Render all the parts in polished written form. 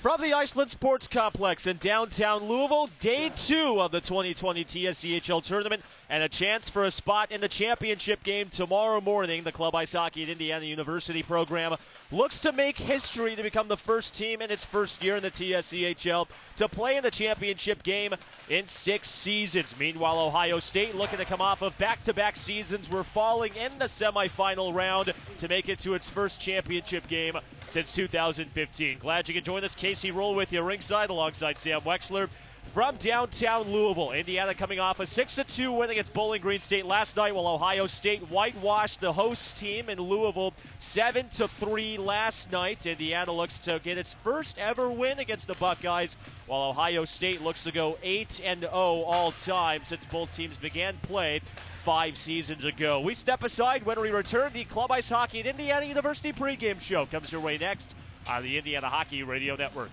From the Iceland Sports Complex in downtown Louisville, day 2 of the 2020 TSCHL tournament, and a chance for a spot in the championship game tomorrow morning. The Club Ice Hockey at Indiana University program looks to make history to become the first team in its first year in the TSCHL to play in the championship game in 6 seasons. Meanwhile, Ohio State, looking to come off of back-to-back seasons, were falling in the semifinal round to make it to its first championship game since 2015. Glad you could join us. Casey Roehl with you ringside alongside Sam Wexler from downtown Louisville. Indiana coming off a 6-2 win against Bowling Green State last night, while Ohio State whitewashed the host team in Louisville 7-3 last night. Indiana looks to get its first ever win against the Buckeyes, while Ohio State looks to go 8-0 all time since both teams began play 5 seasons ago. We step aside when we return. The Club Ice Hockey at Indiana University pregame show comes your way next on the Indiana Hockey Radio Network.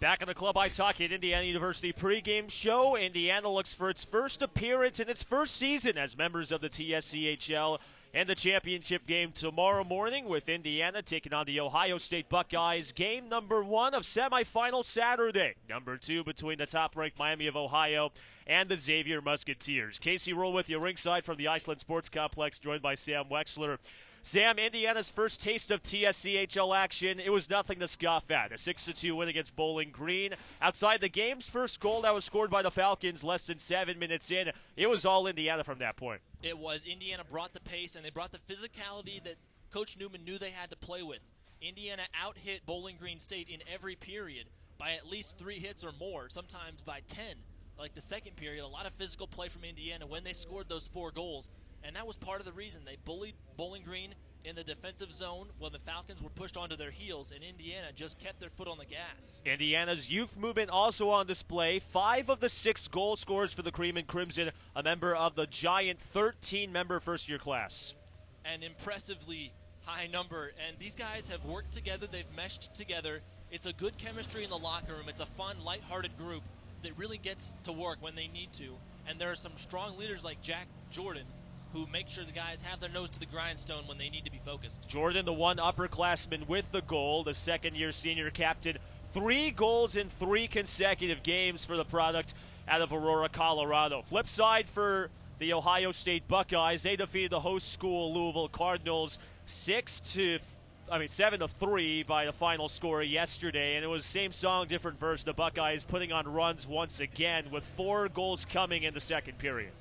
Back on the Club Ice Hockey at Indiana University pregame show, Indiana looks for its first appearance in its first season as members of the TSCHL and the championship game tomorrow morning with Indiana taking on the Ohio State Buckeyes. Game number 1 of semifinal Saturday. Number 2 between the top-ranked Miami of Ohio and the Xavier Musketeers. Casey Roehl with you ringside from the Iceland Sports Complex, joined by Sam Wexler. Sam, Indiana's first taste of TSCHL action, it was nothing to scoff at. A 6-2 win against Bowling Green. Outside the game's first goal that was scored by the Falcons less than 7 minutes in, it was all Indiana from that point. It was. Indiana brought the pace, and they brought the physicality that Coach Newman knew they had to play with. Indiana out-hit Bowling Green State in every period by at least 3 hits or more, sometimes by 10. Like the second period, a lot of physical play from Indiana when they scored those 4 goals. And that was part of the reason. They bullied Bowling Green in the defensive zone when the Falcons were pushed onto their heels, and Indiana just kept their foot on the gas. Indiana's youth movement also on display. 5 of the 6 goal scorers for the Cream and Crimson, a member of the giant 13-member first-year class. An impressively high number, and these guys have worked together. They've meshed together. It's a good chemistry in the locker room. It's a fun, lighthearted group that really gets to work when they need to. And there are some strong leaders like Jack Jordan, who make sure the guys have their nose to the grindstone when they need to be focused. Jordan, the one upperclassman with the goal, the second-year senior captain. 3 goals in 3 consecutive games for the product out of Aurora, Colorado. Flip side for the Ohio State Buckeyes. They defeated the host school Louisville Cardinals 7-3 by the final score yesterday, and it was same song, different verse. The Buckeyes putting on runs once again with 4 goals coming in the second period.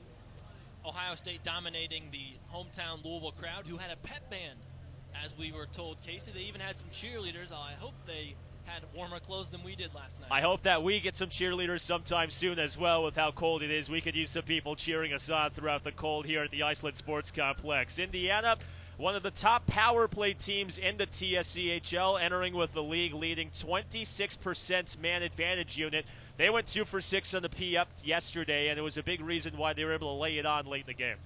Ohio State dominating the hometown Louisville crowd, who had a pep band, as we were told, Casey. They even had some cheerleaders. I hope they had warmer clothes than we did last night. I hope that we get some cheerleaders sometime soon as well. With how cold it is, we could use some people cheering us on throughout the cold here at the Iceland Sports Complex. Indiana, one of the top power play teams in the TSCHL, entering with the league leading 26% man advantage unit. They went 2 for 6 on the P-up yesterday, and it was a big reason why they were able to lay it on late in the game.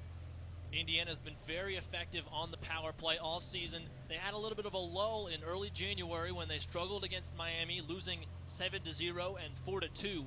Indiana's been very effective on the power play all season. They had a little bit of a lull in early January when they struggled against Miami, losing 7-0 and 4-2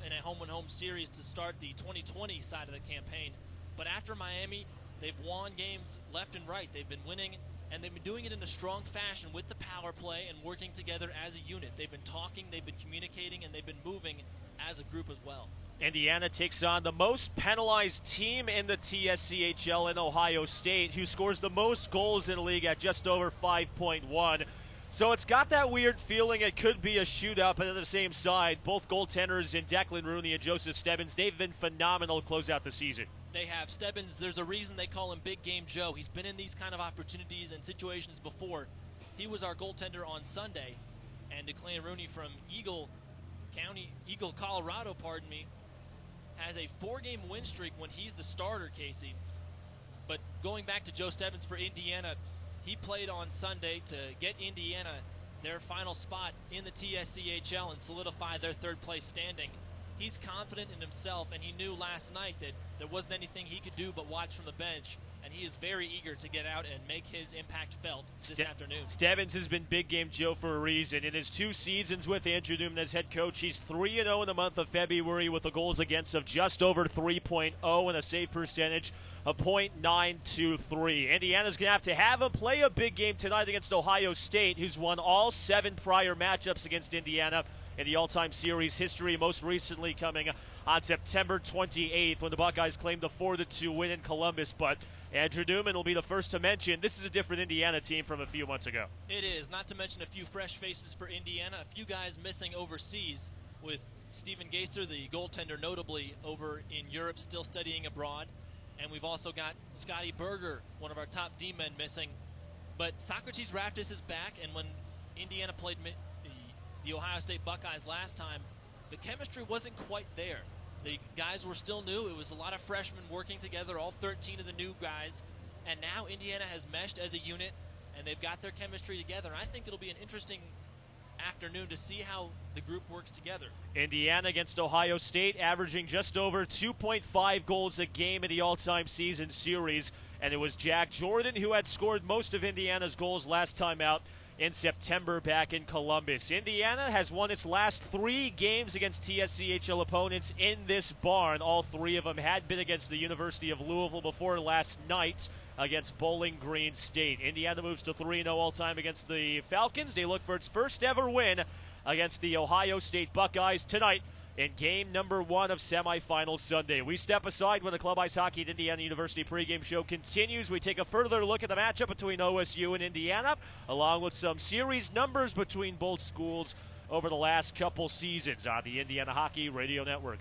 in a home-and-home series to start the 2020 side of the campaign. But after Miami, they've won games left and right. They've been winning, and they've been doing it in a strong fashion with the power play and working together as a unit. They've been talking, they've been communicating, and they've been moving as a group as well. Indiana takes on the most penalized team in the TSCHL in Ohio State, who scores the most goals in the league at just over 5.1. So it's got that weird feeling it could be a shootout, but on the same side, both goaltenders in Declan Rooney and Joseph Stebbins, they've been phenomenal to close out the season. They have. Stebbins, there's a reason they call him Big Game Joe. He's been in these kind of opportunities and situations before. He was our goaltender on Sunday, and Declan Rooney from Eagle, Colorado, has a 4-game win streak when he's the starter, Casey. But going back to Joe Stebbins for Indiana, he played on Sunday to get Indiana their final spot in the TSCHL and solidify their third-place standing. He's confident in himself, and he knew last night that there wasn't anything he could do but watch from the bench, and he is very eager to get out and make his impact felt this afternoon. Stebbins has been Big Game Joe for a reason. In his 2 seasons with Andrew Newman as head coach, he's 3-0 in the month of February with a goals against of just over 3.0 and a save percentage of .923. Indiana's going to have him play a big game tonight against Ohio State, who's won all 7 prior matchups against Indiana in the all-time series history, most recently coming on September 28th when the Buckeyes claimed a 4-2 win in Columbus. But Andrew Newman will be the first to mention this is a different Indiana team from a few months ago. It is, not to mention a few fresh faces for Indiana, a few guys missing overseas, with Stephen Gaister, the goaltender, notably over in Europe, still studying abroad. And we've also got Scotty Berger, one of our top D-men, missing. But Socrates Raftis is back, and when Indiana played the Ohio State Buckeyes last time, the chemistry wasn't quite there. The guys were still new. It was a lot of freshmen working together, all 13 of the new guys. And now Indiana has meshed as a unit, and they've got their chemistry together. And I think it'll be an interesting afternoon to see how the group works together. Indiana against Ohio State, averaging just over 2.5 goals a game in the all-time season series. And it was Jack Jordan who had scored most of Indiana's goals last time out in September back in Columbus. Indiana has won its last 3 games against TSCHL opponents in this barn. All 3 of them had been against the University of Louisville before last night against Bowling Green State. Indiana moves to 3-0 all-time against the Falcons. They look for its first ever win against the Ohio State Buckeyes tonight in game number 1 of semifinal Sunday. We step aside when the Club Ice Hockey at Indiana University pregame show continues. We take a further look at the matchup between OSU and Indiana, along with some series numbers between both schools over the last couple seasons on the Indiana Hockey Radio Network.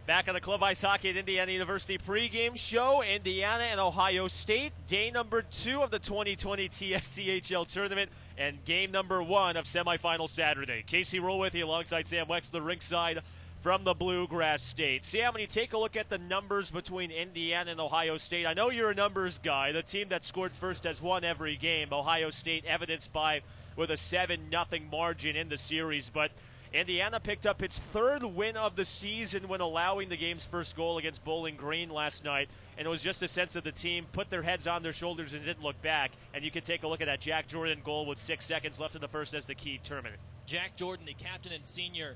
Back on the Club Ice Hockey at Indiana University pregame show, Indiana and Ohio State, day number 2 of the 2020 TSCHL tournament, and game number 1 of semifinal Saturday. Casey Roehl with you alongside Sam Wexler ringside from the Bluegrass State. Sam, when you take a look at the numbers between Indiana and Ohio State, I know you're a numbers guy. The team that scored first has won every game. Ohio State evidenced with a 7-0 margin in the series, but Indiana picked up its third win of the season when allowing the game's first goal against Bowling Green last night, and it was just a sense of the team put their heads on their shoulders and didn't look back. And you can take a look at that Jack Jordan goal with 6 seconds left in the first as the key tournament. Jack Jordan, the captain and senior,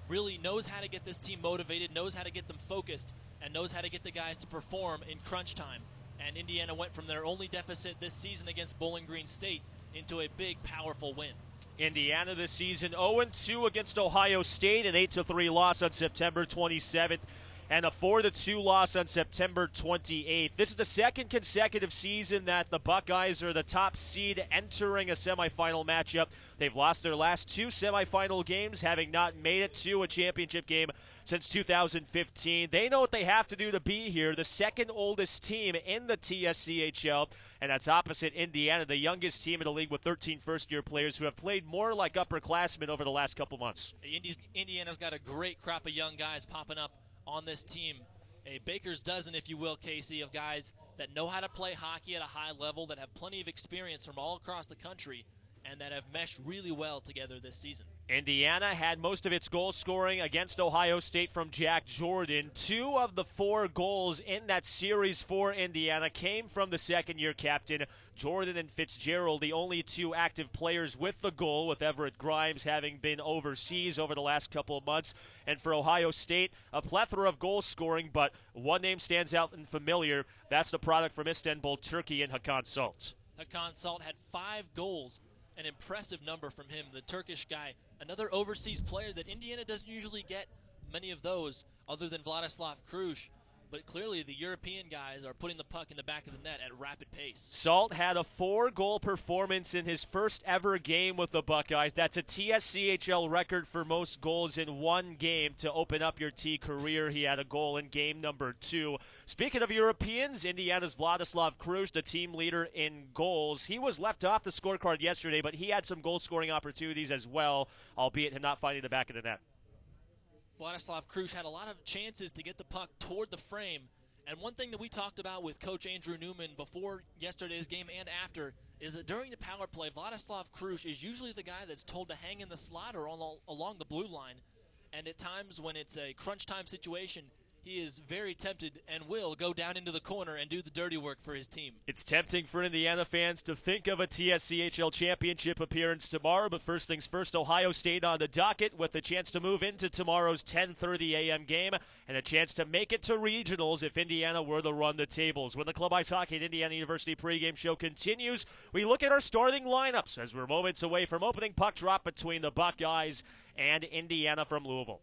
really knows how to get this team motivated, knows how to get them focused, and knows how to get the guys to perform in crunch time. And Indiana went from their only deficit this season against Bowling Green State into a big, powerful win. Indiana this season 0-2 against Ohio State, an 8-3 loss on September 27th, and a 4-2 loss on September 28th. This is the second consecutive season that the Buckeyes are the top seed entering a semifinal matchup. They've lost their last 2 semifinal games, having not made it to a championship game since 2015. They know what they have to do to be here, the second oldest team in the TSCHL, and that's opposite Indiana, the youngest team in the league with 13 first-year players who have played more like upperclassmen over the last couple months. Indiana's got a great crop of young guys popping up on this team, a baker's dozen, if you will, Casey, of guys that know how to play hockey at a high level, that have plenty of experience from all across the country, and that have meshed really well together this season. Indiana had most of its goal scoring against Ohio State from Jack Jordan. 2 of the 4 goals in that series for Indiana came from the second-year captain, Jordan and Fitzgerald, the only 2 active players with the goal, with Everett Grimes having been overseas over the last couple of months. And for Ohio State, a plethora of goal scoring, but one name stands out and familiar. That's the product from Istanbul, Turkey, and Hakan Salt. Hakan Salt had 5 goals, an impressive number from him, the Turkish guy. Another overseas player that Indiana doesn't usually get many of those other than Vladislav Krush. But clearly the European guys are putting the puck in the back of the net at rapid pace. Salt had a 4-goal performance in his first ever game with the Buckeyes. That's a TSCHL record for most goals in one game to open up your T career. He had a goal in game number 2. Speaking of Europeans, Indiana's Vladislav Krush, the team leader in goals. He was left off the scorecard yesterday, but he had some goal-scoring opportunities as well, albeit him not finding the back of the net. Vladislav Krush had a lot of chances to get the puck toward the frame. And one thing that we talked about with Coach Andrew Newman before yesterday's game and after is that during the power play, Vladislav Krush is usually the guy that's told to hang in the slot or along the blue line. And at times when it's a crunch time situation, he is very tempted and will go down into the corner and do the dirty work for his team. It's tempting for Indiana fans to think of a TSCHL championship appearance tomorrow, but first things first, Ohio State on the docket with a chance to move into tomorrow's 10:30 a.m. game and a chance to make it to regionals if Indiana were to run the tables. When the Club Ice Hockey at Indiana University pregame show continues, we look at our starting lineups as we're moments away from opening puck drop between the Buckeyes and Indiana from Louisville.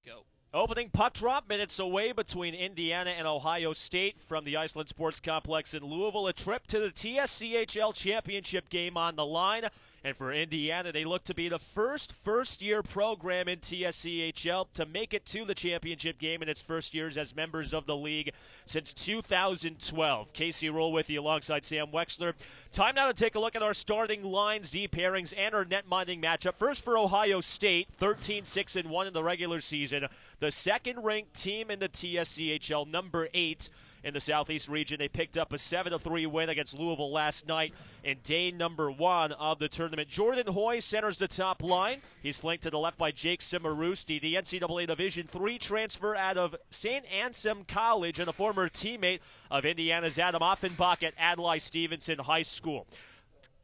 Go. Opening puck drop, minutes away between Indiana and Ohio State from the Iceland Sports Complex in Louisville. A trip to the TSCHL championship game on the line. And for Indiana, they look to be the first-year program in TSCHL to make it to the championship game in its first years as members of the league since 2012. Casey Roehl with you alongside Sam Wexler. Time now to take a look at our starting lines, deep pairings, and our net-minding matchup. First for Ohio State, 13-6-1 in the regular season. The second-ranked team in the TSCHL, number 8 in the Southeast region. They picked up a 7-3 win against Louisville last night in day number 1 of the tournament. Jordan Hoy centers the top line. He's flanked to the left by Jake Simarusti, the NCAA Division III transfer out of St. Anselm College and a former teammate of Indiana's Adam Offenbach at Adlai Stevenson High School.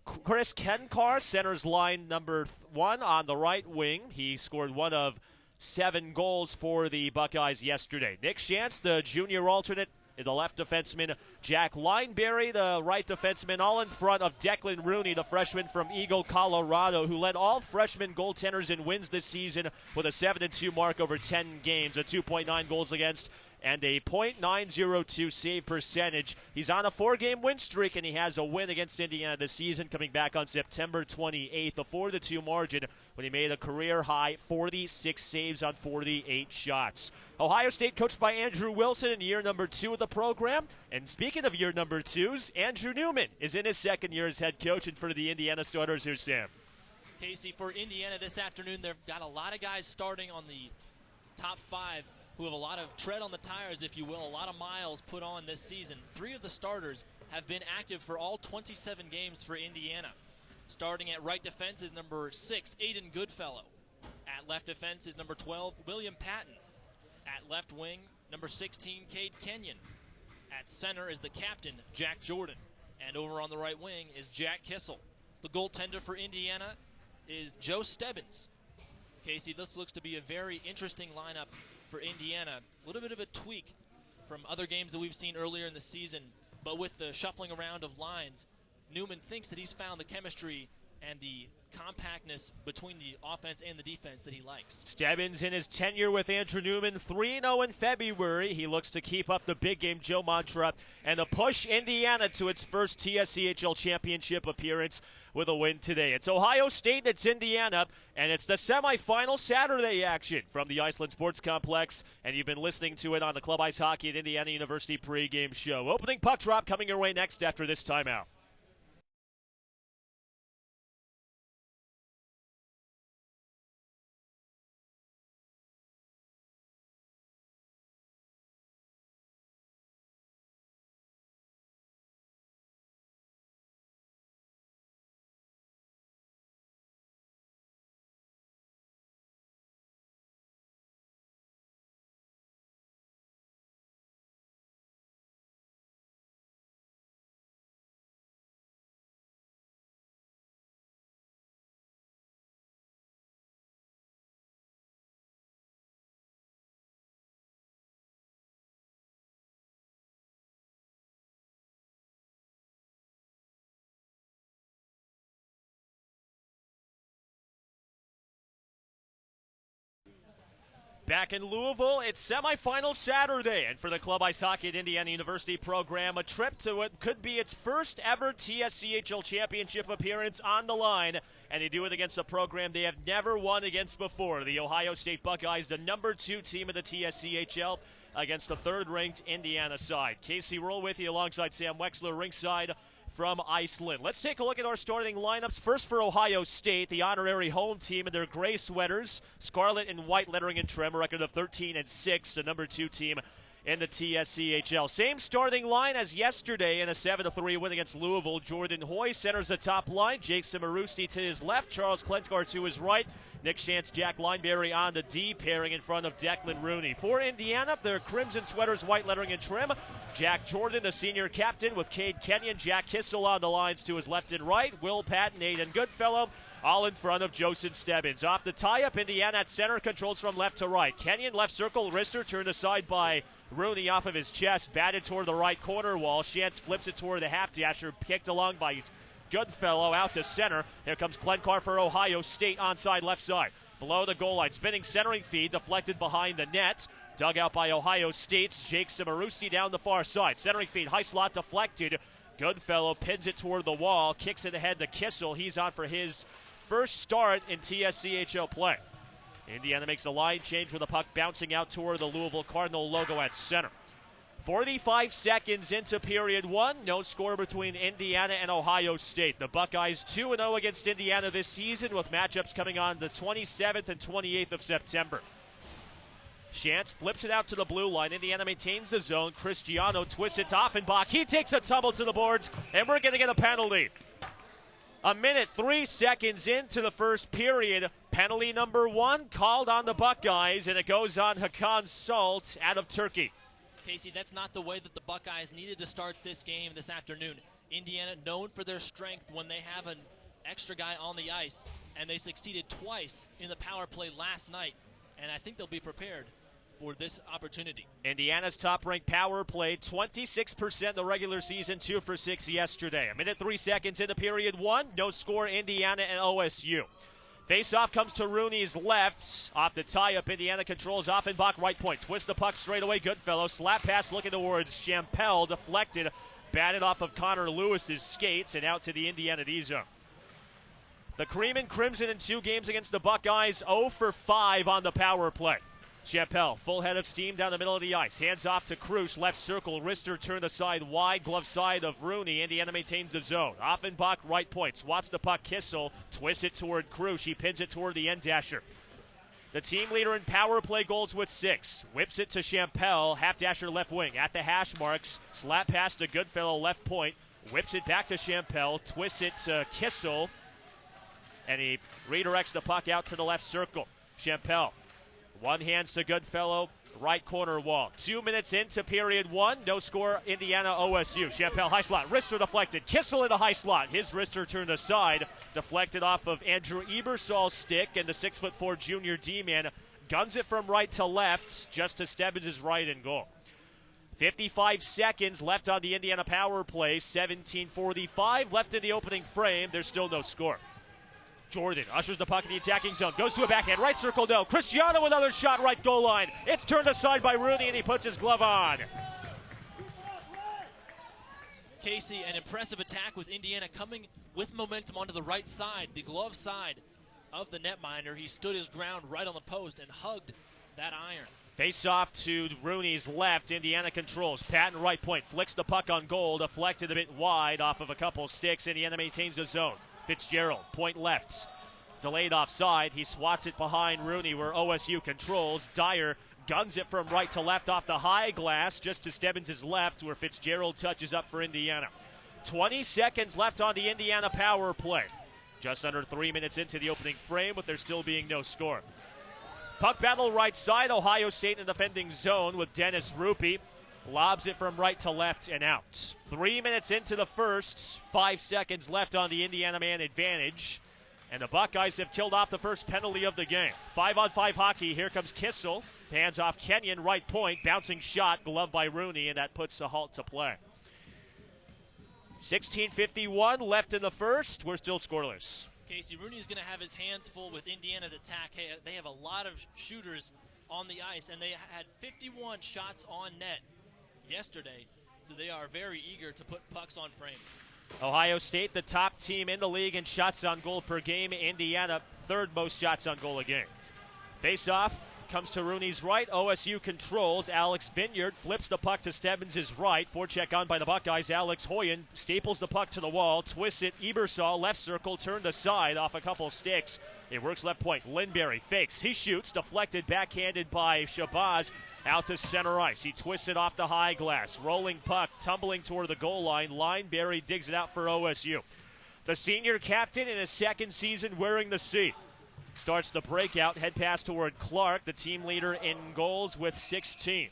Chris Kenkar centers line number 1 on the right wing. He scored one of 7 goals for the Buckeyes yesterday. Nick Shantz, the junior alternate the left defenseman Jack Lineberry, the right defenseman, all in front of Declan Rooney, the freshman from Eagle, Colorado, who led all freshman goaltenders in wins this season with a 7-2 mark over 10 games, a 2.9 goals against, and a .902 save percentage. He's on a 4-game win streak, and he has a win against Indiana this season, coming back on September 28th, a 4-2 margin when he made a career-high 46 saves on 48 shots. Ohio State coached by Andrew Wilson in year number 2 of the program. And speaking of year number 2s, Andrew Newman is in his second year as head coach in front of the Indiana starters. Here's Sam. Casey, for Indiana this afternoon, they've got a lot of guys starting on the top 5 who have a lot of tread on the tires, if you will, a lot of miles put on this season. 3 of the starters have been active for all 27 games for Indiana. Starting at right defense is number 6, Aiden Goodfellow. At left defense is number 12, William Patton. At left wing, number 16, Cade Kenyon. At center is the captain, Jack Jordan. And over on the right wing is Jack Kissel. The goaltender for Indiana is Joe Stebbins. Casey, this looks to be a very interesting lineup for Indiana. A little bit of a tweak from other games that we've seen earlier in the season, but with the shuffling around of lines, Newman thinks that he's found the chemistry and the compactness between the offense and the defense that he likes. Stebbins in his tenure with Andrew Newman, 3-0 in February. He looks to keep up the big game Joe mantra and to push Indiana to its first TSCHL championship appearance with a win today. It's Ohio State, it's Indiana, and it's the semifinal Saturday action from the Iceland Sports Complex, and you've been listening to it on the Club Ice Hockey at Indiana University pregame show. Opening puck drop coming your way next after this timeout. Back in Louisville, it's semifinal Saturday, and for the Club Ice Hockey at Indiana University program, a trip to what could be its first ever TSCHL championship appearance on the line, and they do it against a program they have never won against before. The Ohio State Buckeyes, the number 2 team of the TSCHL, against the third-ranked Indiana side. Casey Roehl with you alongside Sam Wexler ringside from Iceland. Let's take a look at our starting lineups. First for Ohio State, the honorary home team in their gray sweaters, scarlet and white lettering and trim, a record of 13-6, the number 2 team in the TSCHL. Same starting line as yesterday in a 7-3 win against Louisville. Jordan Hoy centers the top line. Jake Simarusti to his left, Charles Klenkar to his right. Nick Shantz, Jack Lineberry on the D pairing in front of Declan Rooney. For Indiana, their crimson sweaters, white lettering and trim. Jack Jordan, the senior captain, with Cade Kenyon, Jack Kissel on the lines to his left and right. Will Patton, Aiden Goodfellow, all in front of Joseph Stebbins. Off the tie-up, Indiana at center, controls from left to right. Kenyon, left circle, wrister, turned aside by Rooney off of his chest, batted toward the right corner wall. Shantz flips it toward the half-dasher, kicked along by Goodfellow out to center. Here comes Klenkar for Ohio State, onside left side. Below the goal line, spinning centering feed, deflected behind the net. Dug out by Ohio State's Jake Simarusti down the far side. Centering feed, high slot deflected. Goodfellow pins it toward the wall, kicks it ahead to Kissel. He's on for his first start in TSCHL play. Indiana makes a line change with the puck bouncing out toward the Louisville Cardinal logo at center. 45 seconds into period 1. No score between Indiana and Ohio State. The Buckeyes 2-0 against Indiana this season, with matchups coming on the 27th and 28th of September. Shantz flips it out to the blue line. Indiana maintains the zone. Cristiano twists it to Offenbach. He takes a tumble to the boards, and we're going to get a penalty. A minute, 3 seconds into the first period. Penalty number 1 called on the Buckeyes, and it goes on Hakan Salt out of Turkey. Casey, that's not the way that the Buckeyes needed to start this game this afternoon. Indiana known for their strength when they have an extra guy on the ice, and they succeeded twice in the power play last night, and I think they'll be prepared for this opportunity. Indiana's top-ranked power play, 26% in the regular season, 2 for 6 yesterday. 1:03 seconds into period 1. No score, Indiana and OSU. Face-off comes to Rooney's left. Off the tie-up, Indiana controls Offenbach right point. Twist the puck straight away, Goodfellow. Slap pass looking towards Champel. Deflected, batted off of Connor Lewis's skates and out to the Indiana D-zone. The Cream and Crimson in 2 games against the Buckeyes, 0 for 5 on the power play. Champel, full head of steam down the middle of the ice. Hands off to Krusch, left circle. Wrister turned aside wide, glove side of Rooney. Indiana maintains the zone. Offenbach right point. Swats the puck. Kissel twists it toward Krusch. He pins it toward the end dasher. The team leader in power play goals with 6. Whips it to Champel. Half dasher left wing at the hash marks. Slap pass to Goodfellow left point. Whips it back to Champel. Twists it to Kissel. And he redirects the puck out to the left circle. Champel. One hands to Goodfellow, right corner wall. 2 minutes into period 1, no score, Indiana OSU. Champel high slot, wrister deflected. Kissel in the high slot. His wrister turned aside, deflected off of Andrew Ebersol's stick, and the 6'4" junior D-man guns it from right to left, just to Stebbins' right and goal. 55 seconds left on the Indiana power play, 17:45 left in the opening frame. There's still no score. Jordan ushers the puck in the attacking zone. Goes to a backhand. Right circle, no. Cristiano with another shot, right goal line. It's turned aside by Rooney, and he puts his glove on. Casey, an impressive attack with Indiana coming with momentum onto the right side, the glove side of the netminder. He stood his ground right on the post and hugged that iron. Face off to Rooney's left. Indiana controls. Patton right point. Flicks the puck on goal. Deflected a bit wide off of a couple sticks. Indiana maintains the zone. Fitzgerald, point left. Delayed offside. He swats it behind Rooney where OSU controls. Dyer guns it from right to left off the high glass just to Stebbins' left where Fitzgerald touches up for Indiana. 20 seconds left on the Indiana power play. Just under 3 minutes into the opening frame with there still being no score. Puck battle right side. Ohio State in the defending zone with Dennis Rupi. Lobs it from right to left and out. 3 minutes into the first, 5 seconds left on the Indiana man advantage. And the Buckeyes have killed off the first penalty of the game. 5-on-5 hockey. Here comes Kissel. Hands off Kenyon, right point. Bouncing shot, gloved by Rooney, and that puts a halt to play. 16:51 left in the first. We're still scoreless. Casey, Rooney is going to have his hands full with Indiana's attack. Hey, they have a lot of shooters on the ice, and they had 51 shots on net yesterday, so they are very eager to put pucks on frame. Ohio State, the top team in the league in shots on goal per game. Indiana, third most shots on goal a game. Face-off comes to Rooney's right. OSU controls. Alex Vineyard flips the puck to Stebbins' right. Forecheck on by the Buckeyes. Alex Hoyen staples the puck to the wall. Twists it. Ebersol, left circle, turned aside off a couple sticks. It works left point. Lindberry fakes. He shoots. Deflected, backhanded by Shabazz. Out to center ice. He twists it off the high glass. Rolling puck, tumbling toward the goal line. Lineberry digs it out for OSU. The senior captain in his second season wearing the C. Starts the breakout, head pass toward Clark, the team leader in goals with 16.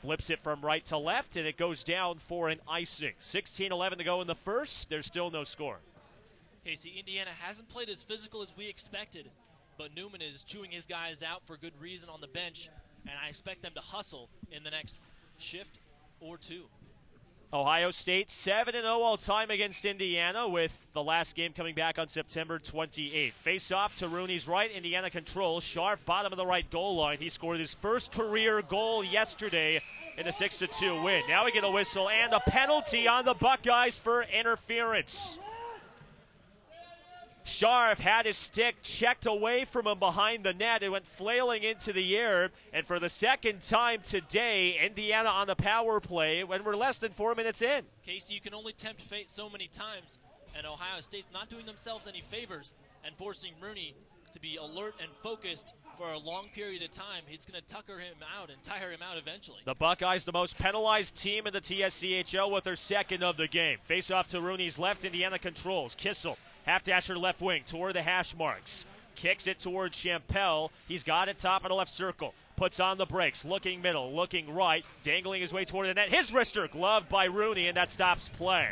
Flips it from right to left, and it goes down for an icing. 16:11 to go in the first. There's still no score. Casey, Indiana hasn't played as physical as we expected, but Newman is chewing his guys out for good reason on the bench, and I expect them to hustle in the next shift or two. Ohio State 7-0 all time against Indiana, with the last game coming back on September 28th. Face-off to Rooney's right. Indiana controls. Scharf, bottom of the right goal line. He scored his first career goal yesterday in a 6-2 win. Now we get a whistle and a penalty on the Buckeyes for interference. Scharf had his stick checked away from him behind the net. It went flailing into the air. And for the second time today, Indiana on the power play when we're less than 4 minutes in. Casey, you can only tempt fate so many times. And Ohio State's not doing themselves any favors and forcing Rooney to be alert and focused for a long period of time. He's going to tucker him out and tire him out eventually. The Buckeyes, the most penalized team in the TSCHL with their second of the game. Face off to Rooney's left. Indiana controls. Kissel. Half-dasher left wing toward the hash marks. Kicks it towards Champel. He's got it top of the left circle. Puts on the brakes. Looking middle. Looking right. Dangling his way toward the net. His wrister gloved by Rooney, and that stops play.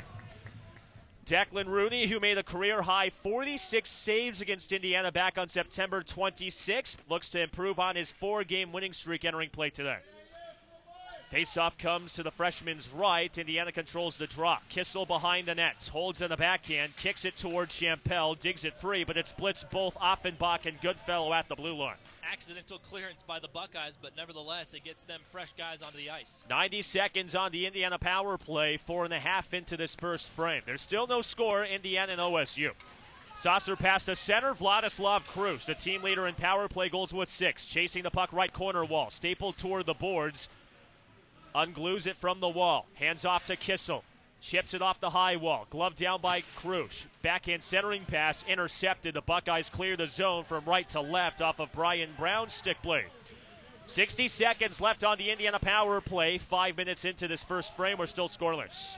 Declan Rooney, who made a career-high 46 saves against Indiana back on September 26th, looks to improve on his 4-game winning streak entering play today. Faceoff comes to the freshman's right. Indiana controls the draw. Kissel behind the net. Holds in the backhand. Kicks it towards Champel. Digs it free, but it splits both Offenbach and Goodfellow at the blue line. Accidental clearance by the Buckeyes, but nevertheless, it gets them fresh guys onto the ice. 90 seconds on the Indiana power play. 4.5 into this first frame. There's still no score. Indiana and OSU. Saucer pass to center. Vladislav Kruse, the team leader in power play goals with 6. Chasing the puck right corner wall. Stapled toward the boards. Unglues it from the wall. Hands off to Kissel. Chips it off the high wall. Glove down by Kruse. Backhand centering pass intercepted. The Buckeyes clear the zone from right to left off of Brian Brown's stick blade. 60 seconds left on the Indiana power play. 5 minutes into this first frame. We're still scoreless.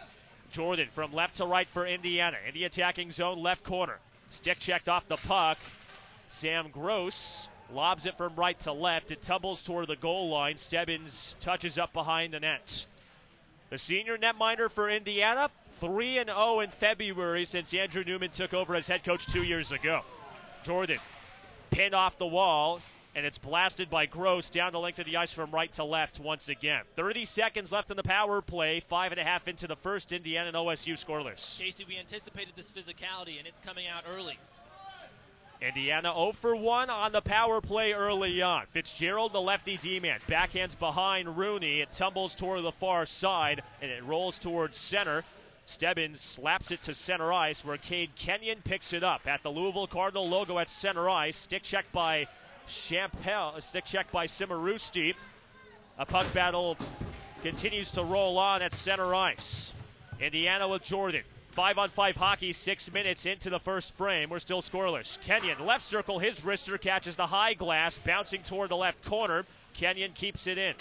Jordan from left to right for Indiana. In the attacking zone, left corner. Stick checked off the puck. Sam Gross lobs it from right to left. It tumbles toward the goal line. Stebbins touches up behind the net. The senior netminder for Indiana, 3-0 in February since Andrew Newman took over as head coach 2 years ago. Jordan pinned off the wall, and it's blasted by Gross down the length of the ice from right to left once again. 30 seconds left in the power play. 5.5 into the first. Indiana and OSU scoreless. Casey, we anticipated this physicality, and it's coming out early. Indiana 0 for 1 on the power play early on. Fitzgerald, the lefty D-man, backhands behind Rooney. It tumbles toward the far side, and it rolls towards center. Stebbins slaps it to center ice, where Cade Kenyon picks it up at the Louisville Cardinal logo at center ice. Stick check by Champel, stick check by Simarusti. A puck battle continues to roll on at center ice. Indiana with Jordan. 5-on-5 hockey, 6 minutes into the first frame. We're still scoreless. Kenyon, left circle, his wrister catches the high glass, bouncing toward the left corner. Kenyon keeps it in.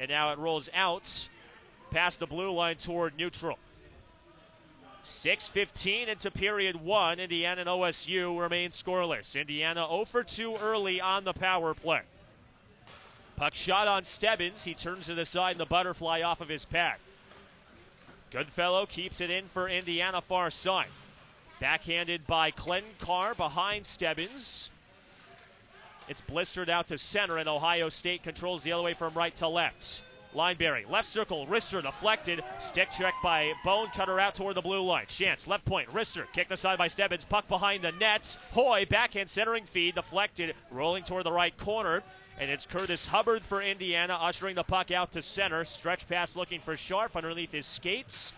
And now it rolls out past the blue line toward neutral. 6:15 into period 1. Indiana and OSU remain scoreless. Indiana 0 for 2 early on the power play. Puck shot on Stebbins. He turns it aside and the butterfly off of his pad. Goodfellow keeps it in for Indiana far side. Backhanded by Klenkar behind Stebbins. It's blistered out to center, and Ohio State controls the other way from right to left. Lineberry, left circle, wrister deflected. Stick check by Bone, cutter out toward the blue line. Chance, left point, wrister, kicked aside by Stebbins. Puck behind the net. Hoy, backhand centering feed, deflected, rolling toward the right corner. And it's Curtis Hubbard for Indiana, ushering the puck out to center. Stretch pass looking for Scharf underneath his skates.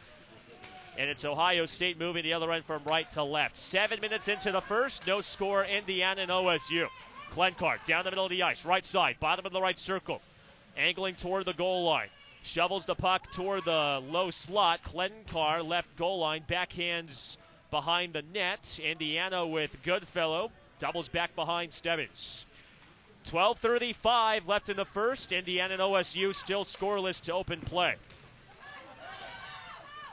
And it's Ohio State moving the other end from right to left. 7 minutes into the first, no score, Indiana and OSU. Klenkar down the middle of the ice, right side, bottom of the right circle. Angling toward the goal line. Shovels the puck toward the low slot. Klenkar left goal line, backhands behind the net. Indiana with Goodfellow, doubles back behind Stebbins. 12:35 left in the first. Indiana and OSU still scoreless to open play.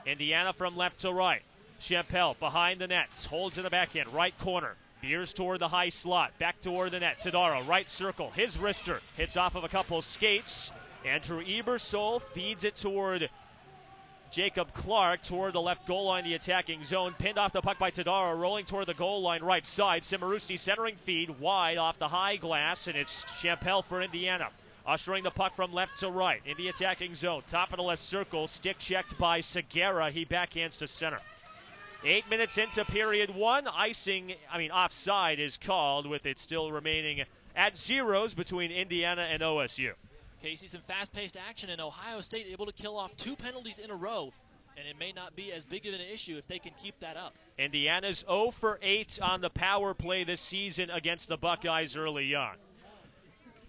Indiana from left to right. Champel behind the net. Holds in the backhand. Right corner. Veers toward the high slot. Back toward the net. Tadaro, right circle. His wrister hits off of a couple skates. Andrew Ebersol feeds it toward Jacob Clark toward the left goal line, the attacking zone. Pinned off the puck by Tadaro, rolling toward the goal line right side. Simarusti centering feed wide off the high glass, and it's Champel for Indiana. Ushering the puck from left to right in the attacking zone. Top of the left circle, stick checked by Segura. He backhands to center. 8 minutes into period 1. Offside is called, with it still remaining at zeros between Indiana and OSU. Casey, some fast-paced action, and Ohio State able to kill off 2 penalties in a row, and it may not be as big of an issue if they can keep that up. Indiana's 0 for 8 on the power play this season against the Buckeyes early on.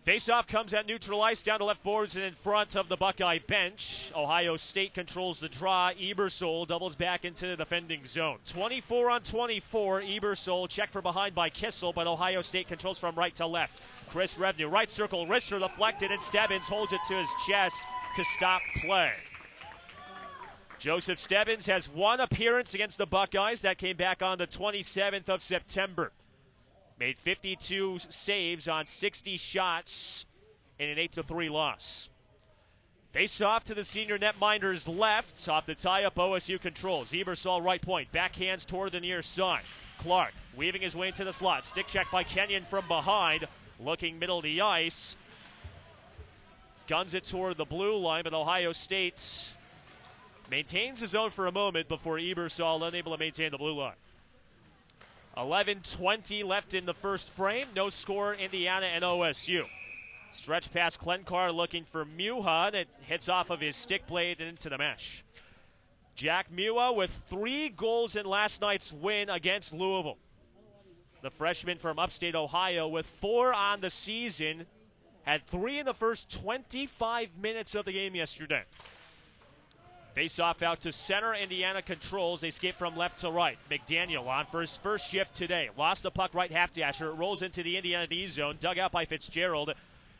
Faceoff comes at neutral ice down to left boards and in front of the Buckeye bench. Ohio State controls the draw. Ebersol doubles back into the defending zone. 24 on 24. Ebersol checked from behind by Kissel, but Ohio State controls from right to left. Chris Revenue, right circle, wrister deflected, and Stebbins holds it to his chest to stop play. Joseph Stebbins has 1 appearance against the Buckeyes. That came back on the 27th of September. Made 52 saves on 60 shots in an 8-3 loss. Face off to the senior netminder's left. Off the tie-up, OSU controls. Ebersol right point. Backhands toward the near side. Clark weaving his way into the slot. Stick check by Kenyon from behind. Looking middle of the ice. Guns it toward the blue line, but Ohio State maintains his own for a moment before Ebersol unable to maintain the blue line. 11:20 left in the first frame. No score, Indiana and OSU. Stretch pass Klenkar looking for Muha. It hits off of his stick blade and into the mesh. Jack Muha with 3 goals in last night's win against Louisville. The freshman from upstate Ohio with 4 on the season. Had 3 in the first 25 minutes of the game yesterday. Face-off out to center. Indiana controls. They escape from left to right. McDaniel on for his first shift today. Lost the puck right half dasher. It rolls into the Indiana D zone. Dug out by Fitzgerald.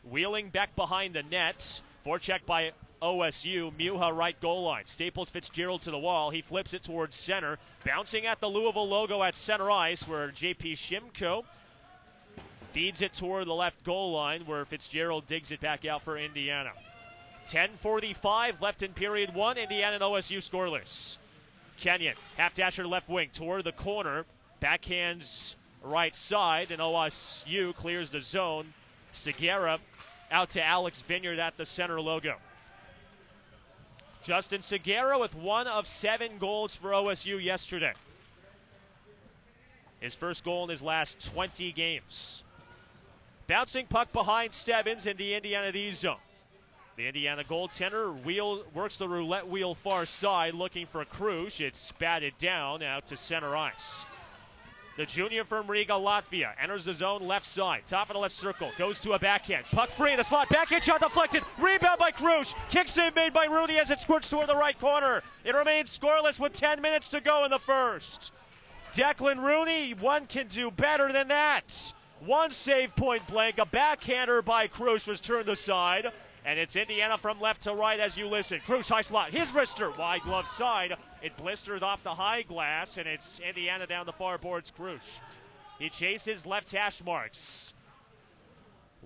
Wheeling back behind the net. Forecheck by OSU. Muha right goal line. Staples Fitzgerald to the wall. He flips it towards center. Bouncing at the Louisville logo at center ice where J.P. Shimko feeds it toward the left goal line where Fitzgerald digs it back out for Indiana. 10:45 left in period 1. Indiana and OSU scoreless. Kenyon, half-dasher left wing toward the corner. Backhands right side, and OSU clears the zone. Segura out to Alex Vineyard at the center logo. Justin Segura with 1 of 7 goals for OSU yesterday. His first goal in his last 20 games. Bouncing puck behind Stebbins in the Indiana D zone. The Indiana goaltender works the roulette wheel far side looking for Krush. It's batted down out to center ice. The junior from Riga, Latvia, enters the zone left side. Top of the left circle. Goes to a backhand. Puck free in the slot. Backhand shot deflected. Rebound by Krush. Kick save made by Rooney as it squirts toward the right corner. It remains scoreless with 10 minutes to go in the first. Declan Rooney, one can do better than that. 1 save point blank. A backhander by Krush was turned aside. And it's Indiana from left to right as you listen. Krush high slot. His wrister. Wide glove side. It blistered off the high glass. And it's Indiana down the far boards. Krush. He chases left hash marks.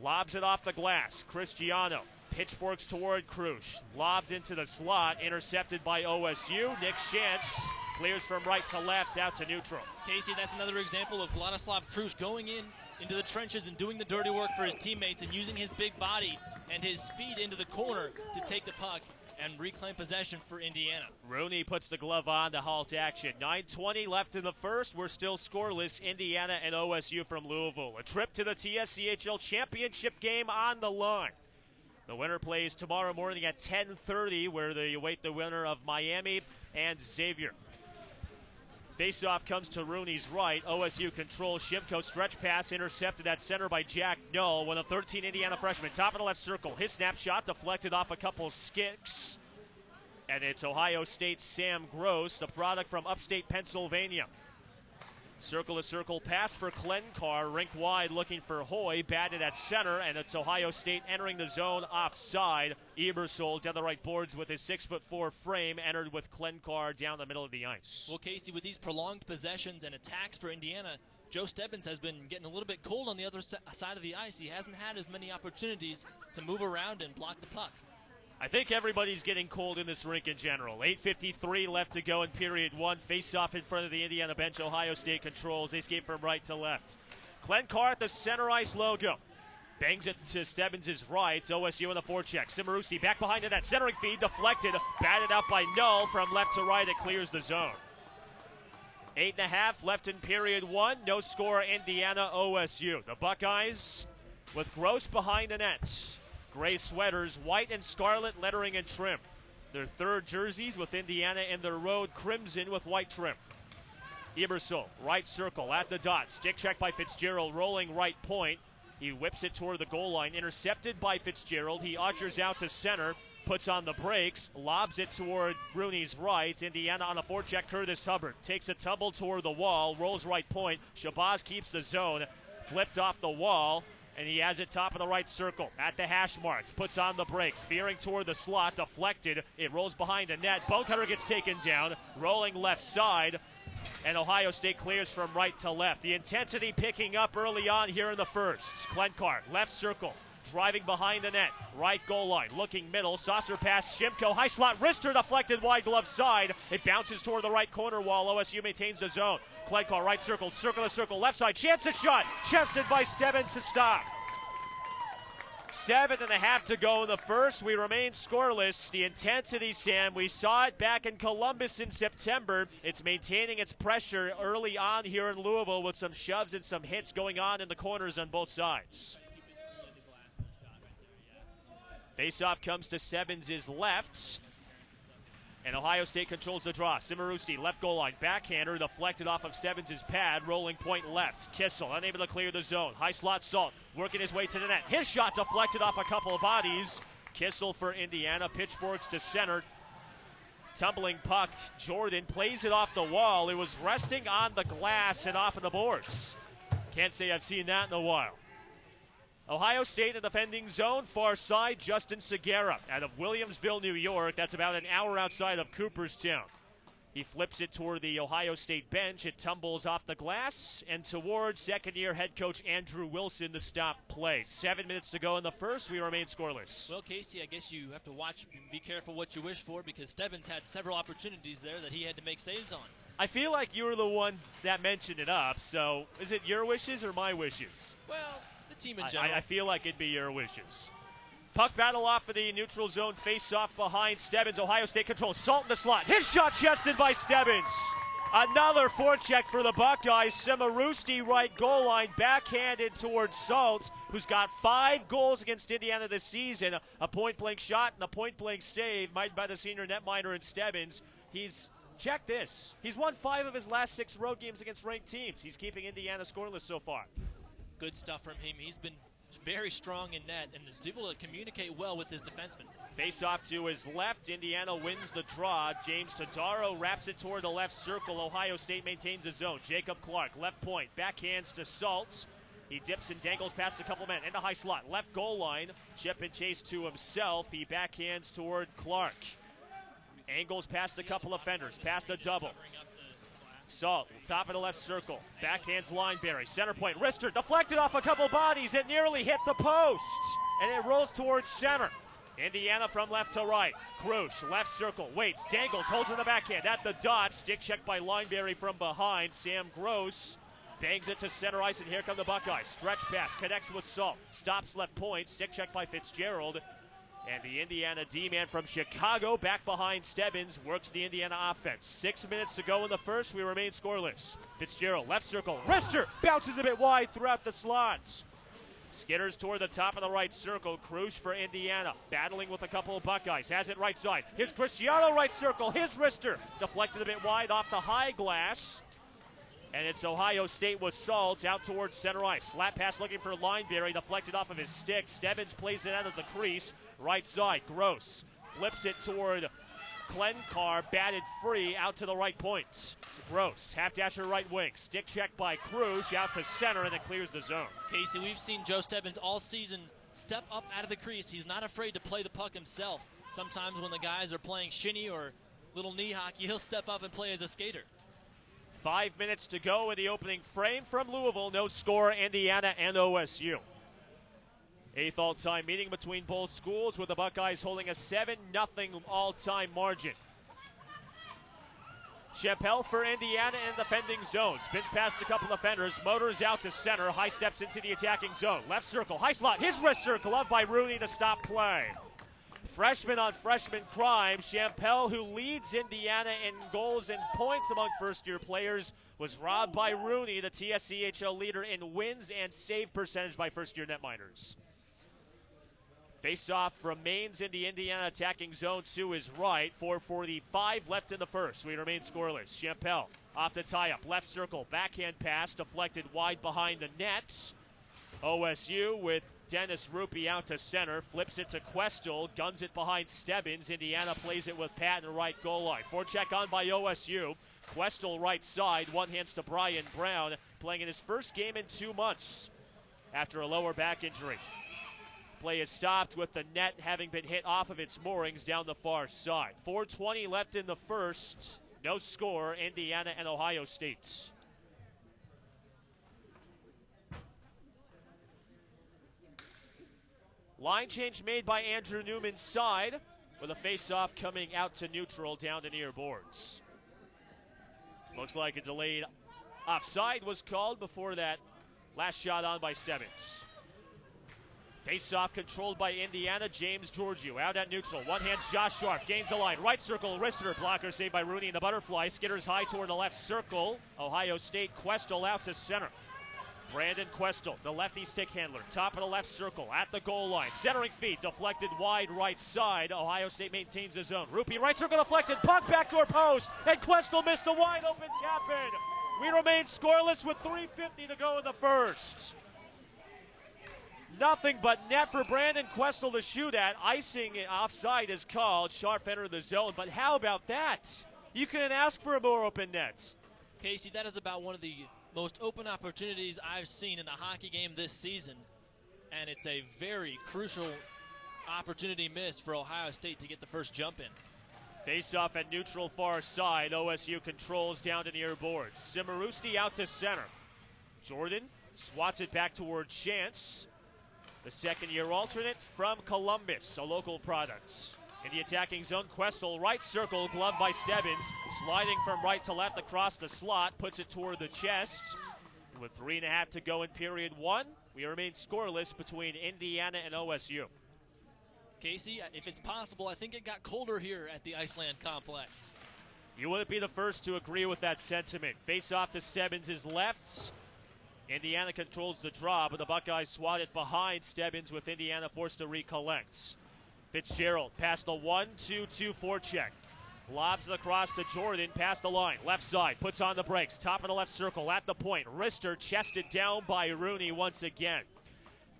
Lobs it off the glass. Cristiano. Pitchforks toward Krush. Lobbed into the slot. Intercepted by OSU. Nick Shantz clears from right to left out to neutral. Casey, that's another example of Vladislav Krush going into the trenches and doing the dirty work for his teammates and using his big body and his speed into the corner to take the puck and reclaim possession for Indiana. Rooney puts the glove on to halt action. 9:20 left in the first. We're still scoreless. Indiana and OSU from Louisville. A trip to the TSCHL championship game on the line. The winner plays tomorrow morning at 10:30, where they await the winner of Miami and Xavier. Faceoff comes to Rooney's right. OSU controls. Shimko stretch pass intercepted at center by Jack Null. One of 13 Indiana freshmen. Top of the left circle. His snapshot deflected off a couple skicks. And it's Ohio State's Sam Gross, the product from upstate Pennsylvania. Circle-to-circle pass for Klenkar. Rink wide looking for Hoy. Batted at center, and it's Ohio State entering the zone offside. Ebersol down the right boards with his 6'4" frame. Entered with Klenkar down the middle of the ice. Well, Casey, with these prolonged possessions and attacks for Indiana, Joe Stebbins has been getting a little bit cold on the other side of the ice. He hasn't had as many opportunities to move around and block the puck. I think everybody's getting cold in this rink in general. 8:53 left to go in period 1. Face-off in front of the Indiana bench. Ohio State controls. They escape from right to left. Klenkar at the center ice logo. Bangs it to Stebbins' right. OSU in the forecheck. Simarusti back behind that centering feed. Deflected. Batted out by Null. From left to right, it clears the zone. 8.5 left in period 1. No score, Indiana, OSU. The Buckeyes with Gross behind the net. Gray sweaters, white and scarlet lettering and trim. Their third jerseys with Indiana in their road crimson with white trim. Ebersol, right circle at the dot. Stick check by Fitzgerald, rolling right point. He whips it toward the goal line, intercepted by Fitzgerald. He ushers out to center, puts on the brakes, lobs it toward Rooney's right. Indiana on a forecheck. Curtis Hubbard takes a tumble toward the wall, rolls right point. Shabazz keeps the zone, flipped off the wall. And he has it top of the right circle at the hash marks. Puts on the brakes. Veering toward the slot. Deflected. It rolls behind the net. Bonecutter gets taken down. Rolling left side. And Ohio State clears from right to left. The intensity picking up early on here in the first. Klenkar, left circle. driving behind the net. Right goal line, looking middle. Saucer pass, Shimko. High slot, wrister deflected wide glove side. It bounces toward the right corner wall. OSU maintains the zone. Klenko, right circle, circle to circle, left side. Chance a shot. Chested by Stebbins to stop. 7.5 to go in the first. We remain scoreless. The intensity, Sam, we saw it back in Columbus in September. It's maintaining its pressure early on here in Louisville with some shoves and some hits going on in the corners on both sides. Faceoff comes to Stebbins' left. And Ohio State controls the draw. Simarusti, left goal line, backhander, deflected off of Stebbins' pad, rolling point left. Kissel, unable to clear the zone. High slot Salt, working his way to the net. His shot deflected off a couple of bodies. Kissel for Indiana, pitchforks to center. Tumbling puck, Jordan plays it off the wall. It was resting on the glass and off of the boards. Can't say I've seen that in a while. Ohio State in the defending zone, far side, Justin Segura out of Williamsville, New York. That's about an hour outside of Cooperstown. He flips it toward the Ohio State bench. It tumbles off the glass and towards second-year head coach Andrew Wilson to stop play. 7 minutes to go in the first. We remain scoreless. Well, Casey, I guess you have to watch and be careful what you wish for because Stebbins had several opportunities there that he had to make saves on. I feel like you were the one that mentioned it up, so is it your wishes or my wishes? Well, the team in general. I feel like it'd be your wishes. Puck battle off of the neutral zone, face off behind Stebbins. Ohio State controls Salt in the slot. His shot chested by Stebbins. Another forecheck for the Buckeyes. Simarusti right goal line, backhanded towards Salt, who's got 5 goals against Indiana this season. A point-blank shot and a point-blank save made by the senior netminder in Stebbins. Check this. He's won 5 of his last 6 road games against ranked teams. He's keeping Indiana scoreless so far. Good stuff from him. He's been very strong in net and is able to communicate well with his defenseman. Face off to his left. Indiana wins the draw. James Todaro wraps it toward the left circle. Ohio State maintains the zone. Jacob Clark, left point, backhands to Salt. He dips and dangles past a couple men into high slot. Left goal line. Chip and chase to himself. He backhands toward Clark. Angles past a couple of fenders, past a double. Salt, top of the left circle. Backhands Lineberry. Center point. Rister deflected off a couple bodies. It nearly hit the post. And it rolls towards center. Indiana from left to right. Krush, left circle. Waits, dangles, holds in the backhand. At the dot. Stick check by Lineberry from behind. Sam Gross bangs it to center ice. And here come the Buckeyes. Stretch pass. Connects with Salt. Stops left point. Stick check by Fitzgerald. And the Indiana D-man from Chicago back behind Stebbins works the Indiana offense. 6 minutes to go in the first. We remain scoreless. Fitzgerald, left circle. Rister bounces a bit wide throughout the slots. Skitters toward the top of the right circle. Krush for Indiana. Battling with a couple of Buckeyes. Has it right side. Here's Cristiano right circle. His Rister deflected a bit wide off the high glass. And it's Ohio State with Salt out towards center ice. Slap pass looking for Lineberry, deflected off of his stick. Stebbins plays it out of the crease. Right side, Gross flips it toward Klenkar, batted free out to the right point. It's Gross, half dasher right wing. Stick check by Krush out to center, and it clears the zone. Casey, we've seen Joe Stebbins all season step up out of the crease. He's not afraid to play the puck himself. Sometimes when the guys are playing shinny or little knee hockey, he'll step up and play as a skater. 5 minutes to go in the opening frame from Louisville. No score, Indiana and OSU. 8th all-time meeting between both schools with the Buckeyes holding a 7-0 all-time margin. Chappelle for Indiana in the defending zone. Spins past a couple of defenders. Motors out to center. High steps into the attacking zone. Left circle. High slot. His wrister. Glove by Rooney to stop play. Freshman on freshman crime. Chappelle, who leads Indiana in goals and points among first-year players, was robbed by Rooney, the TSCHL leader in wins and save percentage by first-year netminders. Face-off remains in the Indiana attacking zone to his right. 4:45 left in the first. We remain scoreless. Chappelle off the tie-up. Left circle. Backhand pass deflected wide behind the net. OSU with Dennis Rupi out to center. Flips it to Questel. Guns it behind Stebbins. Indiana plays it with Patton right goal line. Forecheck on by OSU. Questel right side. One hands to Brian Brown. Playing in his first game in 2 months after a lower back injury. Play is stopped with the net having been hit off of its moorings down the far side. 4:20 left in the first. No score, Indiana and Ohio State. Line change made by Andrew Newman's side, with a face-off coming out to neutral down to near boards. Looks like a delayed offside was called before that last shot on by Stebbins. Face-off controlled by Indiana. James Georgiou out at neutral. One hands Josh Sharp. Gains the line. Right circle. Wrister. Blocker saved by Rooney in the butterfly. Skitters high toward the left circle. Ohio State. Questel out to center. Brandon Questel, the lefty stick handler. Top of the left circle at the goal line. Centering feet. Deflected wide right side. Ohio State maintains his own. Rupee right circle deflected. Puck backdoor post. And Questel missed a wide open tap in. We remain scoreless with 3:50 to go in the first. Nothing but net for Brandon Questel to shoot at. Icing offside is called. Sharp entered the zone, but how about that? You couldn't ask for a more open net. Casey, that is about one of the most open opportunities I've seen in a hockey game this season, and it's a very crucial opportunity missed for Ohio State to get the first jump in. Face-off at neutral far side. OSU controls down to near boards. Simarusti out to center. Jordan swats it back toward Chance, the second-year alternate from Columbus, a local product. In the attacking zone, Questel, right circle, gloved by Stebbins, sliding from right to left across the slot, puts it toward the chest. With 3.5 to go in period one, we remain scoreless between Indiana and OSU. Casey, if it's possible, I think it got colder here at the Iceland complex. You wouldn't be the first to agree with that sentiment. Face off to Stebbins' left. Indiana controls the draw, but the Buckeyes swat it behind Stebbins with Indiana forced to recollect. Fitzgerald past the 1-2-2 forecheck. Lobs it across to Jordan, past the line, left side, puts on the brakes, top of the left circle at the point. Wrister chested down by Rooney once again.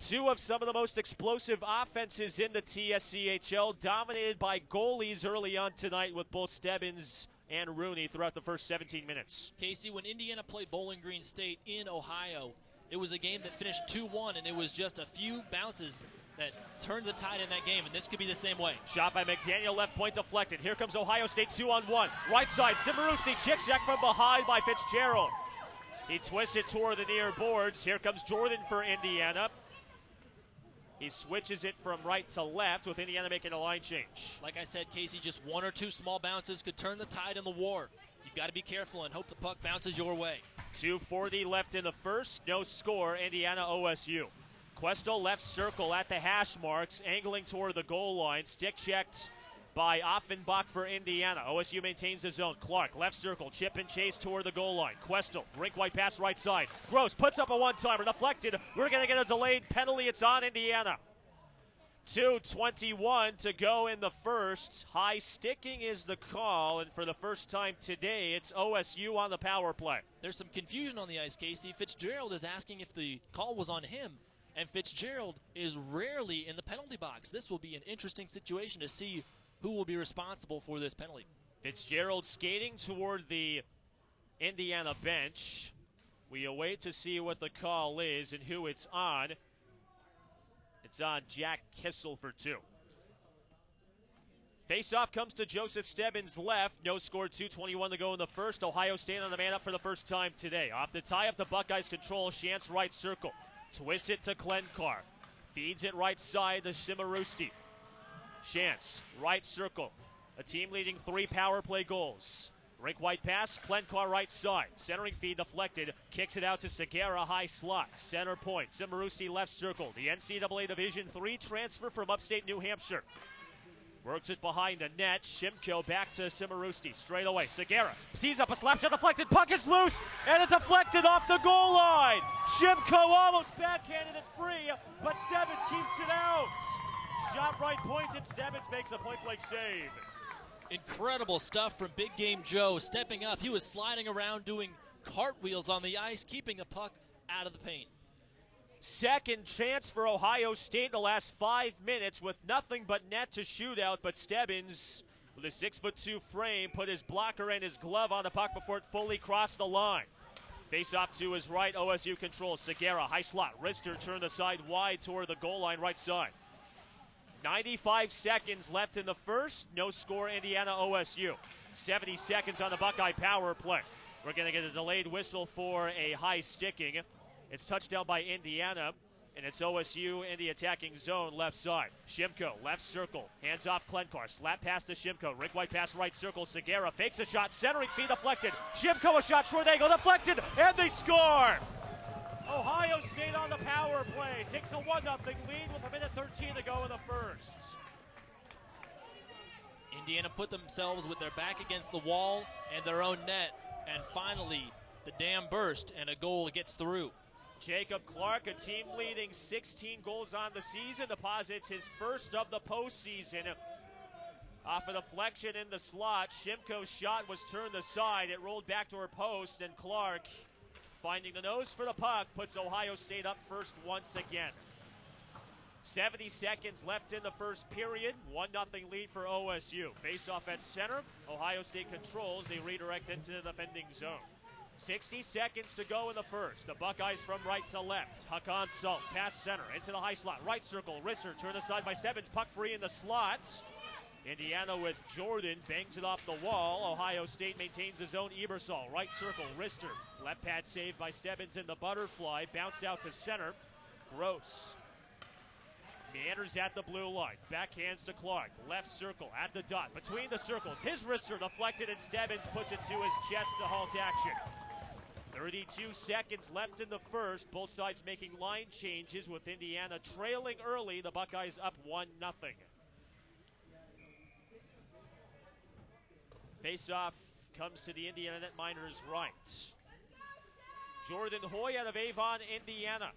Two of some of the most explosive offenses in the TSCHL, dominated by goalies early on tonight with both Stebbins and Rooney throughout the first 17 minutes. Casey, when Indiana played Bowling Green State in Ohio, it was a game that finished 2-1, and it was just a few bounces that turned the tide in that game, and this could be the same way. Shot by McDaniel, left point deflected. Here comes Ohio State 2-on-1. Right side, Simarusti, chick check from behind by Fitzgerald. He twists it toward the near boards. Here comes Jordan for Indiana. He switches it from right to left with Indiana making a line change. Like I said, Casey, just one or two small bounces could turn the tide in the war. You've got to be careful and hope the puck bounces your way. 2:40 left in the first. No score, Indiana OSU. Questel left circle at the hash marks, angling toward the goal line. Stick checked by Offenbach for Indiana. OSU maintains the zone. Clark, left circle, chip and chase toward the goal line. Questel, rink white pass right side. Gross puts up a one-timer, deflected. We're going to get a delayed penalty. It's on Indiana. 2:21 to go in the first. High sticking is the call, and for the first time today, it's OSU on the power play. There's some confusion on the ice, Casey. Fitzgerald is asking if the call was on him, and Fitzgerald is rarely in the penalty box. This will be an interesting situation to see who will be responsible for this penalty. Fitzgerald skating toward the Indiana bench. We await to see what the call is and who it's on. It's on Jack Kissel for 2. Face-off comes to Joseph Stebbins' left. No score, 2:21 to go in the first. Ohio State on the man up for the first time today. Off the tie-up, the Buckeyes control. Chance right circle. Twists it to Klenkar. Feeds it right side to Simarusti. Chance, right circle. A team leading 3 power play goals. Rink white pass, Klenkar right side. Centering feed deflected. Kicks it out to Segura, high slot. Center point, Simarusti left circle. The NCAA Division III transfer from upstate New Hampshire. Works it behind the net. Shimko back to Simarusti. Straight away. Segura tees up a slap shot deflected. Puck is loose. And it deflected off the goal line. Shimko almost backhanded it free. But Stebbins keeps it out. Shot right point and Stebbins makes a point-blank save. Incredible stuff from Big Game Joe. Stepping up. He was sliding around doing cartwheels on the ice, keeping the puck out of the paint. Second chance for Ohio State in the last 5 minutes with nothing but net to shoot out, but Stebbins, with a 6'2" frame, put his blocker and his glove on the puck before it fully crossed the line. Face off to his right, OSU controls. Segura, high slot. Wrister turned aside wide toward the goal line right side. 95 seconds left in the first. No score, Indiana OSU. 70 seconds on the Buckeye power play. We're going to get a delayed whistle for a high sticking. It's touchdown by Indiana. And it's OSU in the attacking zone, left side. Shimko, left circle, hands off Klenkar, slap pass to Shimko, Rick White pass right circle, Segura fakes a shot, centering feed deflected. Shimko a shot, short angle, deflected, and they score! Ohio State on the power play, takes a 1-0 lead with 1:13 to go in the first. Indiana put themselves with their back against the wall and their own net, and finally the dam burst and a goal gets through. Jacob Clark, a team leading 16 goals on the season, deposits his first of the postseason. Off a deflection in the slot, Shimko's shot was turned aside. It rolled back to her post, and Clark, finding the nose for the puck, puts Ohio State up first once again. 70 seconds left in the first period. 1-0 lead for OSU. Face-off at center. Ohio State controls. They redirect into the defending zone. 60 seconds to go in the first. The Buckeyes from right to left. Hakan Salt, pass center, into the high slot. Right circle, wrister, turned aside by Stebbins. Puck free in the slot. Indiana with Jordan, bangs it off the wall. Ohio State maintains his own. Ebersol, right circle, wrister. Left pad saved by Stebbins in the butterfly. Bounced out to center. Gross meanders at the blue line. Backhands to Clark. Left circle at the dot. Between the circles. His wrister deflected, and Stebbins puts it to his chest to halt action. 32 seconds left in the first. Both sides making line changes with Indiana trailing early. The Buckeyes up 1-0. Face-off comes to the Indiana netminders' right. Jordan Hoy out of Avon, Indiana,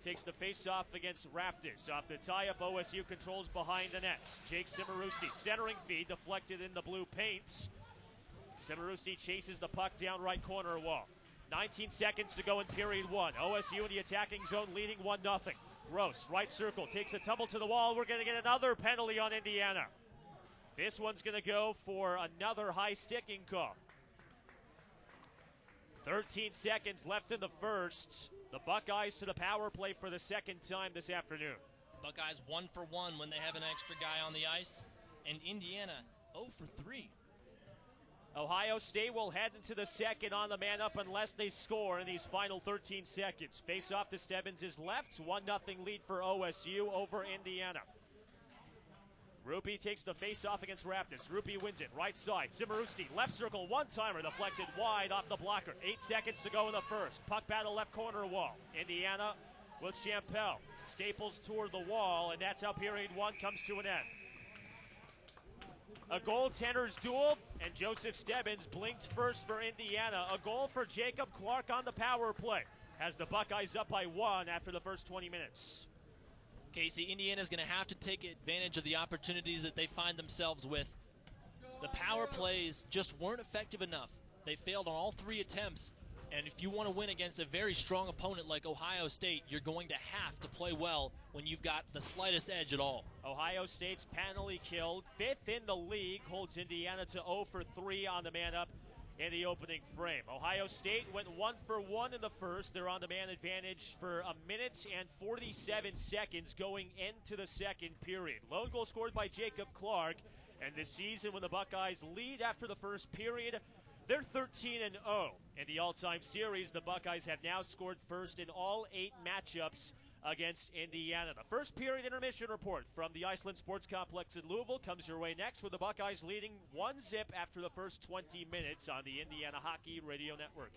takes the face-off against Raptors. Off the tie-up, OSU controls behind the net. Jake Simarusti, centering feed, deflected in the blue paint. Simarusti chases the puck down right corner wall. 19 seconds to go in period one. OSU in the attacking zone leading 1-0. Gross, right circle, takes a tumble to the wall. We're going to get another penalty on Indiana. This one's going to go for another high sticking call. 13 seconds left in the first. The Buckeyes to the power play for the second time this afternoon. Buckeyes 1 for 1 when they have an extra guy on the ice, and Indiana 0 for 3. Ohio State will head into the second on the man up unless they score in these final 13 seconds. Face off to Stebbins is left. 1-0 lead for OSU over Indiana. Rupi takes the face-off against Raptors. Rupi wins it. Right side. Simarusti, left circle, one-timer deflected wide off the blocker. 8 seconds to go in the first. Puck battle left corner wall. Indiana with Champel. Staples toward the wall, and that's how period one comes to an end. A goaltender's duel, and Joseph Stebbins blinked first for Indiana. A goal for Jacob Clark on the power play. Has the Buckeyes up by 1 after the first 20 minutes. Casey, Indiana's going to have to take advantage of the opportunities that they find themselves with. The power plays just weren't effective enough. They failed on all 3 attempts. And if you want to win against a very strong opponent like Ohio State, you're going to have to play well when you've got the slightest edge at all. Ohio State's penalty killed, 5th in the league, holds Indiana to 0 for 3 on the man up in the opening frame. Ohio State went 1 for 1 in the first. They're on the man advantage for 1 minute and 47 seconds going into the second period. Lone goal scored by Jacob Clark, and this season when the Buckeyes lead after the first period, they're 13-0. In the all-time series, the Buckeyes have now scored first in all 8 matchups against Indiana. The first period intermission report from the Iceland Sports Complex in Louisville comes your way next, with the Buckeyes leading 1-0 after the first 20 minutes on the Indiana Hockey Radio Network.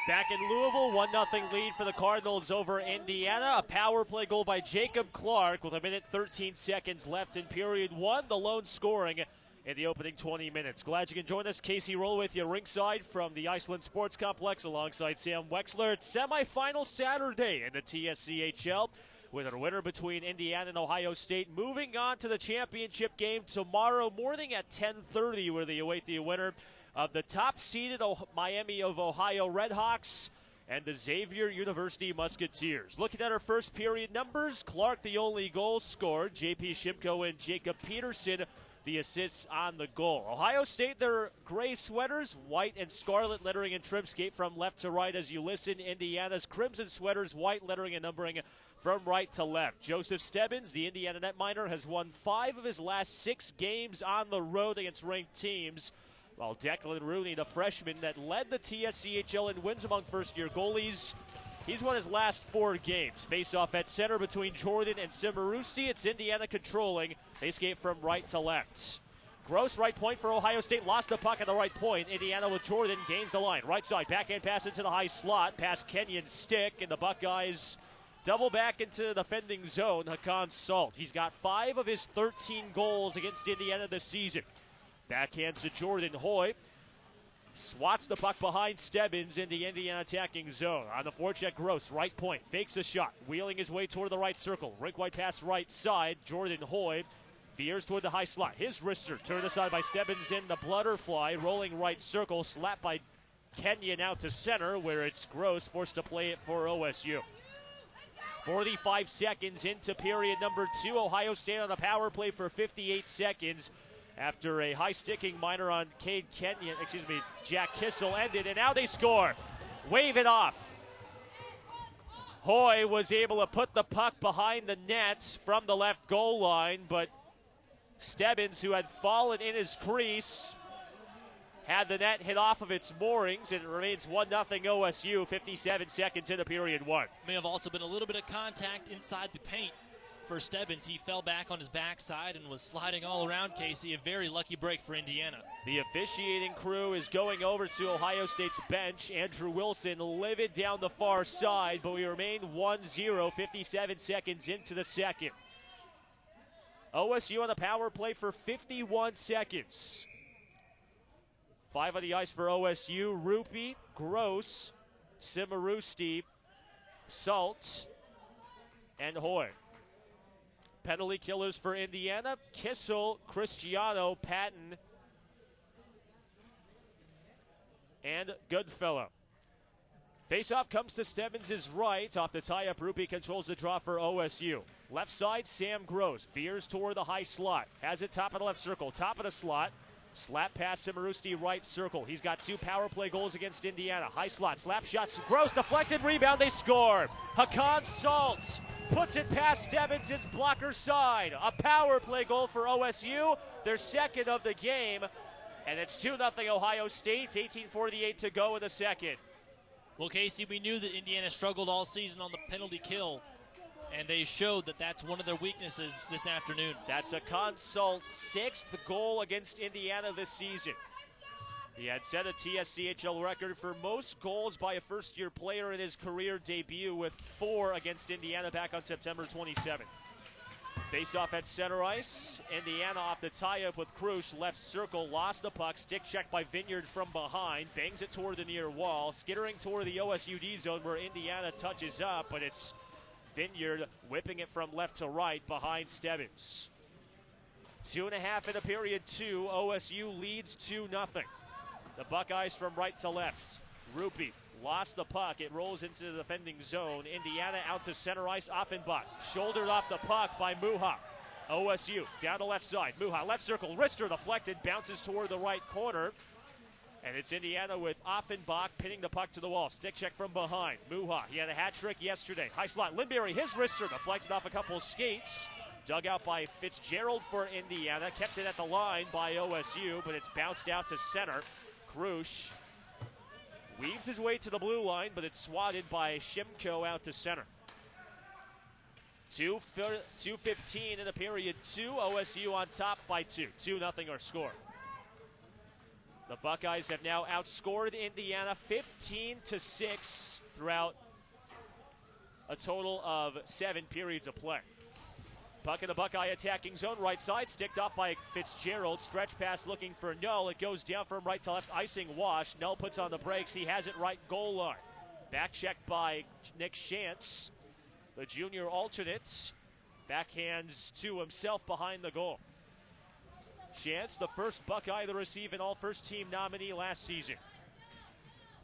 Back in Louisville, 1-0 lead for the Cardinals over Indiana. A power play goal by Jacob Clark with 1:13 left in period one. The lone scoring in the opening 20 minutes. Glad you can join us. Casey Roehl with you ringside from the Iceland Sports Complex alongside Sam Wexler. It's semifinal Saturday in the TSCHL with a winner between Indiana and Ohio State moving on to the championship game tomorrow morning at 10:30 where they await the winner of the top-seeded Miami of Ohio Redhawks and the Xavier University Musketeers. Looking at our first period numbers, Clark the only goal scored. J.P. Shimko and Jacob Peterson the assists on the goal. Ohio State, their gray sweaters, white and scarlet lettering and trimscape from left to right as you listen. Indiana's crimson sweaters, white lettering and numbering from right to left. Joseph Stebbins, the Indiana netminder, has won 5 of his last 6 games on the road against ranked teams, while Declan Rooney, the freshman that led the TSCHL in wins among first-year goalies, he's won his last 4 games. Face-off at center between Jordan and Simarusti. It's Indiana controlling. They skate from right to left. Gross, right point for Ohio State, lost the puck at the right point. Indiana with Jordan gains the line. Right side, backhand pass into the high slot, past Kenyon's stick, and the Buckeyes double back into the defending zone. Hakan Salt. He's got 5 of his 13 goals against Indiana this season. Backhands to Jordan Hoy. Swats the puck behind Stebbins in the Indiana attacking zone. On the forecheck, Gross, right point, fakes a shot, wheeling his way toward the right circle. Rink white pass right side. Jordan Hoy veers toward the high slot. His wrister turned aside by Stebbins in the butterfly. Rolling right circle, slapped by Kenyon out to center, where it's Gross forced to play it for OSU. 45 seconds into period number 2. Ohio State on the power play for 58 seconds. After a high-sticking minor on Jack Kissel ended, and now they score. Wave it off. Hoy was able to put the puck behind the net from the left goal line, but Stebbins, who had fallen in his crease, had the net hit off of its moorings, and it remains 1-0 OSU, 57 seconds into period 1. May have also been a little bit of contact inside the paint for Stebbins. He fell back on his backside and was sliding all around Casey. A very lucky break for Indiana. The officiating crew is going over to Ohio State's bench. Andrew Wilson livid down the far side, but we remain 1-0, 57 seconds into the second. OSU on the power play for 51 seconds. 5 on the ice for OSU. Rupi, Gross, Simarusti, Salt, and Hoy. Penalty killers for Indiana: Kissel, Cristiano, Patton, and Goodfellow. Face-off comes to Stebbins' right. Off the tie-up, Rupi controls the draw for OSU. Left side, Sam Gross veers toward the high slot. Has it top of the left circle, top of the slot. Slap pass Simarusti, right circle. He's got 2 power play goals against Indiana. High slot, slap shots, Gross, deflected, rebound, they score. Hakan Salt puts it past Stebbins' blocker side. A power play goal for OSU, their second of the game. And it's 2-0 Ohio State, 18:48 to go in the second. Well, Casey, we knew that Indiana struggled all season on the penalty kill, and they showed that that's one of their weaknesses this afternoon. That's Hakan Salt's 6th goal against Indiana this season. He had set a TSCHL record for most goals by a first-year player in his career debut with 4 against Indiana back on September 27th. Face-off at center ice. Indiana off the tie-up with Krush. Left circle, lost the puck. Stick check by Vineyard from behind. Bangs it toward the near wall. Skittering toward the OSU D zone where Indiana touches up, but it's Vineyard whipping it from left to right behind Stebbins. 2.5 into period 2. OSU leads 2-0. The Buckeyes from right to left. Rupi lost the puck. It rolls into the defending zone. Indiana out to center ice. Offenbach shouldered off the puck by Muha. OSU down the left side. Muha left circle. Wrister deflected. Bounces toward the right corner. And it's Indiana with Offenbach pinning the puck to the wall. Stick check from behind. Muha, he had a hat trick yesterday. High slot. Lindberry, his wrister deflected off a couple of skates. Dug out by Fitzgerald for Indiana. Kept it at the line by OSU, but it's bounced out to center. Krush weaves his way to the blue line, but it's swatted by Shimko out to center. 2:15 in the period 2. OSU on top by 2. 2-0 our score. The Buckeyes have now outscored Indiana 15-6 throughout a total of 7 periods of play. Puck in the Buckeye attacking zone, right side, sticked off by Fitzgerald. Stretch pass looking for Null. It goes down from right to left, icing Wash. Null puts on the brakes. He has it right goal line. Back check by Nick Shantz, the junior alternate. Backhands to himself behind the goal. Shantz, the first Buckeye to receive an all-first-team nominee last season.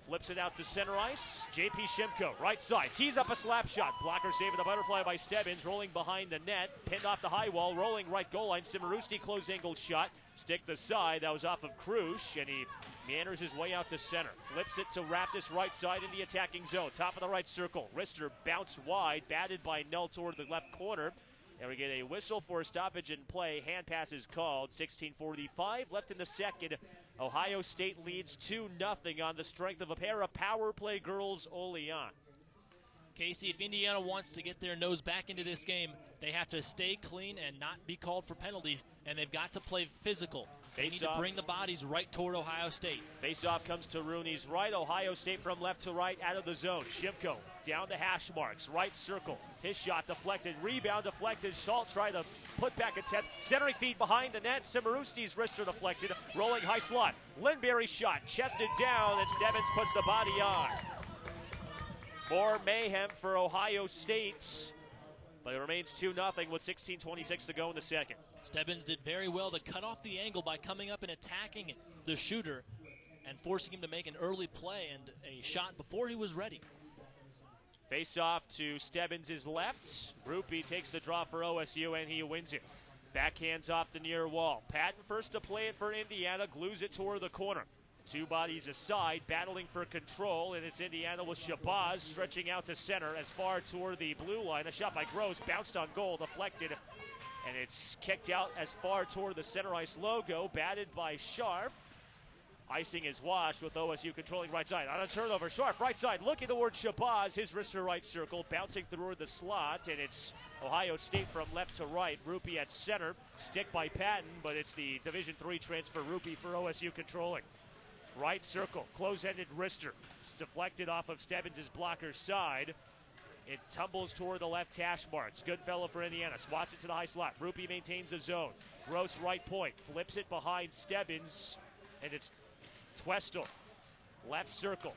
Flips it out to center ice. J.P. Shimko, right side, tees up a slap shot. Blocker saving the butterfly by Stebbins, rolling behind the net. Pinned off the high wall, rolling right goal line. Simarusti close angle shot. Stick the side, that was off of Krush, and he meanders his way out to center. Flips it to Raptis right side in the attacking zone. Top of the right circle. Rister bounced wide, batted by Null toward the left corner. And we get a whistle for a stoppage in play. Hand pass is called. 16:45 left in the second. Ohio State leads 2-0 on the strength of a pair of power play girls early on. Casey, if Indiana wants to get their nose back into this game, they have to stay clean and not be called for penalties, and they've got to play physical. They need to bring the bodies right toward Ohio State. Face-off comes to Rooney's right. Ohio State from left to right out of the zone. Shimko down to hash marks. Right circle. His shot deflected. Rebound deflected. Schultz tried to put back attempt. Centering feed behind the net. Simarusti's wrister deflected. Rolling high slot. Lindberry shot. Chested down, and Stebbins puts the body on. More mayhem for Ohio State, but it remains 2-0 with 16:26 to go in the second. Stebbins did very well to cut off the angle by coming up and attacking the shooter and forcing him to make an early play and a shot before he was ready. Face off to Stebbins' left. Rupee takes the draw for OSU, and he wins it. Backhands off the near wall. Patton first to play it for Indiana, glues it toward the corner. Two bodies aside, battling for control, and it's Indiana with Shabazz stretching out to center as far toward the blue line. A shot by Gross, bounced on goal, deflected, and it's kicked out as far toward the center ice logo, batted by Scharf. Icing is Wash with OSU controlling right side. On a turnover, Scharf right side, looking toward Shabazz, his wrist to right circle, bouncing through the slot, and it's Ohio State from left to right. Rupee at center, stick by Patton, but it's the Division III transfer Rupee for OSU controlling. Right circle, close-ended wrister. It's deflected off of Stebbins' blocker's side. It tumbles toward the left hash marks. Good fellow for Indiana. Swats it to the high slot. Rupee maintains the zone. Gross right point. Flips it behind Stebbins. And it's Twestel. Left circle.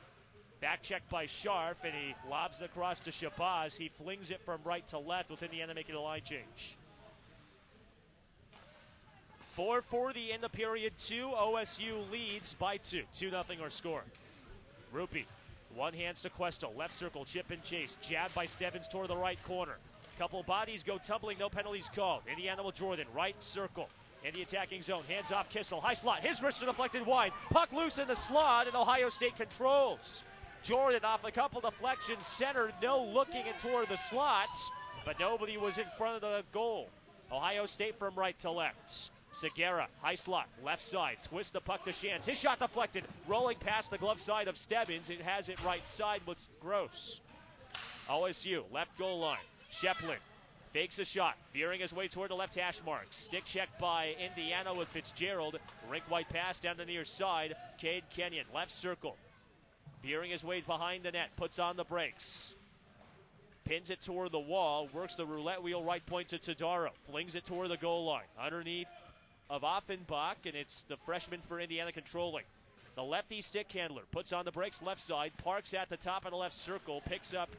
Back check by Scharf. And he lobs it across to Shabazz. He flings it from right to left with Indiana making a line change. 4:40 in the period 2. OSU leads by 2. 2-0 our score. Rupee, one hands to Questel. Left circle, chip and chase. Jab by Stebbins toward the right corner. Couple bodies go tumbling, no penalties called. Indiana with Jordan, right circle. In the attacking zone, hands off Kissel. High slot, his wrist deflected wide. Puck loose in the slot, and Ohio State controls. Jordan off a couple deflections, center, no looking in toward the slots, but nobody was in front of the goal. Ohio State from right to left. Segura, high slot, left side, twist the puck to Shantz. His shot deflected, rolling past the glove side of Stebbins. It has it right side with Gross. OSU, left goal line. Sheplin fakes a shot, veering his way toward the left hash mark. Stick check by Indiana with Fitzgerald. Rink white pass down the near side. Cade Kenyon, left circle. Veering his way behind the net, puts on the brakes. Pins it toward the wall, works the roulette wheel right point to Todaro. Flings it toward the goal line. Underneath of Offenbach, and it's the freshman for Indiana controlling. The lefty stick handler puts on the brakes left side, parks at the top of the left circle, picks up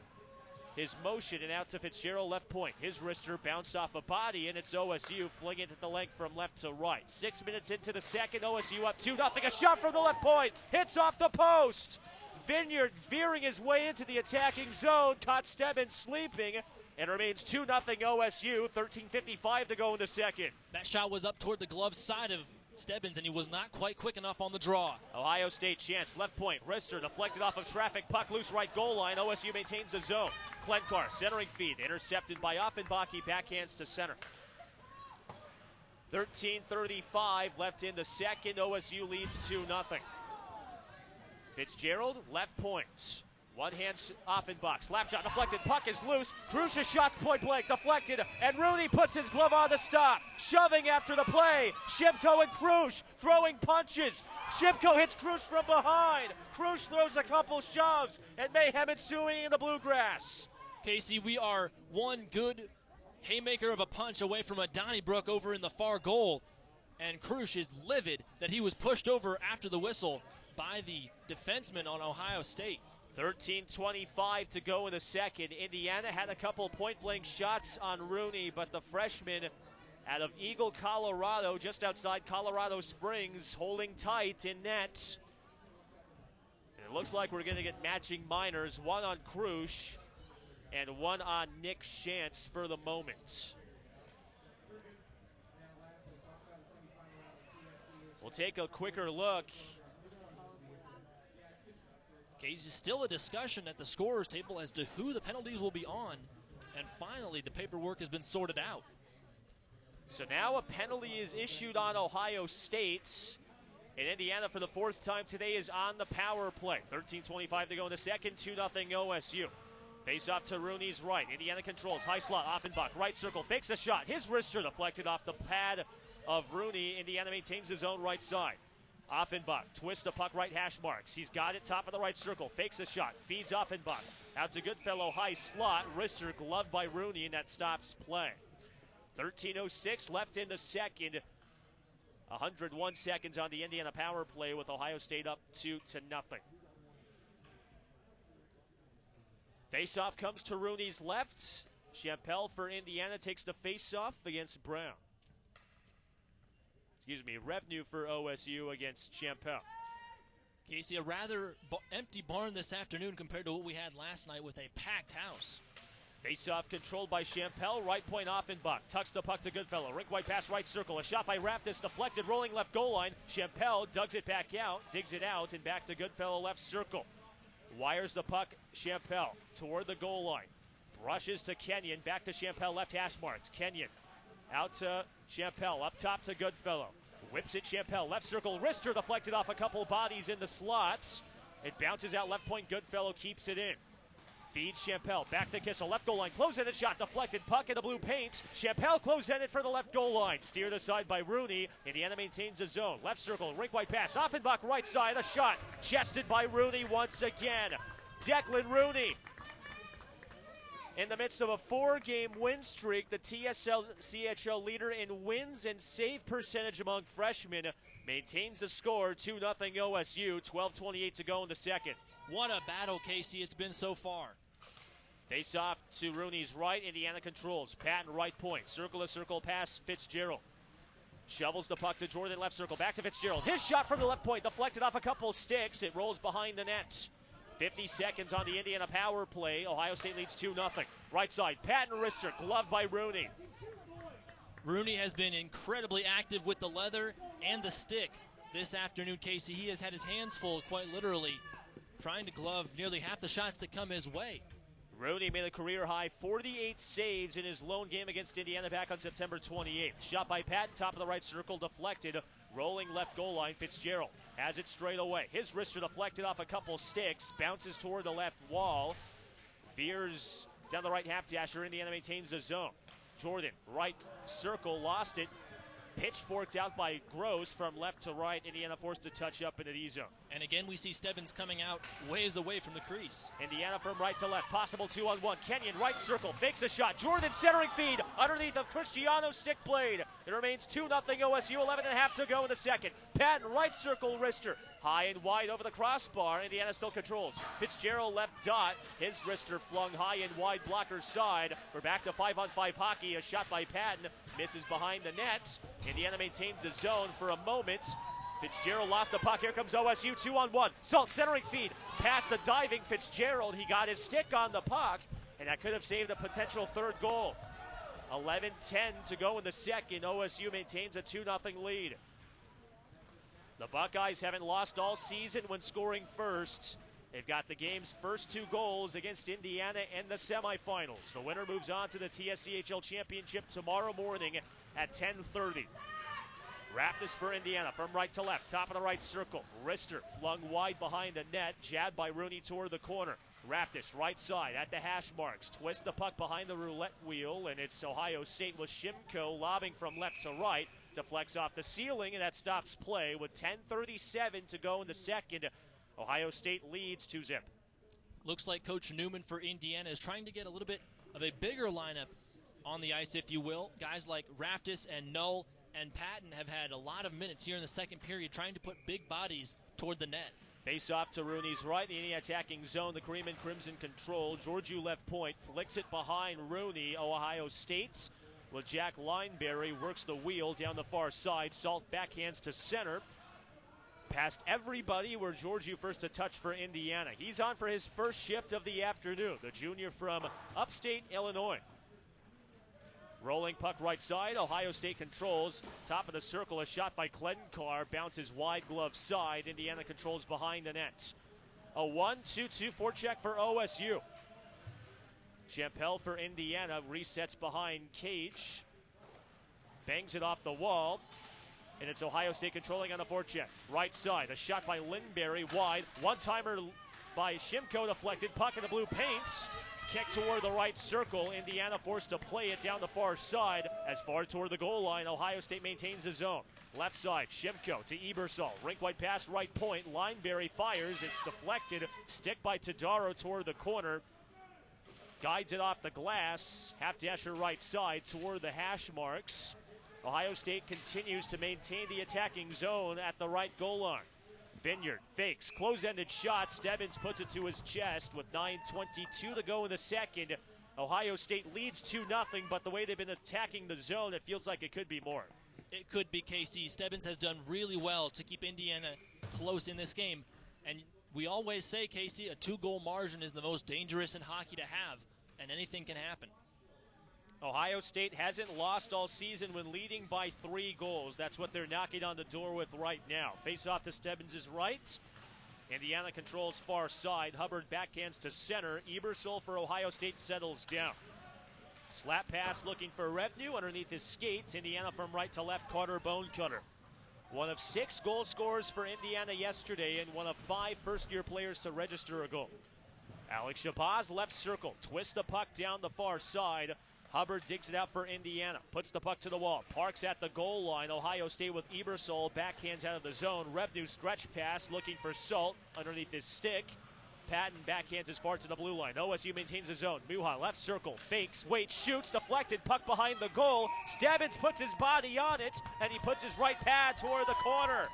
his motion and out to Fitzgerald left point. His wrister bounced off a body, and it's OSU flinging it at the length from left to right. 6 minutes into the second, OSU up 2-0. A shot from the left point, hits off the post. Vineyard veering his way into the attacking zone, caught Stebbins sleeping, and remains 2-0 OSU, 13:55 to go in the second. That shot was up toward the glove side of Stebbins, and he was not quite quick enough on the draw. Ohio State chance, left point, wrister deflected off of traffic, puck loose right goal line. OSU maintains the zone. Klenkar, centering feed, intercepted by Offenbach, he backhands to center. 13:35 left in the second, OSU leads 2-0. Fitzgerald, left point. One hand Offenbach, slap shot deflected, puck is loose, Krush's shot point blank deflected, and Rooney puts his glove on the stop, shoving after the play. Shimko and Krush throwing punches. Shimko hits Krush from behind. Krush throws a couple shoves, and mayhem ensuing in the bluegrass. Casey, we are one good haymaker of a punch away from a Donnybrook over in the far goal, and Krush is livid that he was pushed over after the whistle by the defenseman on Ohio State. 13:25 to go in the second. Indiana had a couple point-blank shots on Rooney, but the freshman out of Eagle, Colorado, just outside Colorado Springs, holding tight in net. And it looks like we're going to get matching minors, one on Krush and one on Nick Shantz for the moment. We'll take a quicker look. Casey, still a discussion at the scorer's table as to who the penalties will be on, and finally the paperwork has been sorted out. So now a penalty is issued on Ohio State, and Indiana for the fourth time today is on the power play. 13:25 to go in the second, 2-0 OSU. Face off to Rooney's right. Indiana controls, high slot, Offenbach, right circle, fakes a shot. His wrister deflected off the pad of Rooney. Indiana maintains his own right side. Offenbach twists the puck right hash marks. He's got it top of the right circle. Fakes a shot. Feeds Offenbach. Out to Goodfellow, high slot. Wrister gloved by Rooney, and that stops play. 13:06 left in the second. 101 seconds on the Indiana power play with Ohio State up 2-0. Face-off comes to Rooney's left. Chappell for Indiana takes the face-off against Brown. Revenue for OSU against Chappell. Casey, a rather empty barn this afternoon compared to what we had last night with a packed house. Face-off controlled by Chappell. Right point Offenbach. Tucks the puck to Goodfellow. Rink white pass right circle. A shot by Raftis deflected. Rolling left goal line. Chappell digs it back out. Digs it out and back to Goodfellow left circle. Wires the puck. Chappell toward the goal line. Brushes to Kenyon. Back to Chappell. Left hash marks. Kenyon out to Chappell. Up top to Goodfellow. Whips it Chappell. Left circle. Wrister deflected off a couple bodies in the slots. It bounces out left point. Goodfellow keeps it in. Feeds Chappell. Back to Kissel. Left goal line. Close-ended shot. Deflected. Puck in the blue paint. Chappell close-ended for the left goal line. Steered aside by Rooney. Indiana maintains the zone. Left circle. Rink white pass. Offenbach right side. A shot. Chested by Rooney once again. Declan Rooney. In the midst of a 4-game win streak, the TSCHL leader in wins and save percentage among freshmen maintains the score. 2-0 OSU. 12:28 to go in the second. What a battle, Casey, it's been so far. Face off to Rooney's right. Indiana controls. Patton right point. Circle-to-circle pass. Fitzgerald shovels the puck to Jordan left circle. Back to Fitzgerald. His shot from the left point deflected off a couple sticks. It rolls behind the net. 50 seconds on the Indiana power play. Ohio State leads 2-0. Right side. Patton Wrister gloved by Rooney. Rooney has been incredibly active with the leather and the stick this afternoon, Casey. He has had his hands full, quite literally, trying to glove nearly half the shots that come his way. Rooney made a career-high 48 saves in his lone game against Indiana back on September 28th. Shot by Patton, top of the right circle, deflected. Rolling left goal line, Fitzgerald has it straight away. His wrister deflected off a couple sticks, bounces toward the left wall. Veers down the right half dasher. Indiana maintains the zone. Jordan, right circle, lost it. Pitchforked out by Gross from left to right. Indiana forced to touch up in the D zone. And again, we see Stebbins coming out ways away from the crease. Indiana from right to left. Possible 2-on-1. Kenyon, right circle, fakes a shot. Jordan centering feed underneath of Cristiano's stick blade. It remains 2-0 OSU. 11.5 to go in the second. Patton, right circle, wrister. High and wide over the crossbar. Indiana still controls. Fitzgerald left dot. His wrister flung high and wide blocker side. We're back to 5-on-5 hockey. A shot by Patton. Misses behind the net. Indiana maintains the zone for a moment. Fitzgerald lost the puck. Here comes OSU. 2-on-1. Salt centering feed. Past the diving Fitzgerald. He got his stick on the puck, and that could have saved a potential third goal. 11:10 to go in the second. OSU maintains a 2-0 lead. The Buckeyes haven't lost all season when scoring first. They've got the game's first 2 goals against Indiana in the semifinals. The winner moves on to the TSCHL championship tomorrow morning at 10:30. Raftis for Indiana from right to left, top of the right circle. Wrister flung wide behind the net, jabbed by Rooney toward the corner. Raftis, right side at the hash marks. Twist the puck behind the roulette wheel, and it's Ohio State with Shimko lobbing from left to right. Deflects off the ceiling, and that stops play with 10:37 to go in the second. Ohio State leads 2-0. Looks like Coach Newman for Indiana is trying to get a little bit of a bigger lineup on the ice, if you will. Guys like Raftis and Null and Patton have had a lot of minutes here in the second period trying to put big bodies toward the net. Face off to Rooney's right, the Indiana attacking zone, the Cream and Crimson control. Georgiou left point, flicks it behind Rooney. Ohio State with Jack Lineberry, works the wheel down the far side. Salt backhands to center. Past everybody where Georgiou first a touch for Indiana. He's on for his first shift of the afternoon, the junior from upstate Illinois. Rolling puck right side, Ohio State controls. Top of the circle, a shot by Klenkar, bounces wide glove side. Indiana controls behind the net. A 1-2-2 forecheck for OSU. Champel for Indiana resets behind Cage. Bangs it off the wall. And it's Ohio State controlling on the forecheck. Right side, a shot by Lindberry wide. One-timer by Shimko deflected. Puck in the blue paints. Kick toward the right circle. Indiana forced to play it down the far side. As far toward the goal line, Ohio State maintains the zone. Left side, Shimko to Ebersol. Rink-wide pass, right point. Lineberry fires. It's deflected. Stick by Todaro toward the corner. Guides it off the glass. Half-dasher right side toward the hash marks. Ohio State continues to maintain the attacking zone at the right goal line. Vineyard fakes, close-ended shot. Stebbins puts it to his chest with 9:22 to go in the second. Ohio State leads 2-0, but the way they've been attacking the zone, it feels like it could be more. It could be, KC. Stebbins has done really well to keep Indiana close in this game. And we always say, KC, a 2-goal margin is the most dangerous in hockey to have, and anything can happen. Ohio State hasn't lost all season when leading by 3 goals. That's what they're knocking on the door with right now. Face off to Stebbins' right. Indiana controls far side. Hubbard backhands to center. Ebersol for Ohio State settles down. Slap pass looking for Revenue underneath his skates. Indiana from right to left, Carter Bonecutter. One of 6 goal scorers for Indiana yesterday and one of 5 first-year players to register a goal. Alex Shabazz, left circle, twists the puck down the far side. Hubbard digs it out for Indiana, puts the puck to the wall, parks at the goal line. Ohio State with Ebersol, backhands out of the zone. Revenue stretch pass looking for Salt underneath his stick. Patton backhands as far to the blue line. OSU maintains the zone. Muha left circle, fakes, waits, shoots, deflected, puck behind the goal. Stebbins puts his body on it, and he puts his right pad toward the corner.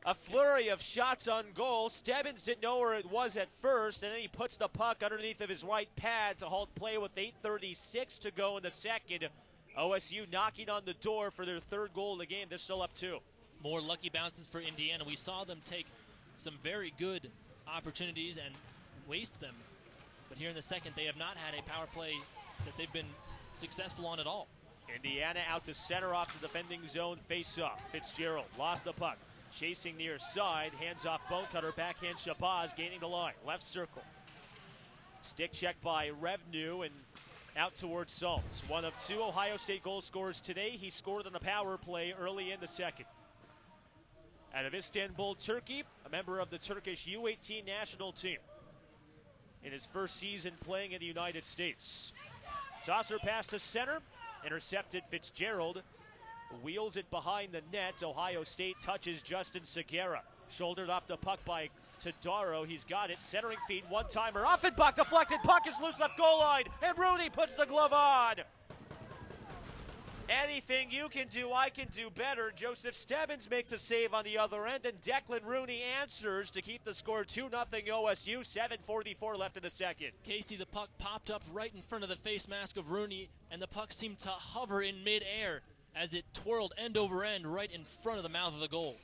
A flurry of shots on goal. Stebbins didn't know where it was at first, and then he puts the puck underneath of his right pad to halt play with 8:36 to go in the second. OSU knocking on the door for their 3rd goal of the game. They're still up 2. More lucky bounces for Indiana. We saw them take some very good opportunities and waste them. But here in the second, they have not had a power play that they've been successful on at all. Indiana out to center off the defending zone face-off. Fitzgerald lost the puck. Chasing near side, hands off Bonecutter, backhand Shabazz, gaining the line, left circle. Stick check by Revenue and out towards Salts. One of 2 Ohio State goal scorers today. He scored on the power play early in the second. Out of Istanbul, Turkey, a member of the Turkish U18 national team. In his first season playing in the United States. Saucer pass to center, intercepted Fitzgerald. Wheels it behind the net. Ohio State touches Justin Segura. Shouldered off the puck by Todaro. He's got it. Centering feed. One-timer. Offenbach deflected. Puck is loose left goal line. And Rooney puts the glove on. Anything you can do, I can do better. Joseph Stebbins makes a save on the other end. And Declan Rooney answers to keep the score 2-0 OSU. 7:44 left in the second. Casey, the puck popped up right in front of the face mask of Rooney. And the puck seemed to hover in midair as it twirled end over end right in front of the mouth of the goal.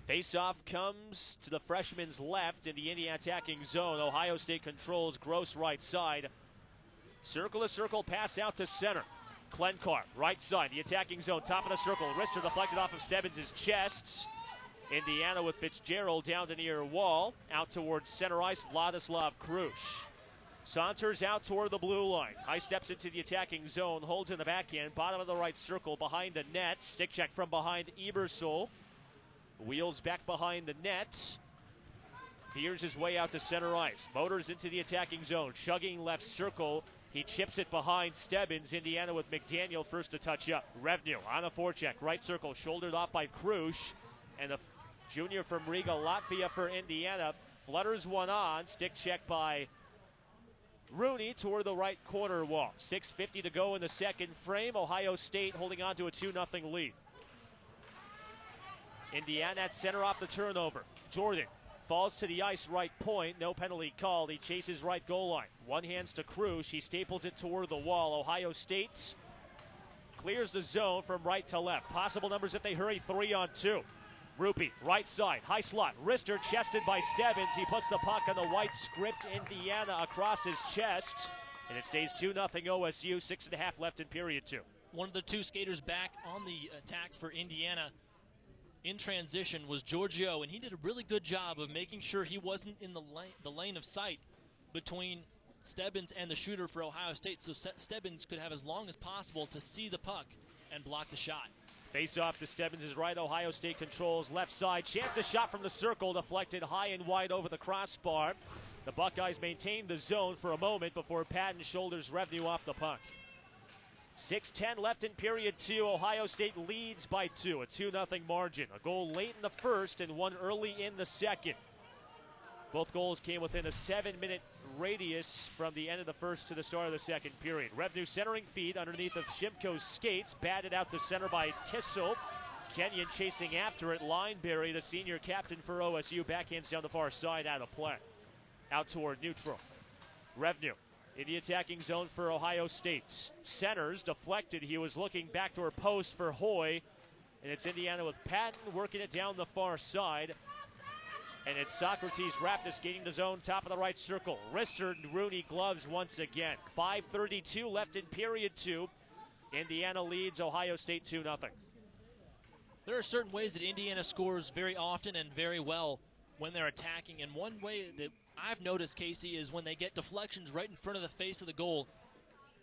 Face-off comes to the freshman's left in the Indiana attacking zone. Ohio State controls Gross right side. Circle to circle, pass out to center. Klenkar, right side, the attacking zone, top of the circle. Wrister deflected off of Stebbins' chest. Indiana with Fitzgerald down to near wall. Out towards center ice, Vladislav Krush. Saunters out toward the blue line. High steps into the attacking zone, holds in the backhand, bottom of the right circle, behind the net. Stick check from behind Ebersol. Wheels back behind the net. veers his way out to center ice. Motors into the attacking zone. Chugging left circle. He chips it behind Stebbins. Indiana with McDaniel first to touch up. Revenue on a forecheck. Right circle. Shouldered off by Krush. And the junior from Riga, Latvia for Indiana. Flutters one on. Stick check by Rooney toward the right corner wall. 6:50 to go in the second frame. Ohio State holding on to a 2-0 lead. Indiana at center off the turnover. Jordan falls to the ice, right point. No penalty called. He chases right goal line. One hands to Krush. He staples it toward the wall. Ohio State clears the zone from right to left. Possible numbers if they hurry, 3-on-2. Rupee, right side, high slot. Wrister chested by Stebbins. He puts the puck on the white script. Indiana across his chest. And it stays 2-0 OSU. 6.5 left in period 2. One of the two skaters back on the attack for Indiana in transition was Giorgio, and he did a really good job of making sure he wasn't in the lane of sight between Stebbins and the shooter for Ohio State, so Stebbins could have as long as possible to see the puck and block the shot. Face off to Stebbins' right. Ohio State controls left side. Chance a shot from the circle, deflected high and wide over the crossbar. The Buckeyes maintain the zone for a moment before Patton shoulders Revenue off the puck. 6:10 left in period 2. Ohio State leads by 2, a 2-0 margin. A goal late in the first and one early in the second. Both goals came within a 7-minute radius from the end of the first to the start of the second period. Revenue centering feed underneath of Shimko's skates. Batted out to center by Kissel. Kenyon chasing after it. Lineberry, the senior captain for OSU, backhands down the far side, out of play. Out toward neutral. Revenue in the attacking zone for Ohio State. Centers deflected. He was looking backdoor post for Hoy. And it's Indiana with Patton working it down the far side. And it's Socrates Raptis gaining the zone, top of the right circle. Wrister and Rooney gloves once again. 5:32 left in period 2. Indiana leads Ohio State 2-0. There are certain ways that Indiana scores very often and very well when they're attacking. And one way that I've noticed, Casey, is when they get deflections right in front of the face of the goal.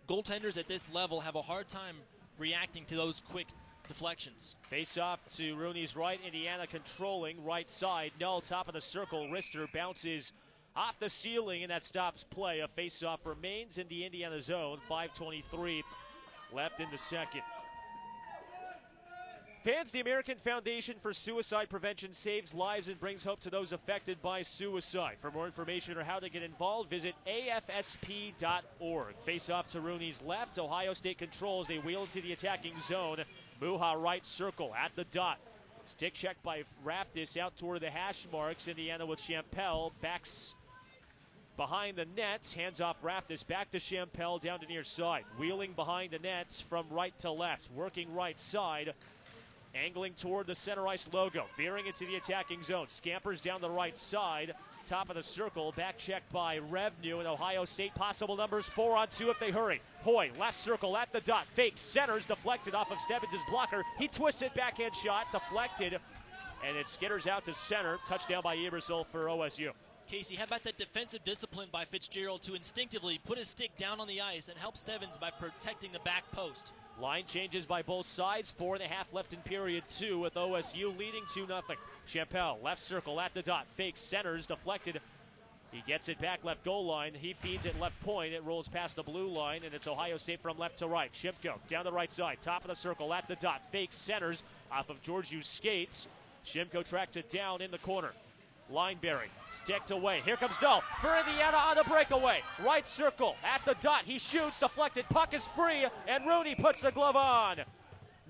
Goaltenders at this level have a hard time reacting to those quick deflections. Face off to Rooney's right. Indiana controlling right side. Null top of the circle. Wrister bounces off the ceiling, and that stops play. A face off remains in the Indiana zone. 5:23 left in the second. Fans, the American Foundation for Suicide Prevention saves lives and brings hope to those affected by suicide. For more information or how to get involved, visit afsp.org. Face off to Rooney's left. Ohio State controls. They wheel into the attacking zone. Muha right circle at the dot. Stick check by Raptis out toward the hash marks. Indiana with Champel. Backs behind the net. Hands off Raptis. Back to Champel down to near side. Wheeling behind the net from right to left. Working right side. Angling toward the center ice logo. Veering into the attacking zone. Scampers down the right side. Top of the circle. Back check by Revenue. And Ohio State possible numbers 4-on-2 if they hurry. Hoy, left circle at the dot. Fake. Centers. Deflected off of Stebbins' blocker. He twists it. Backhand shot. Deflected. And it skitters out to center. Touchdown by Ebersol for OSU. Casey, how about that defensive discipline by Fitzgerald to instinctively put his stick down on the ice and help Stebbins by protecting the back post? Line changes by both sides. 4.5 left in period 2 with OSU leading 2-0. Champel, left circle at the dot. Fake, centers, deflected. He gets it back left goal line. He feeds it left point. It rolls past the blue line, and it's Ohio State from left to right. Shimko down the right side. Top of the circle at the dot. Fake, centers off of Georgiou's skates. Shimko tracks it down in the corner. Lineberry, sticked away. Here comes Null for Indiana on the breakaway. Right circle at the dot. He shoots, deflected. Puck is free, and Rooney puts the glove on.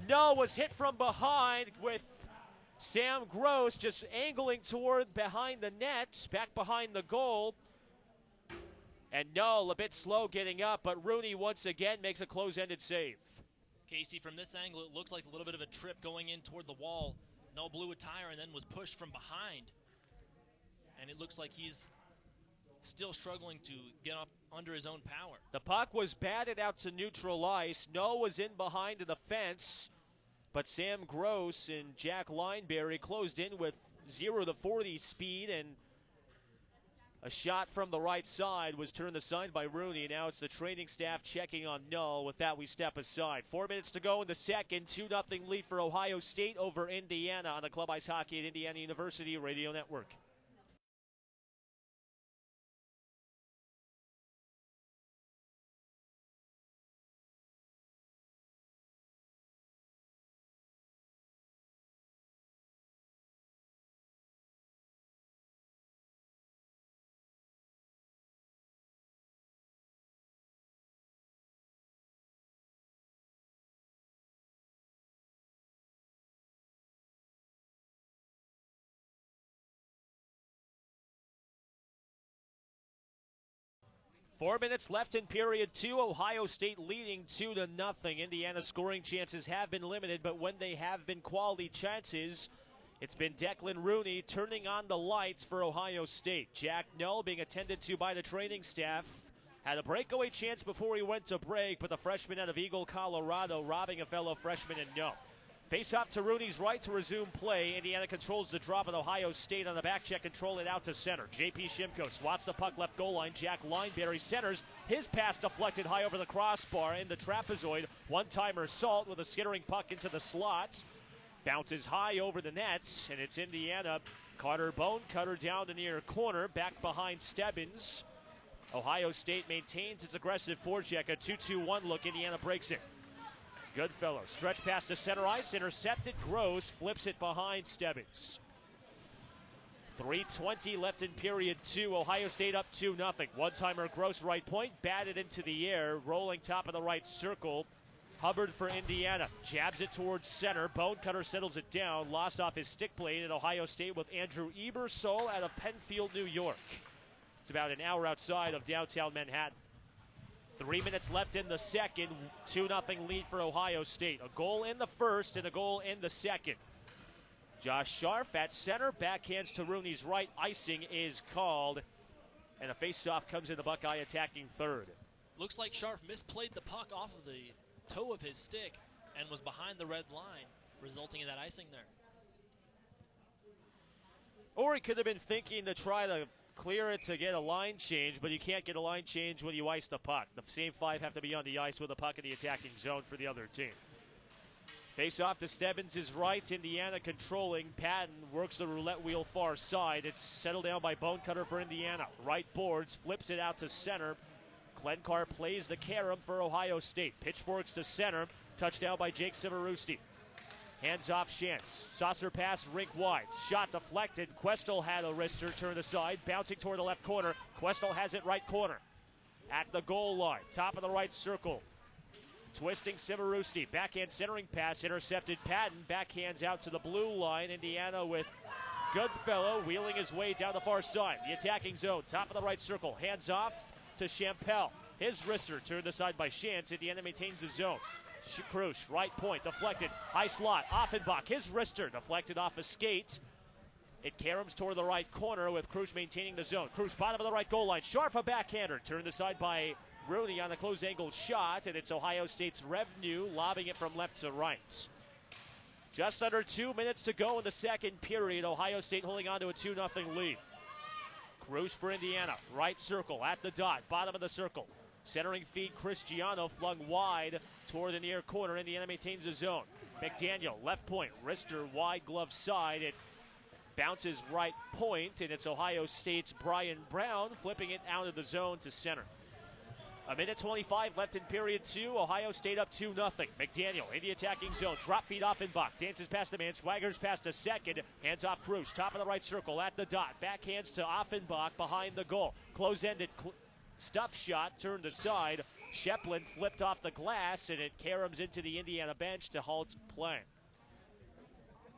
Null was hit from behind with Sam Gross just angling toward behind the net, back behind the goal. And Null a bit slow getting up, but Rooney once again makes a close-ended save. Casey, from this angle, it looked like a little bit of a trip going in toward the wall. Null blew a tire and then was pushed from behind. And it looks like he's still struggling to get up under his own power. The puck was batted out to neutral ice. Noah was in behind the fence, but Sam Gross and Jack Lineberry closed in with 0-40 speed, and a shot from the right side was turned aside by Rooney. Now it's the training staff checking on Null. With that, we step aside. 4 minutes to go in the second. 2-0 lead for Ohio State over Indiana on the Club Ice Hockey at Indiana University Radio Network. 4 minutes left in period 2. Ohio State leading 2-0. Indiana's scoring chances have been limited, but when they have been quality chances, it's been Declan Rooney turning on the lights for Ohio State. Jack Null being attended to by the training staff. Had a breakaway chance before he went to break, but the freshman out of Eagle, Colorado, robbing a fellow freshman and no. Face off to Rooney's right to resume play. Indiana controls the drop, and Ohio State on the back check control it out to center. J.P. Shimko swats the puck left goal line. Jack Lineberry centers. His pass deflected high over the crossbar in the trapezoid. One-timer Salt with a skittering puck into the slot. Bounces high over the nets, and it's Indiana. Carter Bonecutter down the near corner. Back behind Stebbins. Ohio State maintains its aggressive forecheck. A 2-2-1 look. Indiana breaks it. Goodfellow, stretch pass to center ice, intercepted. Gross flips it behind Stebbins. 3:20 left in period 2. Ohio State up 2-0. One-timer Gross right point, batted into the air, rolling top of the right circle. Hubbard for Indiana, jabs it towards center. Bonecutter settles it down, lost off his stick blade at Ohio State with Andrew Ebersol out of Penfield, New York. It's about an hour outside of downtown Manhattan. 3 minutes left in the second. 2-0 lead for Ohio State. A goal in the first and a goal in the second. Josh Sharf at center. Backhands to Rooney's right. Icing is called. And a face-off comes in the Buckeye attacking third. Looks like Sharf misplayed the puck off of the toe of his stick and was behind the red line, resulting in that icing there. Or he could have been thinking to try to clear it to get a line change, but you can't get a line change when you ice the puck. The same five have to be on the ice with the puck in the attacking zone for the other team. Face off to Stebbins is right. Indiana controlling. Patton works the roulette wheel far side. It's settled down by Bonecutter for Indiana. Right boards, flips it out to center. Glencar plays the carom for Ohio State. Pitchforks to center. Touchdown by Jake Siverusti. Hands off Shantz. Saucer pass rink wide. Shot deflected. Questel had a wrister turned aside. Bouncing toward the left corner. Questel has it right corner. At the goal line. Top of the right circle. Twisting Siverusti. Backhand centering pass. Intercepted Patton. Backhands out to the blue line. Indiana with Goodfellow wheeling his way down the far side. The attacking zone. Top of the right circle. Hands off to Champel. His wrister turned aside by Shantz. Indiana maintains the zone. Krush, right point, deflected, high slot, Offenbach, his wrister, deflected off a skate. It caroms toward the right corner with Krush maintaining the zone. Krush, bottom of the right goal line, Sharp a backhander, turned aside by Rooney on the close angle shot, and it's Ohio State's Revenue lobbing it from left to right. Just under 2 minutes to go in the second period, Ohio State holding on to a 2-0 lead. Krush for Indiana, right circle, at the dot, bottom of the circle. Centering feed, Cristiano flung wide toward the near corner. Indiana maintains the zone. McDaniel, left point, wrister wide glove side. It bounces right point, and it's Ohio State's Brian Brown flipping it out of the zone to center. A minute 25 left in period 2. Ohio State up 2-0. McDaniel in the attacking zone. Drop feed Offenbach. Dances past the man. Swaggers past a second. Hands off Cruz. Top of the right circle at the dot. Backhands to Offenbach behind the goal. Close-ended stuff shot turned aside. Sheplin flipped off the glass, and it caroms into the Indiana bench to halt play.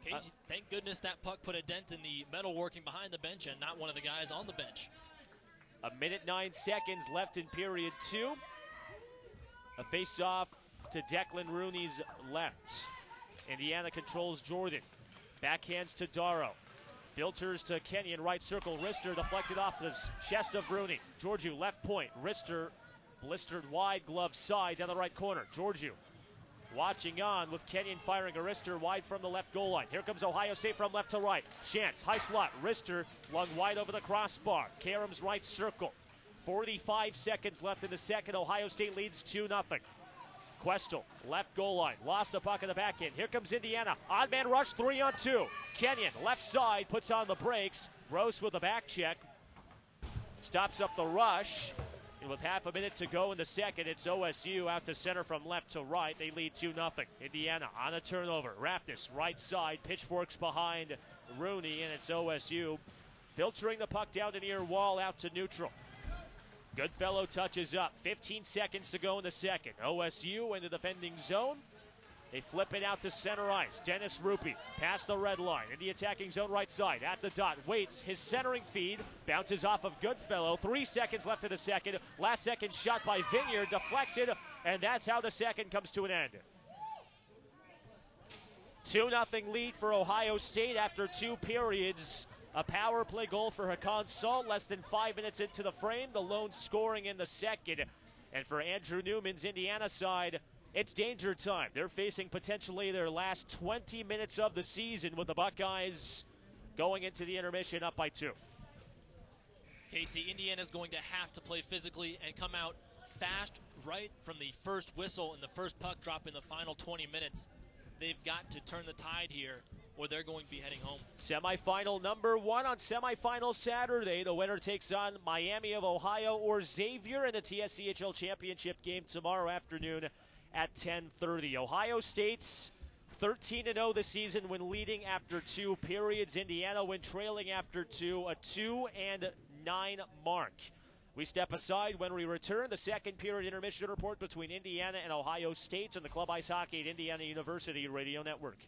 Casey, thank goodness that puck put a dent in the metalworking behind the bench and not one of the guys on the bench. A minute 9 seconds left in period 2. A face-off to Declan Rooney's left. Indiana controls Jordan. Backhands to Darrow. Filters to Kenyon, right circle, wrister deflected off the chest of Rooney. Georgiou, left point, wrister blistered wide glove side down the right corner. Georgiou watching on with Kenyon firing a wrister wide from the left goal line. Here comes Ohio State from left to right. Shantz, high slot, wrister flung wide over the crossbar. Karem's right circle. 45 seconds left in the second. Ohio State leads 2-0. Questel, left goal line, lost the puck in the back end. Here comes Indiana, odd man rush, 3-on-2. Kenyon, left side, puts on the brakes. Gross with a back check, stops up the rush. And with half a minute to go in the second, it's OSU out to center from left to right. They lead 2-0. Indiana on a turnover. Raftis, right side, pitchforks behind Rooney, and it's OSU filtering the puck down the near wall out to neutral. Goodfellow touches up. 15 seconds to go in the second. OSU in the defending zone. They flip it out to center ice. Dennis Rupee past the red line in the attacking zone right side. At the dot, waits his centering feed. Bounces off of Goodfellow. 3 seconds left in the second. Last second shot by Vineyard. Deflected. And that's how the second comes to an end. 2-0 lead for Ohio State after 2 periods. A power play goal for Hakan Salt less than 5 minutes into the frame. The lone scoring in the second. And for Andrew Newman's Indiana side, it's danger time. They're facing potentially their last 20 minutes of the season with the Buckeyes going into the intermission up by 2. Casey, Indiana's going to have to play physically and come out fast right from the first whistle and the first puck drop in the final 20 minutes. They've got to turn the tide here or they're going to be heading home. Semifinal number 1 on semifinal Saturday. The winner takes on Miami of Ohio or Xavier in the TSCHL championship game tomorrow afternoon at 10:30. Ohio State's 13-0 this season when leading after 2 periods. Indiana when trailing after 2, a 2-9 mark. We step aside when we return. The second period intermission report between Indiana and Ohio State on the Club Ice Hockey at Indiana University Radio Network.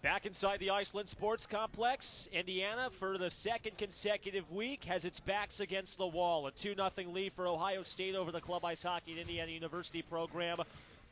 Back inside the Iceland Sports Complex, Indiana, for the second consecutive week, has its backs against the wall. A 2-0 lead for Ohio State over the Club Ice Hockey at Indiana University program.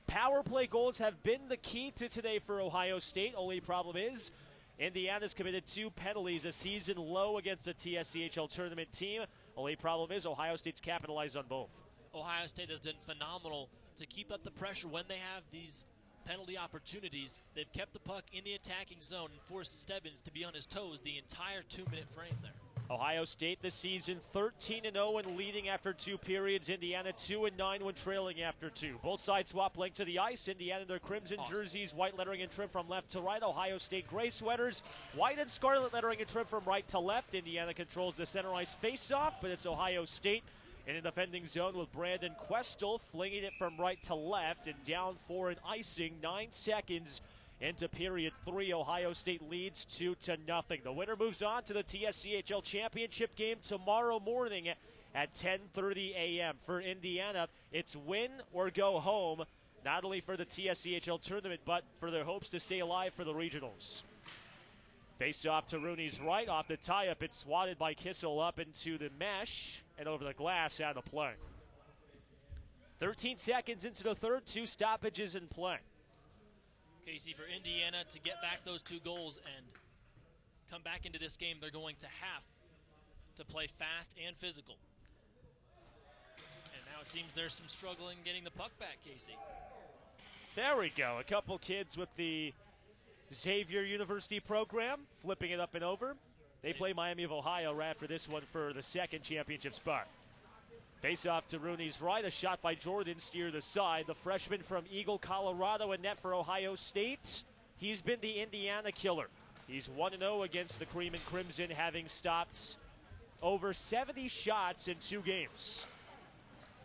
Power play goals have been the key to today for Ohio State. Only problem is Indiana's committed 2 penalties, a season low against the TSCHL tournament team. Only problem is Ohio State's capitalized on both. Ohio State has done phenomenal to keep up the pressure when they have these penalty opportunities. They've kept the puck in the attacking zone and forced Stebbins to be on his toes the entire 2-minute frame there. Ohio State this season 13-0 and leading after 2 periods. Indiana 2-9 when trailing after 2. Both sides swap length to the ice. Indiana their crimson jerseys, white lettering and trim from left to right. Ohio State gray sweaters, white and scarlet lettering and trim from right to left. Indiana controls the center ice face-off, but it's Ohio State in a defending zone with Brandon Questel flinging it from right to left and down for an icing. 9 seconds into period 3. Ohio State leads 2-0. The winner moves on to the TSCHL championship game tomorrow morning at 10:30 a.m. For Indiana, it's win or go home, not only for the TSCHL tournament, but for their hopes to stay alive for the regionals. Face off to Rooney's right. Off the tie-up, it's swatted by Kissel up into the mesh and over the glass out of play. 13 seconds into the third, 2 stoppages in play. Casey, for Indiana to get back those 2 goals and come back into this game, they're going to have to play fast and physical. And now it seems there's some struggling getting the puck back, Casey. There we go. A couple kids with the Xavier University program, flipping it up and over. They play Miami of Ohio right after this one for the second championship spot. Face off to Rooney's right, a shot by Jordan steer the side. The freshman from Eagle, Colorado, in net for Ohio State. He's been the Indiana killer. He's 1-0 against the Cream and Crimson, having stopped over 70 shots in 2 games.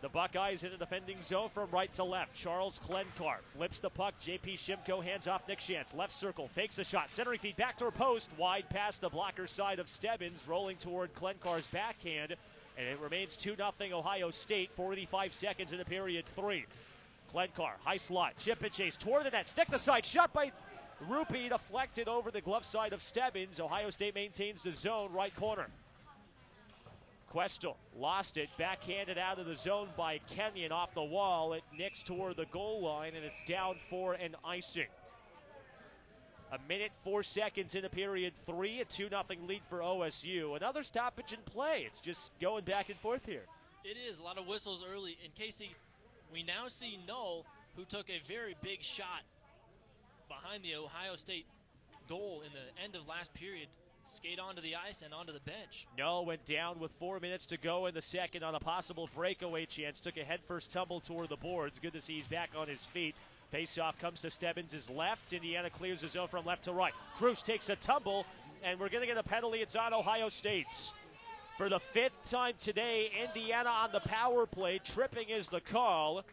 The Buckeyes in the defending zone from right to left. Charles Klenkar flips the puck. J.P. Shimko hands off Nick Shantz. Left circle, fakes a shot. Centering feed, backdoor post. Wide past the blocker side of Stebbins, rolling toward Klenkar's backhand. And it remains 2-0 Ohio State, 45 seconds into period 3. Klenkar, high slot, chip and chase toward the net. Stick the side, shot by Rupee, deflected over the glove side of Stebbins. Ohio State maintains the zone, right corner. Questel lost it, backhanded out of the zone by Kenyon off the wall. It nicks toward the goal line, and it's down for an icing. 1 minute, 4 seconds into period 3, a 2-0 lead for OSU. Another stoppage in play. It's just going back and forth here. It is. A lot of whistles early. And Casey, we now see Null, who took a very big shot behind the Ohio State goal in the end of last period, skate onto the ice and onto the bench. Null went down with 4 minutes to go in the second on a possible breakaway chance. Took a headfirst tumble toward the boards. Good to see he's back on his feet. Face-off comes to Stebbins' left. Indiana clears the zone from left to right. Cruz takes a tumble, and we're going to get a penalty. It's on Ohio State. For the 5th time today, Indiana on the power play. Tripping is the call.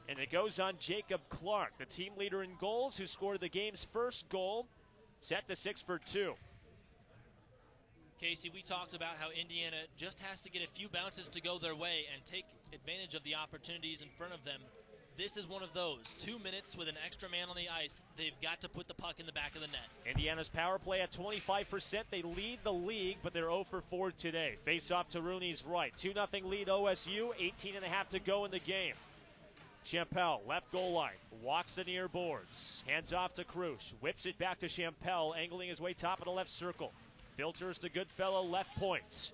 And it goes on Jacob Clark, the team leader in goals, who scored the game's first goal, set to 6 for 2. Casey, we talked about how Indiana just has to get a few bounces to go their way and take advantage of the opportunities in front of them. This is one of those. 2 minutes with an extra man on the ice. They've got to put the puck in the back of the net. Indiana's power play at 25%. They lead the league, but they're 0 for 4 today. Face off to Rooney's right. 2-0 lead OSU. 18.5 to go in the game. Champel, left goal line, walks the near boards. Hands off to Cruz. Whips it back to Champel, angling his way top of the left circle. Filters to Goodfellow, left point.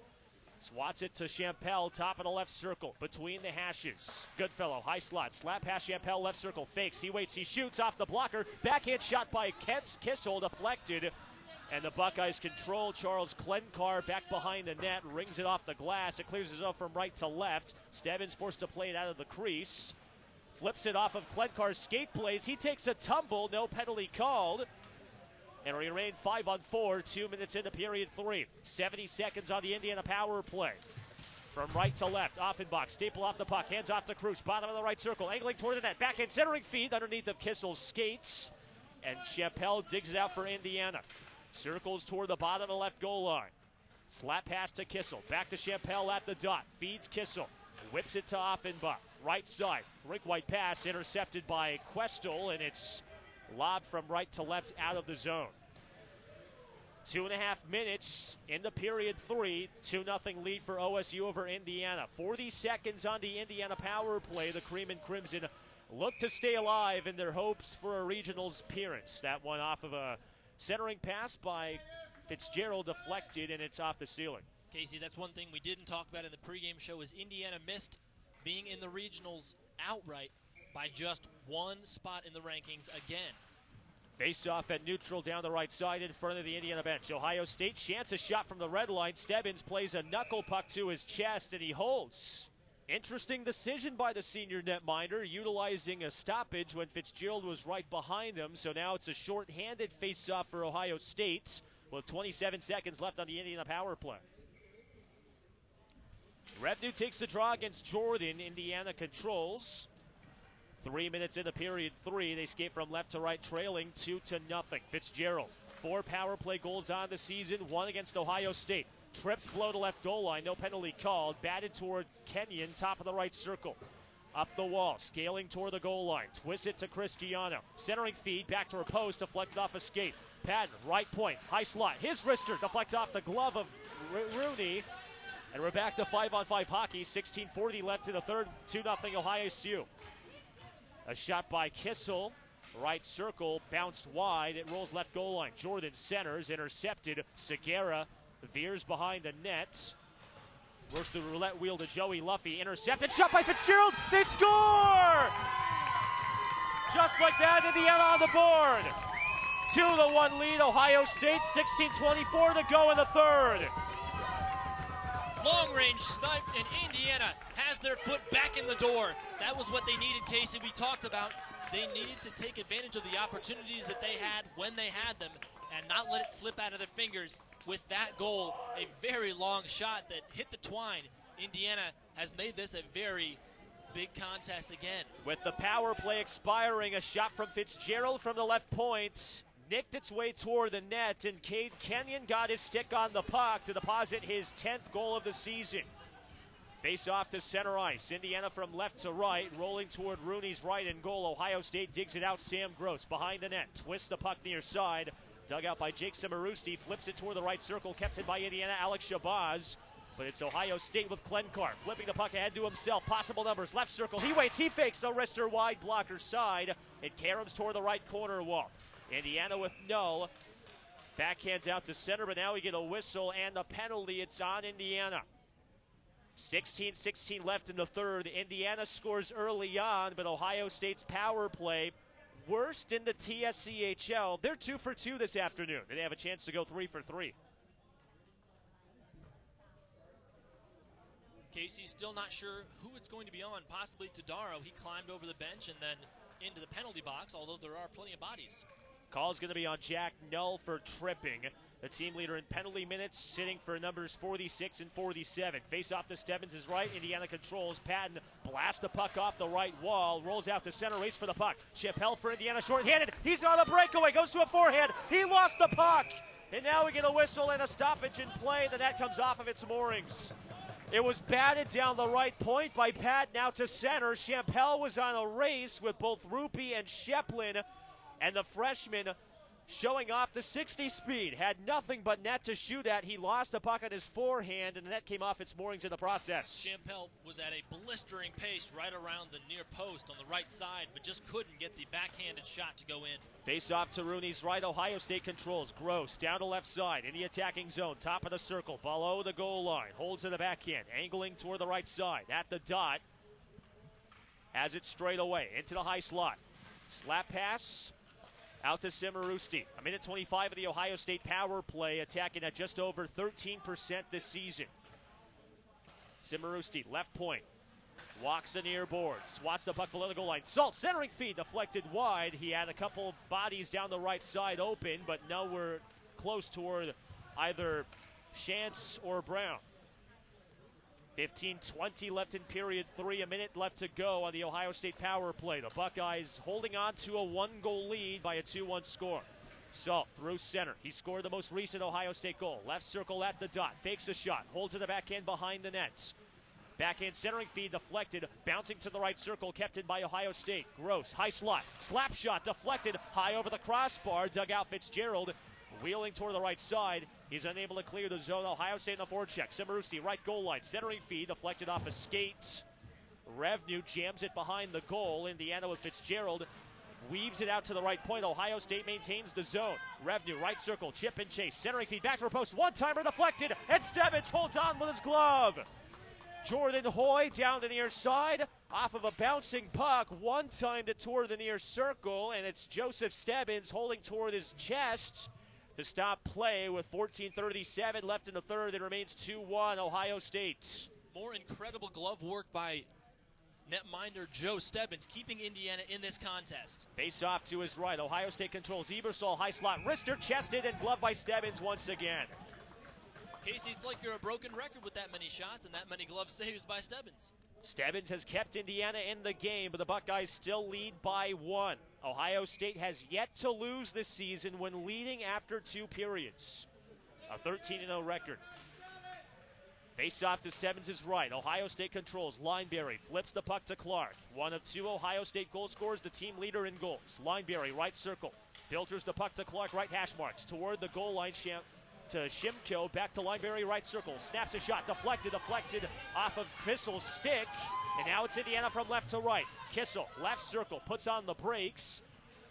Swats it to Champel, top of the left circle, between the hashes. Goodfellow, high slot, slap past Champel, left circle, fakes, he waits, he shoots off the blocker. Backhand shot by Kissel, deflected. And the Buckeyes control. Charles Klenkar back behind the net, rings it off the glass. It clears his own from right to left. Stebbins forced to play it out of the crease. Flips it off of Klenkar's skate blades. He takes a tumble, no penalty called. And we remain 5-on-4, 2 minutes into period 3. 70 seconds on the Indiana power play. From right to left, Offenbach, staple off the puck, hands off to Cruz, bottom of the right circle, angling toward the net, backhand centering feed underneath of Kissel's skates. And Chappell digs it out for Indiana. Circles toward the bottom of the left goal line. Slap pass to Kissel, back to Chappell at the dot, feeds Kissel, whips it to Offenbach. Right side, rink white pass intercepted by Questel, and it's Lob from right to left out of the zone. 2.5 minutes into period 3. 2-0 lead for OSU over Indiana. 40 seconds on the Indiana power play. The Cream and Crimson look to stay alive in their hopes for a regionals appearance. That one off of a centering pass by Fitzgerald, deflected, and it's off the ceiling. Casey, that's one thing we didn't talk about in the pregame show is Indiana missed being in the regionals outright by just one spot in the rankings again. Face-off at neutral down the right side in front of the Indiana bench. Ohio State chance a shot from the red line. Stebbins plays a knuckle puck to his chest, and he holds. Interesting decision by the senior netminder, utilizing a stoppage when Fitzgerald was right behind him. So now it's a short-handed face-off for Ohio State with 27 seconds left on the Indiana power play. Revenue takes the draw against Jordan. Indiana controls. 3 minutes into period 3. They skate from left to right, trailing 2-0. Fitzgerald, 4 power play goals on the season, 1 against Ohio State. Trips below the left goal line, no penalty called. Batted toward Kenyon, top of the right circle. Up the wall, scaling toward the goal line. Twist it to Cristiano. Centering feed, back to her post, deflected off a skate. Patton, right point, high slot. His wrister, deflect off the glove of Rooney. And we're back to 5-on-5 hockey. 16:40 left in the third. 2-0 Ohio SU. A shot by Kissel, right circle, bounced wide. It rolls left goal line. Jordan centers, intercepted. Segura veers behind the net. Works the roulette wheel to Joey Luffy. Intercepted, shot by Fitzgerald. They score! Just like that, Indiana on the board. 2-1 lead, Ohio State. 16:24 to go in the third. Long-range snipe, and Indiana has their foot back in the door. That was what they needed, Casey. We talked about they needed to take advantage of the opportunities that they had when they had them and not let it slip out of their fingers. With that goal, a very long shot that hit the twine, Indiana has made this a very big contest again. With the power play expiring, a shot from Fitzgerald from the left point nicked its way toward the net, and Cade Kenyon got his stick on the puck to deposit his 10th goal of the season. Face off to center ice. Indiana from left to right, rolling toward Rooney's right in goal. Ohio State digs it out. Sam Gross behind the net, twists the puck near side. Dug out by Jake Semirusti, flips it toward the right circle, kept in by Indiana, Alex Shabazz. But it's Ohio State with Klenkar, flipping the puck ahead to himself. Possible numbers, left circle, he waits, he fakes, a wrister wide blocker side. It caroms toward the right corner wall. Indiana with no. Backhands out to center, but now we get a whistle and a penalty. It's on Indiana. 16-16 left in the third. Indiana scores early on, but Ohio State's power play, worst in the TSCHL. They're 2 for 2 this afternoon. They have a chance to go 3 for 3. Casey's still not sure who it's going to be on, possibly Todaro. He climbed over the bench and then into the penalty box, although there are plenty of bodies. Call is going to be on Jack Null for tripping. The team leader in penalty minutes, sitting for numbers 46 and 47. Face off to Stebbins is right. Indiana controls. Patton blasts the puck off the right wall. Rolls out to center, race for the puck. Chappelle for Indiana, short-handed. He's on a breakaway, goes to a forehand. He lost the puck. And now we get a whistle and a stoppage in play. The net comes off of its moorings. It was batted down the right point by Patton out to center. Chappelle was on a race with both Rupi and Sheplin. And the freshman showing off the 60 speed. Had nothing but net to shoot at. He lost the puck on his forehand, and the net came off its moorings in the process. Chappelle was at a blistering pace right around the near post on the right side, but just couldn't get the backhanded shot to go in. Face off to Rooney's right. Ohio State controls. Gross down to left side in the attacking zone. Top of the circle. Below the goal line. Holds in the backhand. Angling toward the right side. At the dot. Has it straight away. Into the high slot. Slap pass. Out to Semirusti. A minute 25 of the Ohio State power play, attacking at just over 13% this season. Semirusti, left point. Walks the near board. Swats the puck below the goal line. Salt, centering feed, deflected wide. He had a couple bodies down the right side open, but nowhere close toward either Shantz or Brown. 15-20 left in period 3. A minute left to go on the Ohio State power play. The Buckeyes holding on to a 1-goal lead by a 2-1 score. Salt through center. He scored the most recent Ohio State goal. Left circle at the dot. Fakes a shot. Holds to the backhand behind the nets. Backhand centering feed deflected, bouncing to the right circle, kept in by Ohio State. Gross, high slot, slap shot deflected, high over the crossbar, dug out Fitzgerald, wheeling toward the right side. He's unable to clear the zone. Ohio State in the forward check. Semirusti, right goal line, centering feed deflected off a skate. Revenue jams it behind the goal. Indiana with Fitzgerald weaves it out to the right point. Ohio State maintains the zone. Revenue, right circle, chip and chase, centering feed back to her post. One-timer deflected, and Stebbins holds on with his glove. Jordan Hoy down the near side, off of a bouncing puck, one-timed it toward the near circle, and it's Joseph Stebbins holding toward his chest to stop play with 14:37 left in the third. It remains 2-1 Ohio State. More incredible glove work by netminder Joe Stebbins, keeping Indiana in this contest. Face off to his right. Ohio State controls. Ebersol, high slot, wrister, chested, and gloved by Stebbins once again. Casey, it's like you're a broken record with that many shots and that many glove saves by Stebbins. Stebbins has kept Indiana in the game, but the Buckeyes still lead by 1. Ohio State has yet to lose this season when leading after 2 periods. A 13-0 record. Face off to Stebbins' right. Ohio State controls. Lineberry flips the puck to Clark. One of 2 Ohio State goal scorers, the team leader in goals. Lineberry, right circle. Filters the puck to Clark, right hash marks. Toward the goal line, to Shimko, back to Lineberry, right circle. Snaps a shot, deflected off of Kissel's stick. And now it's Indiana from left to right. Kissel, left circle, puts on the brakes.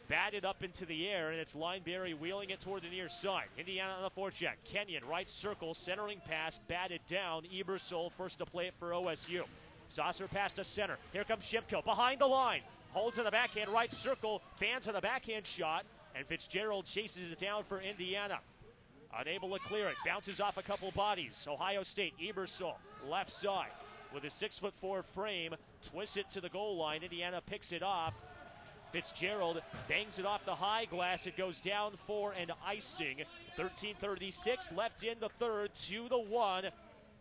Batted up into the air, and it's Lineberry wheeling it toward the near side. Indiana on the forecheck. Kenyon, right circle, centering pass, batted down. Ebersol first to play it for OSU. Saucer pass to center. Here comes Shimko, behind the line. Holds in the backhand, right circle, fans on the backhand shot, and Fitzgerald chases it down for Indiana. Unable to clear it, bounces off a couple bodies. Ohio State, Ebersol, left side. With his 6'4" frame, twists it to the goal line. Indiana picks it off. Fitzgerald bangs it off the high glass. It goes down for an icing. 13:36 left in the third, 2-1.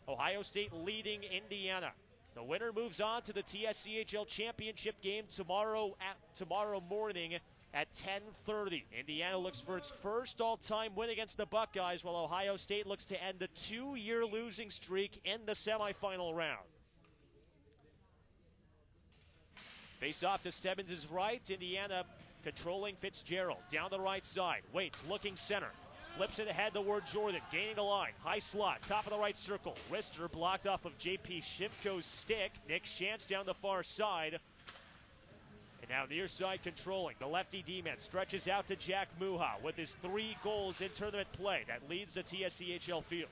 Ohio State leading Indiana. The winner moves on to the TSCHL championship game tomorrow morning at 10:30. Indiana looks for its first all-time win against the Buckeyes, while Ohio State looks to end a 2-year losing streak in the semifinal round. Face off to Stebbins' right. Indiana controlling Fitzgerald. Down the right side. Waits, looking center. Flips it ahead toward Jordan. Gaining the line. High slot. Top of the right circle. Wrister blocked off of J.P. Shimko's stick. Nick Shantz down the far side. And now near side controlling. The lefty D-man stretches out to Jack Muha with his 3 goals in tournament play. That leads the TSCHL field.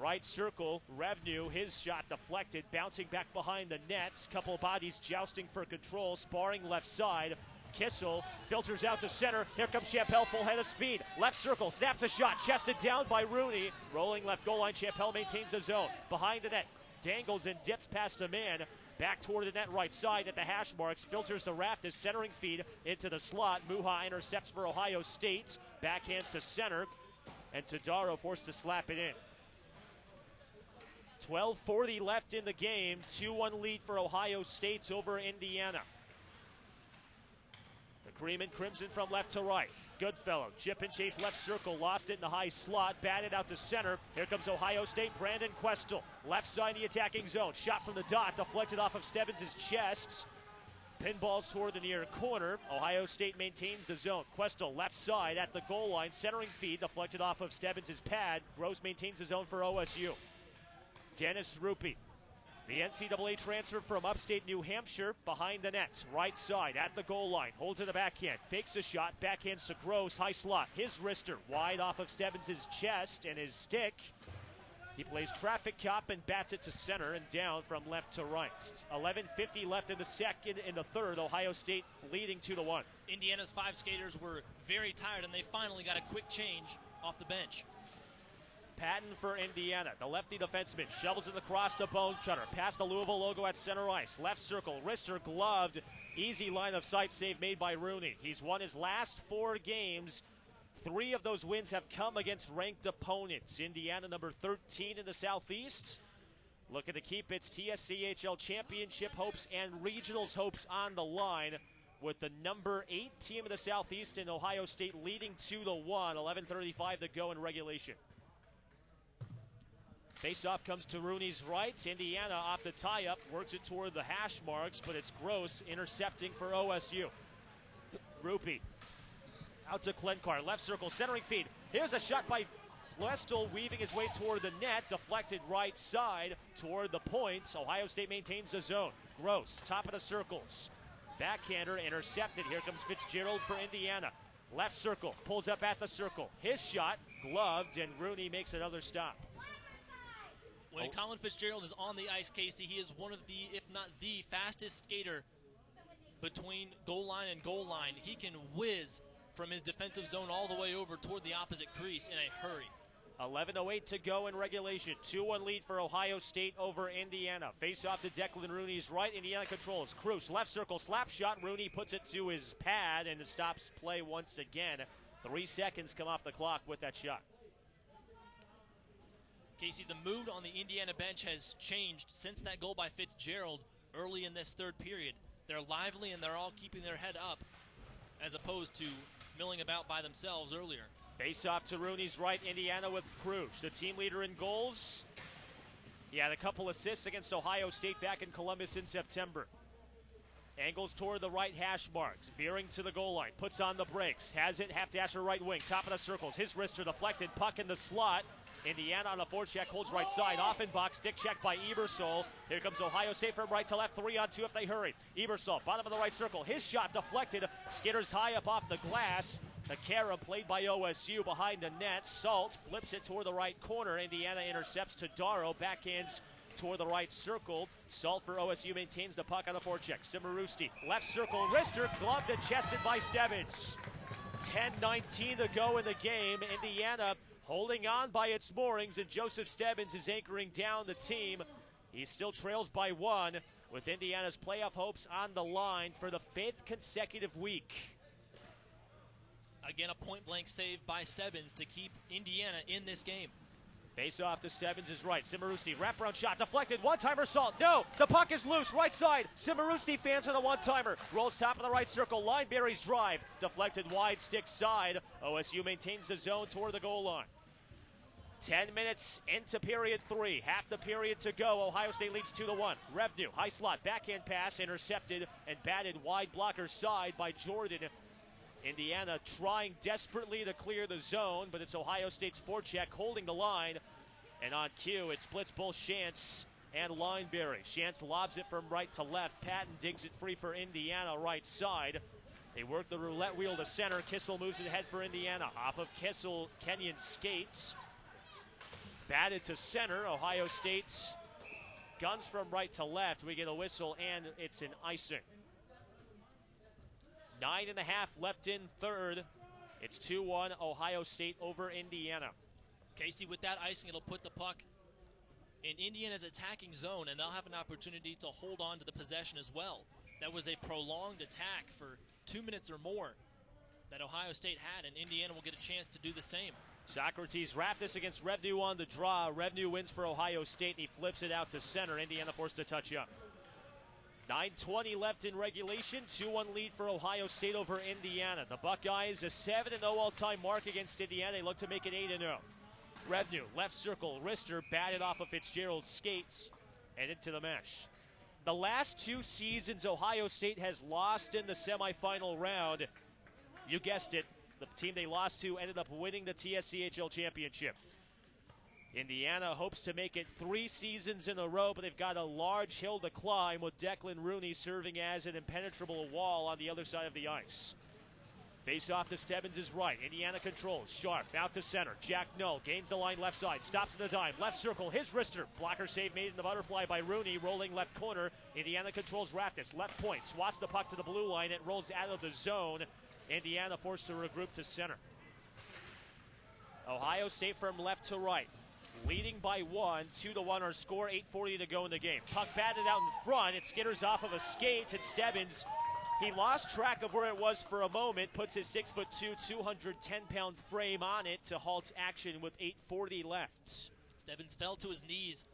Right circle, Revenue, his shot deflected, bouncing back behind the net. Couple of bodies jousting for control, sparring left side. Kissel filters out to center. Here comes Chappell, full head of speed. Left circle, snaps a shot, chested down by Rooney. Rolling left goal line, Chappell maintains the zone. Behind the net, dangles and dips past a man. Back toward the net right side at the hash marks. Filters to Raftis, centering feed into the slot. Muha intercepts for Ohio State. Backhands to center. And Todaro forced to slap it in. 12:40 left in the game. 2-1 lead for Ohio State over Indiana. The Cream and Crimson from left to right. Goodfellow, chip and chase left circle, lost it in the high slot, batted out to center. Here comes Ohio State, Brandon Questel. Left side of the attacking zone, shot from the dot, deflected off of Stebbins' chest. Pinballs toward the near corner. Ohio State maintains the zone. Questel left side at the goal line, centering feed, deflected off of Stebbins' pad. Gross maintains the zone for OSU. Dennis Rupi, the NCAA transfer from upstate New Hampshire, behind the net, right side at the goal line, holds in the backhand, fakes a shot, backhands to Gross, high slot, his wrister wide off of Stebbins' chest and his stick. He plays traffic cop and bats it to center and down from left to right. 11:50 left in the second, in the third, Ohio State leading 2-1. Indiana's 5 skaters were very tired, and they finally got a quick change off the bench. Patton for Indiana. The lefty defenseman shovels it across to Bonecutter. Past the Louisville logo at center ice. Left circle, wrister gloved. Easy line of sight save made by Rooney. He's won his last 4 games. 3 of those wins have come against ranked opponents. Indiana number 13 in the Southeast. Looking to keep its TSCHL championship hopes and regionals hopes on the line, with the number 8 team in the Southeast in Ohio State leading 2-1. 11:35 to go in regulation. Face-off comes to Rooney's right. Indiana off the tie-up, works it toward the hash marks, but it's Gross intercepting for OSU. Rupee out to Klenkar, left circle, centering feed. Here's a shot by Westall, weaving his way toward the net, deflected right side toward the points. Ohio State maintains the zone. Gross, top of the circles. Backhander intercepted. Here comes Fitzgerald for Indiana. Left circle, pulls up at the circle. His shot, gloved, and Rooney makes another stop. When Colin Fitzgerald is on the ice, Casey, he is one of the, if not the fastest skater between goal line and goal line. He can whiz from his defensive zone all the way over toward the opposite crease in a hurry. 11:08 to go in regulation. 2-1 lead for Ohio State over Indiana. Face off to Declan Rooney's right. Indiana controls. Cruz, left circle, slap shot. Rooney puts it to his pad and stops play once again. 3 seconds come off the clock with that shot. Casey, the mood on the Indiana bench has changed since that goal by Fitzgerald early in this third period. They're lively and they're all keeping their head up as opposed to milling about by themselves earlier. Face off to Rooney's right. Indiana with Cruz, the team leader in goals. He had a couple assists against Ohio State back in Columbus in September. Angles toward the right hash marks, veering to the goal line, puts on the brakes, has it, half dasher right wing, top of the circles, his wrister deflected, puck in the slot. Indiana on a forecheck, holds right side, Offenbach, stick check by Ebersol. Here comes Ohio State from right to left, 3-on-2 if they hurry. Ebersol, bottom of the right circle, his shot deflected, skitters high up off the glass. The carom played by OSU behind the net. Salt flips it toward the right corner. Indiana intercepts to Darrow, backhands toward the right circle. Salt for OSU maintains the puck on the forecheck. Simarusti, left circle, wrister, gloved and chested by Stebbins. 10:19 to go in the game. Indiana holding on by its moorings, and Joseph Stebbins is anchoring down the team. He still trails by 1, with Indiana's playoff hopes on the line for the 5th consecutive week. Again, a point-blank save by Stebbins to keep Indiana in this game. Face off to Stebbins is right. Simarusti, wraparound shot, deflected, one-timer Salt. No, the puck is loose, right side. Simarusti fans on the one-timer. Rolls top of the right circle, Lineberry's drive. Deflected wide, stick side. OSU maintains the zone toward the goal line. 10 minutes into period 3. Half the period to go. Ohio State leads 2-1. Revenue, high slot, backhand pass, intercepted and batted wide blocker side by Jordan. Indiana trying desperately to clear the zone, but it's Ohio State's forecheck holding the line. And on cue, it splits both Shantz and Lineberry. Shantz lobs it from right to left. Patton digs it free for Indiana, right side. They work the roulette wheel to center. Kissel moves it ahead for Indiana. Off of Kissel, Kenyon skates. Batted to center. Ohio State guns from right to left. We get a whistle, and it's an icing. 9.5 left in third. It's 2-1 Ohio State over Indiana. Casey, with that icing, it'll put the puck in Indiana's attacking zone, and they'll have an opportunity to hold on to the possession as well. That was a prolonged attack for 2 minutes or more that Ohio State had, and Indiana will get a chance to do the same. Socrates wrapped this against Revenue on the draw. Revenue wins for Ohio State, and he flips it out to center. Indiana forced to touch up. 9:20 left in regulation. 2-1 lead for Ohio State over Indiana. The Buckeyes, a 7-0 all-time mark against Indiana. They look to make it 8-0. Revenue, left circle, wrister, batted off of Fitzgerald's skates and into the mesh. The last 2 seasons, Ohio State has lost in the semifinal round. You guessed it, the team they lost to ended up winning the TSCHL championship. Indiana hopes to make it 3 seasons in a row, but they've got a large hill to climb, with Declan Rooney serving as an impenetrable wall on the other side of the ice. Face off to Stebbins is right. Indiana controls. Sharp out to center. Jack Null gains the line left side. Stops in the dime. Left circle. His wrister. Blocker save made in the butterfly by Rooney. Rolling left corner. Indiana controls Raftis. Left point. Swats the puck to the blue line. It rolls out of the zone. Indiana forced to regroup to center. Ohio State from left to right. Leading by 1, 2-1 our score, 8:40 to go in the game. Puck batted out in front. It skitters off of a skate, and Stebbins, he lost track of where it was for a moment, puts his 6'2", 210-pound frame on it to halt action with 8:40 left. Stebbins fell to his knees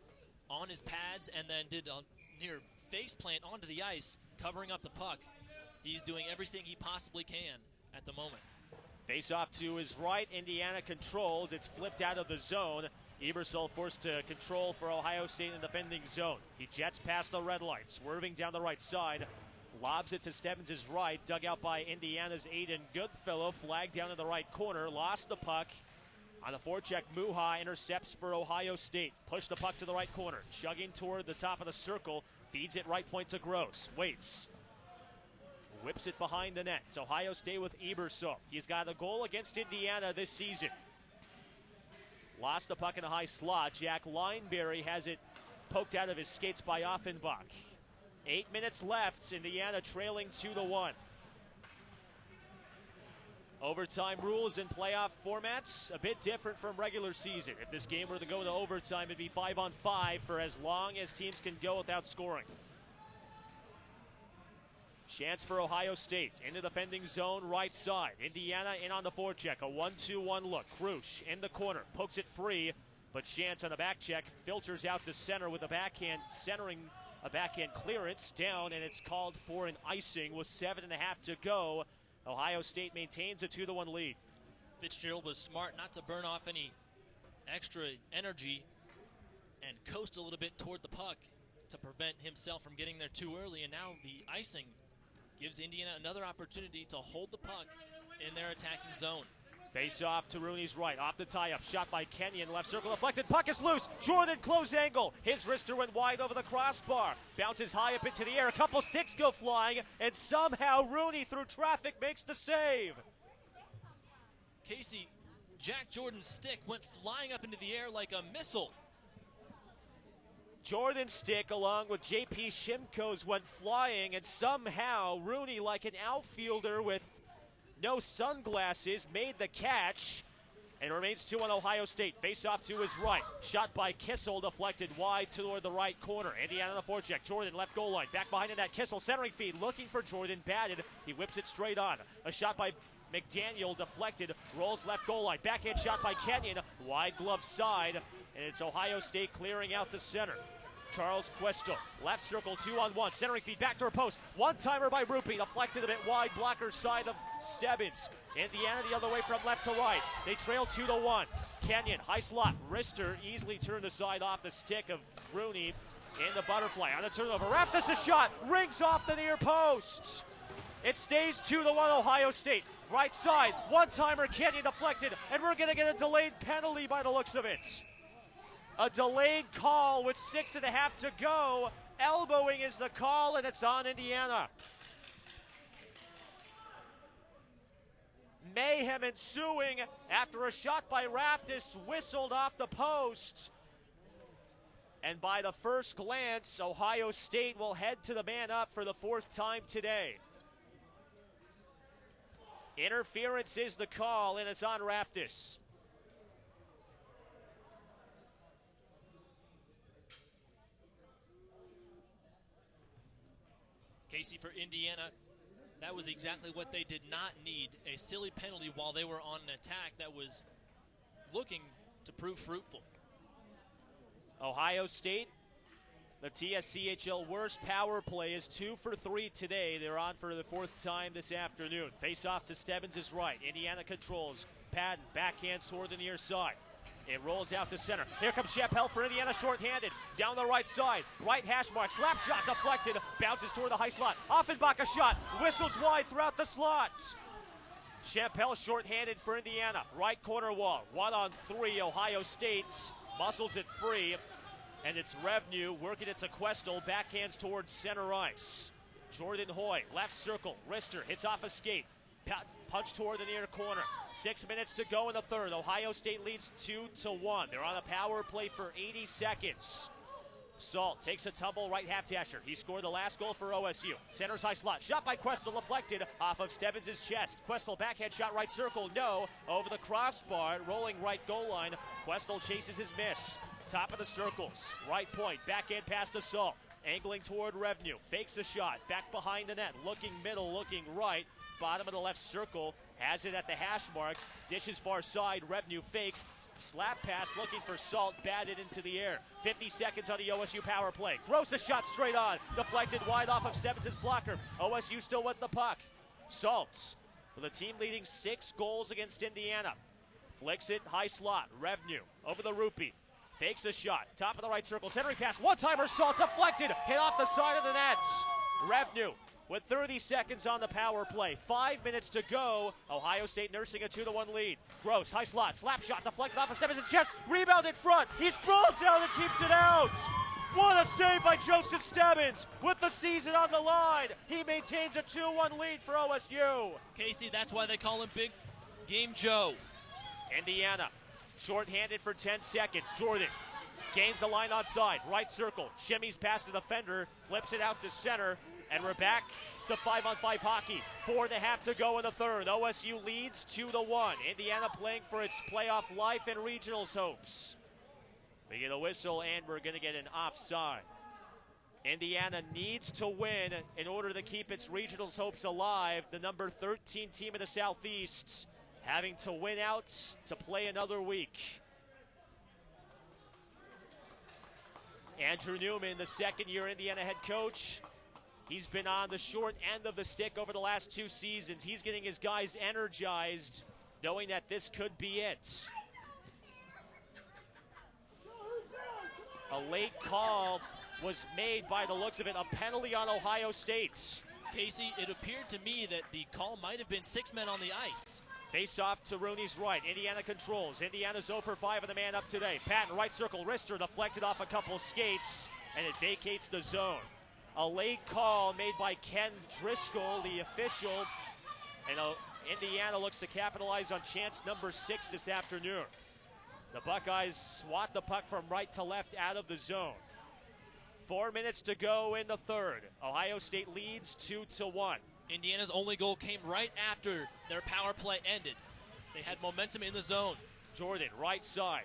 on his pads and then did a near face plant onto the ice, covering up the puck. He's doing everything he possibly can at the moment. Face off to his right. Indiana controls. It's flipped out of the zone. Ebersol forced to control for Ohio State in the defending zone. He jets past the red light, swerving down the right side. Lobs it to Stebbins' right. Dug out by Indiana's Aiden Goodfellow. Flag down in the right corner. Lost the puck. On the forecheck, Muha intercepts for Ohio State. Push the puck to the right corner. Chugging toward the top of the circle. Feeds it right point to Gross. Waits. Whips it behind the net. It's Ohio State with Ebersol. He's got a goal against Indiana this season. Lost the puck in the high slot. Jack Lineberry has it poked out of his skates by Offenbach. 8 minutes left. Indiana trailing 2-1. Overtime rules in playoff formats, a bit different from regular season. If this game were to go to overtime, it'd be 5-on-5 for as long as teams can go without scoring. Chance for Ohio State in the defending zone, right side. Indiana in on the forecheck, a 1-2-1 look. Krusch in the corner, pokes it free, but Chance on the back check filters out to center with a backhand, centering a backhand clearance down, and it's called for an icing with 7.5 to go. Ohio State maintains a 2-1 lead. Fitzgerald was smart not to burn off any extra energy and coast a little bit toward the puck to prevent himself from getting there too early, and now the icing gives Indiana another opportunity to hold the puck in their attacking zone. Face off to Rooney's right, off the tie-up, shot by Kenyon, left circle deflected, puck is loose, Jordan close angle, his wrister went wide over the crossbar, bounces high up into the air, a couple sticks go flying, and somehow Rooney through traffic makes the save. Casey, Jack Jordan's stick went flying up into the air like a missile. Jordan's stick along with J.P. Shimko's went flying, and somehow Rooney, like an outfielder with no sunglasses, made the catch, and it remains 2-1 Ohio State. Face off to his right. Shot by Kissel, deflected wide toward the right corner. Indiana on the forecheck. Jordan left goal line. Back behind in that Kissel centering feed, looking for Jordan, batted. He whips it straight on. A shot by McDaniel, deflected, rolls left goal line. Backhand shot by Kenyon, wide glove side, and it's Ohio State clearing out the center. Charles Questel, left circle, 2-on-1, centering feed, back to her post. One-timer by Rupi, deflected a bit wide, blocker side of Stebbins. Indiana the other way from left to right. They trail 2-1. Kenyon, high slot, wrister, easily turned aside off the stick of Rooney in the butterfly. On the turnover, Raftis a shot, rings off the near post. It stays 2-1 Ohio State. Right side, one-timer, Kenyon deflected, and we're going to get a delayed penalty by the looks of it. A delayed call with 6.5 to go. Elbowing is the call, and it's on Indiana. Mayhem ensuing after a shot by Raftis whistled off the post. And by the first glance, Ohio State will head to the man up for the 4th time today. Interference is the call, and it's on Raftis. Casey, for Indiana, that was exactly what they did not need, a silly penalty while they were on an attack that was looking to prove fruitful. Ohio State, the TSCHL worst power play, is 2 for 3 today. They're on for the 4th time this afternoon. Face off to Stebbins' right. Indiana controls. Patton backhands toward the near side. It rolls out to center. Here comes Chappelle for Indiana, shorthanded. Down the right side. Right hash mark. Slap shot deflected. Bounces toward the high slot. Offenbach a shot. Whistles wide throughout the slot. Chappelle shorthanded for Indiana. Right corner wall. 1-on-3. Ohio State's muscles it free. And it's Revenue working it to Questel. Backhands towards center ice. Jordan Hoy, left circle. Wrister hits off a skate. Punch toward the near corner. 6 minutes to go in the third. Ohio State leads 2-1. They're on a power play for 80 seconds. Salt takes a tumble right half dasher. He scored the last goal for OSU. Center's high slot. Shot by Questel, deflected off of Stebbins' chest. Questel backhand shot right circle. No. Over the crossbar. Rolling right goal line. Questel chases his miss. Top of the circles. Right point. Backhand pass to Salt. Angling toward Revenue. Fakes the shot. Back behind the net. Looking middle. Looking right. Bottom of the left circle, has it at the hash marks, dishes far side, Revenue fakes, slap pass looking for Salt, batted into the air. 50 seconds on the OSU power play. Gross a shot straight on, deflected wide off of Stebbins' blocker. OSU still with the puck. Salt's with a team leading 6 goals against Indiana. Flicks it, high slot, Revenue over the Rupee. Fakes a shot, top of the right circle, centering pass, one-timer Salt, deflected, hit off the side of the net. Revenue with 30 seconds on the power play. 5 minutes to go. Ohio State nursing a 2-1 lead. Gross, high slot, slap shot, deflected off of Stebbins' chest, rebound in front. He sprawls down and keeps it out. What a save by Joseph Stebbins with the season on the line. He maintains a 2-1 lead for OSU. Casey, that's why they call him Big Game Joe. Indiana, short-handed for 10 seconds. Jordan gains the line on side, right circle, shimmies past the defender, flips it out to center, and we're back to 5-on-5 hockey. 4.5 to go in the third. OSU leads 2-1. Indiana playing for its playoff life and regionals hopes. We get a whistle, and we're going to get an offside. Indiana needs to win in order to keep its regionals hopes alive. The number 13 team in the Southeast having to win out to play another week. Andrew Newman, the second-year Indiana head coach, he's been on the short end of the stick over the last 2 seasons. He's getting his guys energized, knowing that this could be it. A late call was made by the looks of it, a penalty on Ohio State. Casey, it appeared to me that the call might have been 6 men on the ice. Face off to Rooney's right. Indiana controls. Indiana's 0 for 5 of the man up today. Patton, right circle, wrister deflected off a couple skates, and it vacates the zone. A late call made by Ken Driscoll, the official, and Indiana looks to capitalize on chance number 6 this afternoon. The Buckeyes swat the puck from right to left out of the zone. 4 minutes to go in the third. Ohio State leads 2-1. Indiana's only goal came right after their power play ended. They had momentum in the zone. Jordan, right side.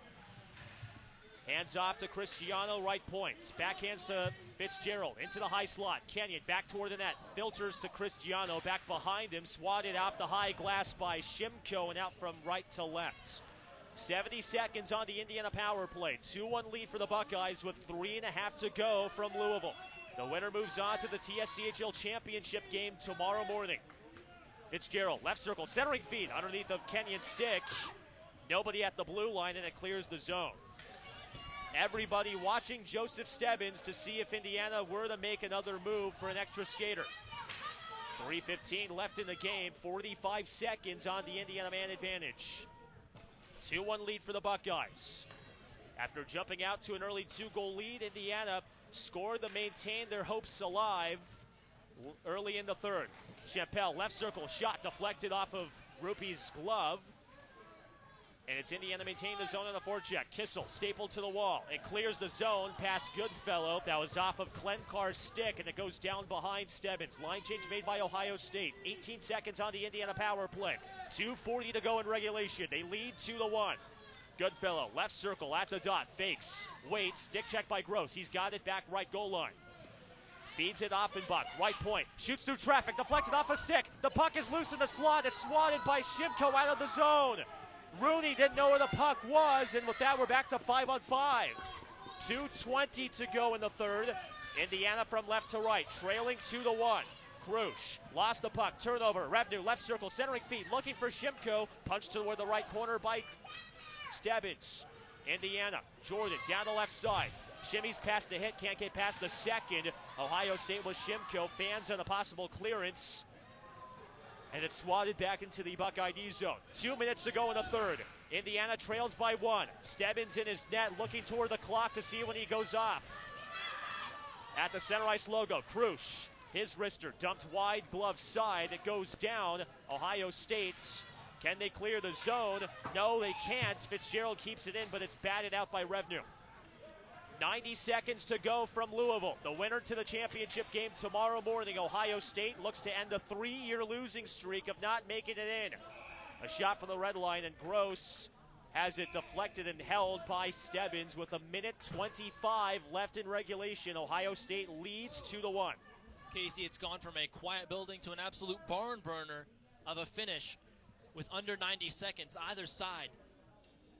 Hands off to Cristiano, right points. Backhands to Fitzgerald, into the high slot. Kenyon back toward the net. Filters to Cristiano, back behind him. Swatted off the high glass by Shimko and out from right to left. 70 seconds on the Indiana power play. 2-1 lead for the Buckeyes with 3.5 to go from Louisville. The winner moves on to the TSCHL championship game tomorrow morning. Fitzgerald, left circle, centering feed underneath of Kenyon's stick. Nobody at the blue line, and it clears the zone. Everybody watching Joseph Stebbins to see if Indiana were to make another move for an extra skater. 3:15 left in the game, 45 seconds on the Indiana man advantage. 2-1 lead for the Buckeyes. After jumping out to an early 2-goal lead, Indiana scored to maintain their hopes alive early in the third. Chappelle, left circle, shot deflected off of Rupee's glove. And it's Indiana maintaining the zone on the forecheck. Kissel stapled to the wall. It clears the zone past Goodfellow. That was off of Klenkar's stick, and it goes down behind Stebbins. Line change made by Ohio State. 18 seconds on the Indiana power play. 2:40 to go in regulation. They lead 2-1. Goodfellow, left circle at the dot. Fakes, waits, stick check by Gross. He's got it back right goal line. Feeds it Offenbach, right point. Shoots through traffic, deflected off a stick. The puck is loose in the slot. It's swatted by Shimko out of the zone. Rooney didn't know where the puck was, and with that, we're back to 5-on-5. 2:20 to go in the third. Indiana from left to right, trailing 2-1. Krush lost the puck, turnover. Revenue, left circle, centering feed, looking for Shimko. Punched toward the right corner by Stebbins. Indiana, Jordan down the left side. Shimmies past the hit, can't get past the second. Ohio State with Shimko. Fans on a possible clearance. And it's swatted back into the Buckeye D zone. 2 minutes to go in the third. Indiana trails by 1. Stebbins in his net, looking toward the clock to see when he goes off. At the center ice logo, Krush, his wrister dumped wide glove side. It goes down. Ohio State, can they clear the zone? No, they can't. Fitzgerald keeps it in, but it's batted out by Revenue. 90 seconds to go from Louisville. The winner to the championship game tomorrow morning. Ohio State looks to end a 3-year losing streak of not making it in. A shot from the red line, and Gross has it deflected and held by Stebbins with 1:25 left in regulation. Ohio State leads 2-1. Casey, it's gone from a quiet building to an absolute barn burner of a finish with under 90 seconds. Either side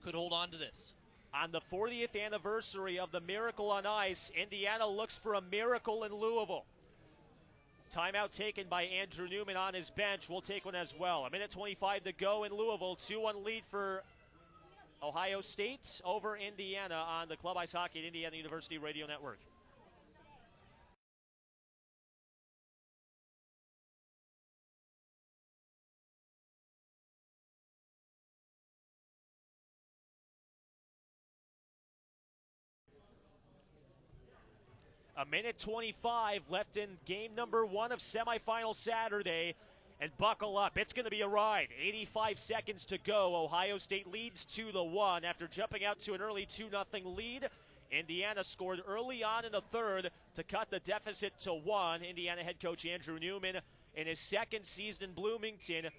could hold on to this. On the 40th anniversary of the Miracle on Ice, Indiana looks for a miracle in Louisville. Timeout taken by Andrew Newman on his bench. We'll take one as well. 1:25 to go in Louisville. 2-1 lead for Ohio State over Indiana on the Club Ice Hockey at Indiana University Radio Network. A minute 25 left in game number 1 of semifinal Saturday. And buckle up, it's going to be a ride. 85 seconds to go. Ohio State leads 2-1 after jumping out to an early 2-0 lead. Indiana scored early on in the third to cut the deficit to 1. Indiana head coach Andrew Newman in his second season in Bloomington.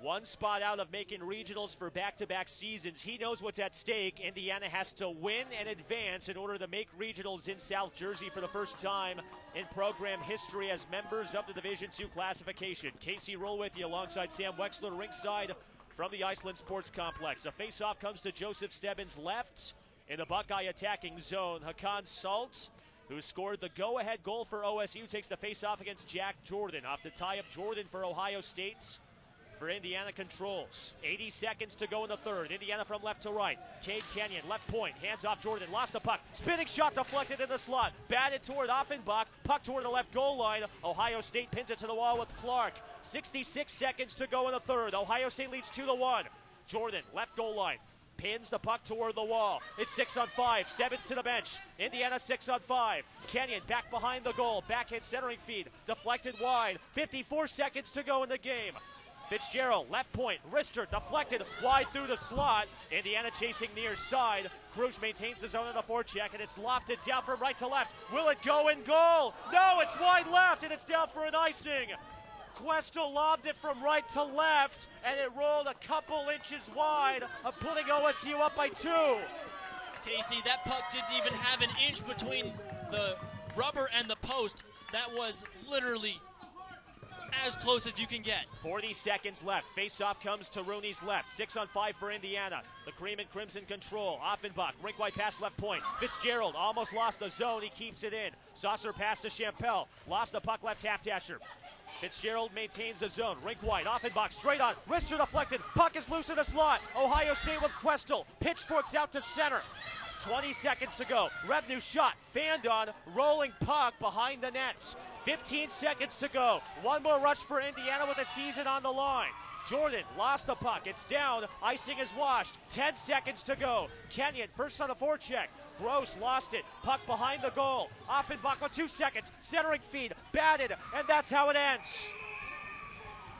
One spot out of making regionals for back-to-back seasons. He knows what's at stake. Indiana has to win and advance in order to make regionals in South Jersey for the first time in program history as members of the Division II classification. Casey Roehl with you alongside Sam Wexler ringside from the Iceland Sports Complex. A face-off comes to Joseph Stebbins left in the Buckeye attacking zone. Hakan Salt, who scored the go-ahead goal for OSU, takes the face-off against Jack Jordan. Off to tie up Jordan for Ohio State. For Indiana controls. 80 seconds to go in the third. Indiana from left to right. Cade Kenyon, left point. Hands off Jordan. Lost the puck. Spinning shot deflected in the slot. Batted toward Offenbach. Puck toward the left goal line. Ohio State pins it to the wall with Clark. 66 seconds to go in the third. Ohio State leads 2-1. Jordan, left goal line. Pins the puck toward the wall. It's 6-on-5. Stebbins to the bench. Indiana 6-on-5. Kenyon back behind the goal. Backhand centering feed. Deflected wide. 54 seconds to go in the game. Fitzgerald, left point, wrister, deflected wide through the slot. Indiana chasing near side. Cruz maintains his own in the forecheck, and it's lofted down from right to left. Will it go in goal? No, it's wide left, and it's down for an icing. Questel lobbed it from right to left, and it rolled a couple inches wide, putting OSU up by 2. Casey, that puck didn't even have an inch between the rubber and the post. That was literally as close as you can get. 40 seconds left. Face-off comes to Rooney's left. 6-on-5 for Indiana. The Cream and Crimson control. Offenbach, rink-wide pass left point. Fitzgerald almost lost the zone. He keeps it in. Saucer pass to Champel. Lost the puck left half-dasher. Fitzgerald maintains the zone. Rink-wide. Offenbach straight on. Wrister deflected. Puck is loose in the slot. Ohio State with Questel. Pitchforks out to center. 20 seconds to go. Revenue shot. Fanned on. Rolling puck behind the nets. 15 seconds to go. One more rush for Indiana with a season on the line. Jordan lost the puck. It's down. Icing is washed. 10 seconds to go. Kenyon first on the forecheck. Gross lost it. Puck behind the goal. Offenbach with 2 seconds. Centering feed. Batted. And that's how it ends.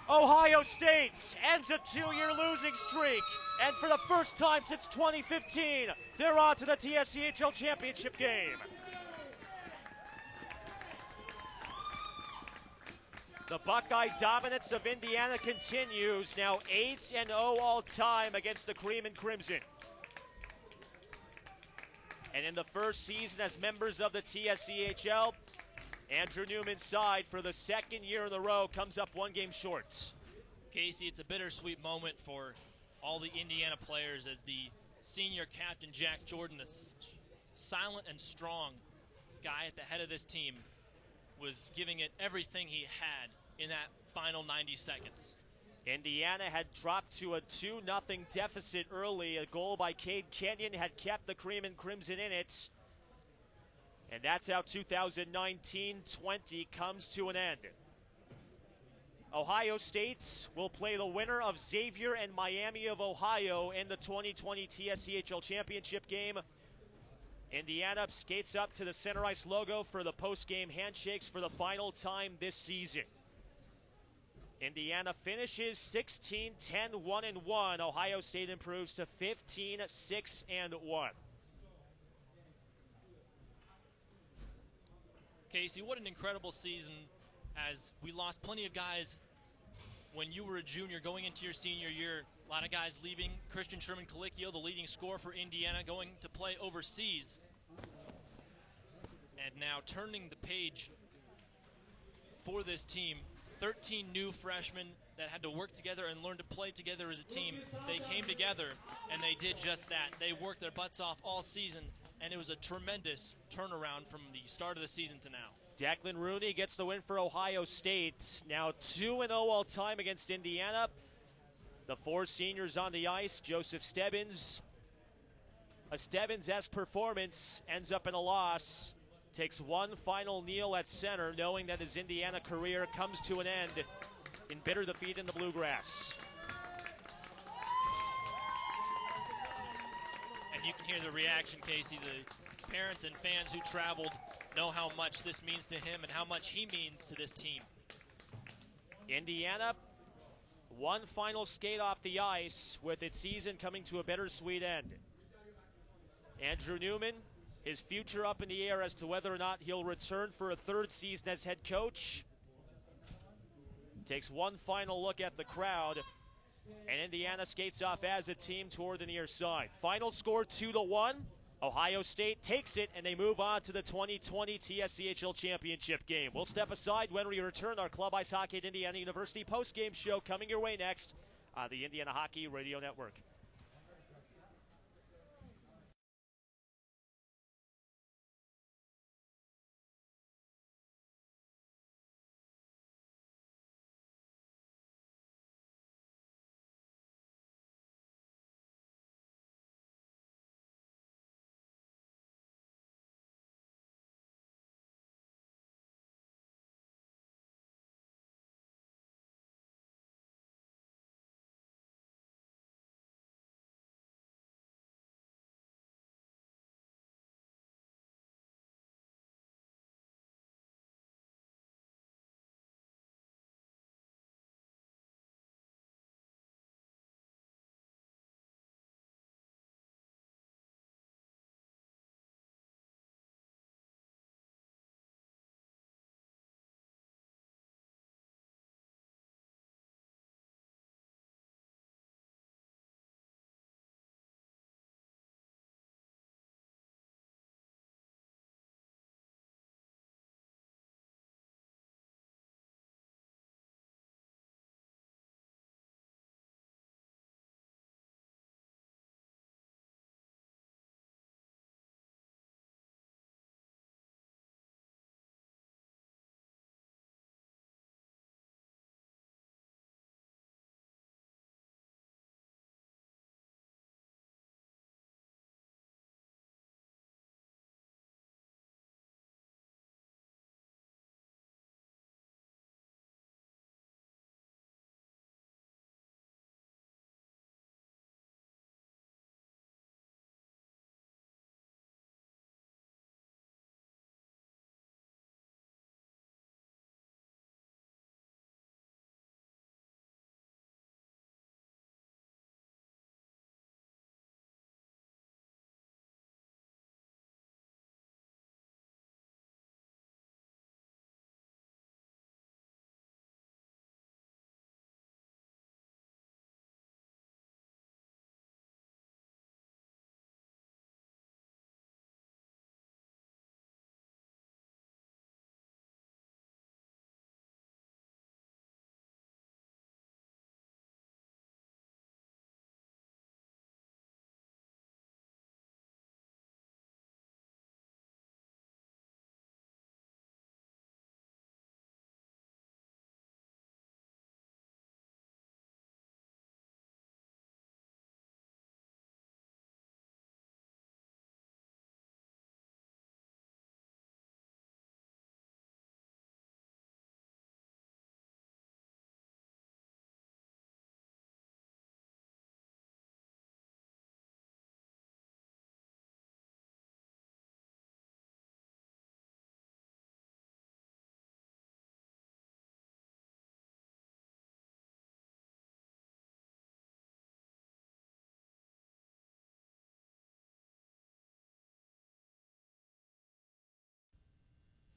Ohio State ends a 2-year losing streak. And for the first time since 2015, they're on to the TSCHL championship game. The Buckeye dominance of Indiana continues, now 8-0 all-time against the Cream and Crimson. And in the first season as members of the TSCHL, Andrew Newman's side for the second year in a row comes up one game short. Casey, it's a bittersweet moment for all the Indiana players as the senior captain, Jack Jordan, a silent and strong guy at the head of this team, was giving it everything he had in that final 90 seconds. Indiana had dropped to a 2-0 deficit early. A goal by Cade Kenyon had kept the Cream and Crimson in it. And that's how 2019-20 comes to an end. Ohio State will play the winner of Xavier and Miami of Ohio in the 2020 TSCHL championship game. Indiana skates up to the center ice logo for the post-game handshakes for the final time this season. Indiana finishes 16-10-1-1. Ohio State improves to 15-6-1. Casey, what an incredible season, as we lost plenty of guys when you were a junior going into your senior year. A lot of guys leaving. Christian Sherman-Colicchio, the leading scorer for Indiana, going to play overseas. And now turning the page for this team. 13 new freshmen that had to work together and learn to play together as a team. They came together and they did just that. They worked their butts off all season, and it was a tremendous turnaround from the start of the season to now. Declan Rooney gets the win for Ohio State. Now 2-0 all time against Indiana. The four seniors on the ice. Joseph Stebbins. A Stebbins-esque performance ends up in a loss. Takes one final kneel at center, knowing that his Indiana career comes to an end in bitter defeat in the Bluegrass. And you can hear the reaction, Casey. The parents and fans who traveled know how much this means to him and how much he means to this team. Indiana, one final skate off the ice with its season coming to a bittersweet end. Andrew Newman, his future up in the air as to whether or not he'll return for a third season as head coach. Takes one final look at the crowd, and Indiana skates off as a team toward the near side. Final score 2-1. Ohio State takes it, and they move on to the 2020 TSCHL Championship game. We'll step aside when we return. Our Club Ice Hockey at Indiana University postgame show coming your way next on the Indiana Hockey Radio Network.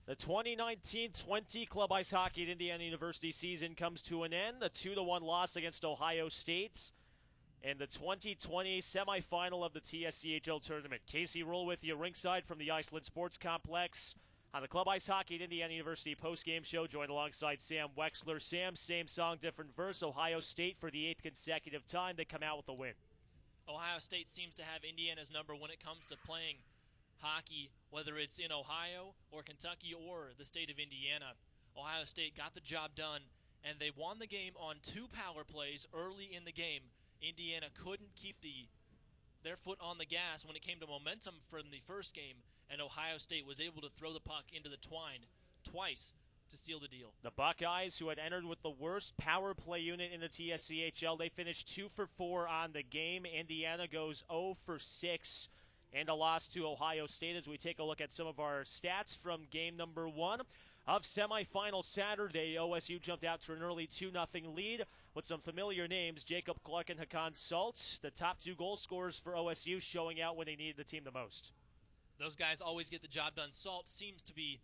The 2019-20 Club Ice Hockey at Indiana University season comes to an end. The 2-1 loss against Ohio State in the 2020 semifinal of the TSCHL tournament. Casey Roehl with you ringside from the Iceland Sports Complex on the Club Ice Hockey at Indiana University postgame show, joined alongside Sam Wexler. Sam, same song, different verse. Ohio State for the 8th consecutive time. They come out with a win. Ohio State seems to have Indiana's number when it comes to playing hockey, whether it's in Ohio or Kentucky or the state of Indiana. Ohio State got the job done, and they won the game on 2 power plays early in the game. Indiana couldn't keep their foot on the gas when it came to momentum from the first game, and Ohio State was able to throw the puck into the twine twice to seal the deal. The Buckeyes, who had entered with the worst power play unit in the TSCHL, they finished 2 for 4 on the game. Indiana goes 0 for 6 and a loss to Ohio State as we take a look at some of our stats from game number 1 of semifinal Saturday. OSU jumped out to an early 2-0 lead with some familiar names, Jacob Clark and Hakan Saltz, the top 2 goal scorers for OSU, showing out when they needed the team the most. Those guys always get the job done. Salt seems to be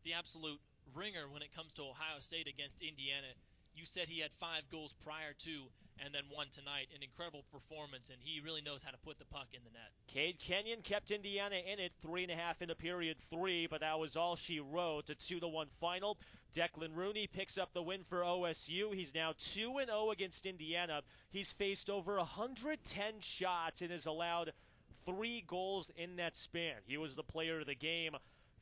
the absolute ringer when it comes to Ohio State against Indiana. You said he had 5 goals prior to and then 1 tonight. An incredible performance, and he really knows how to put the puck in the net. Cade Kenyon kept Indiana in it 3.5 into period 3, but that was all she wrote. A 2-1 final. Declan Rooney picks up the win for OSU. He's now 2-0 against Indiana. He's faced over 110 shots and has allowed 3 goals in that span. He was the player of the game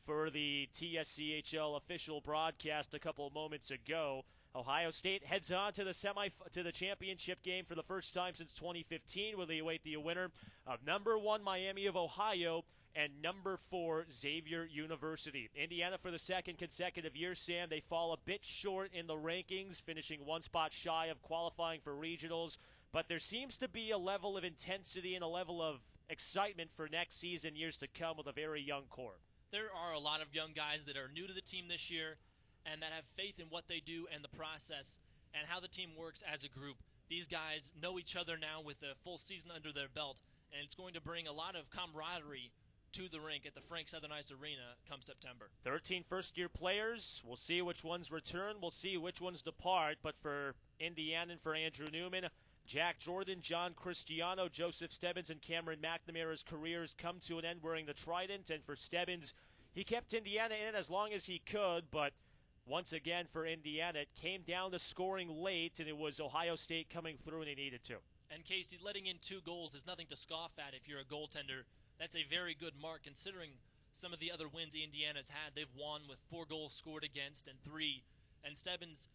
for the TSCHL official broadcast a couple of moments ago. Ohio State heads on to the championship game for the first time since 2015, where they await the winner of number 1 Miami of Ohio and number 4 Xavier University. Indiana, for the second consecutive year, Sam, they fall a bit short in the rankings, finishing 1 spot shy of qualifying for regionals. But there seems to be a level of intensity and a level of excitement for next season, years to come, with a very young core. There are a lot of young guys that are new to the team this year and that have faith in what they do and the process and how the team works as a group. These guys know each other now with a full season under their belt, and it's going to bring a lot of camaraderie to the rink at the Frank Southern Ice Arena come September. 13 first-year players. We'll see which ones return. We'll see which ones depart. But for Indiana and for Andrew Newman, Jack Jordan, John Cristiano, Joseph Stebbins, and Cameron McNamara's careers come to an end wearing the Trident. And for Stebbins, he kept Indiana in it as long as he could, but once again for Indiana, it came down to scoring late, and it was Ohio State coming through when they needed to. And Casey, letting in 2 goals is nothing to scoff at if you're a goaltender. That's a very good mark considering some of the other wins Indiana's had. They've won with 4 goals scored against and 3. And Stebbins,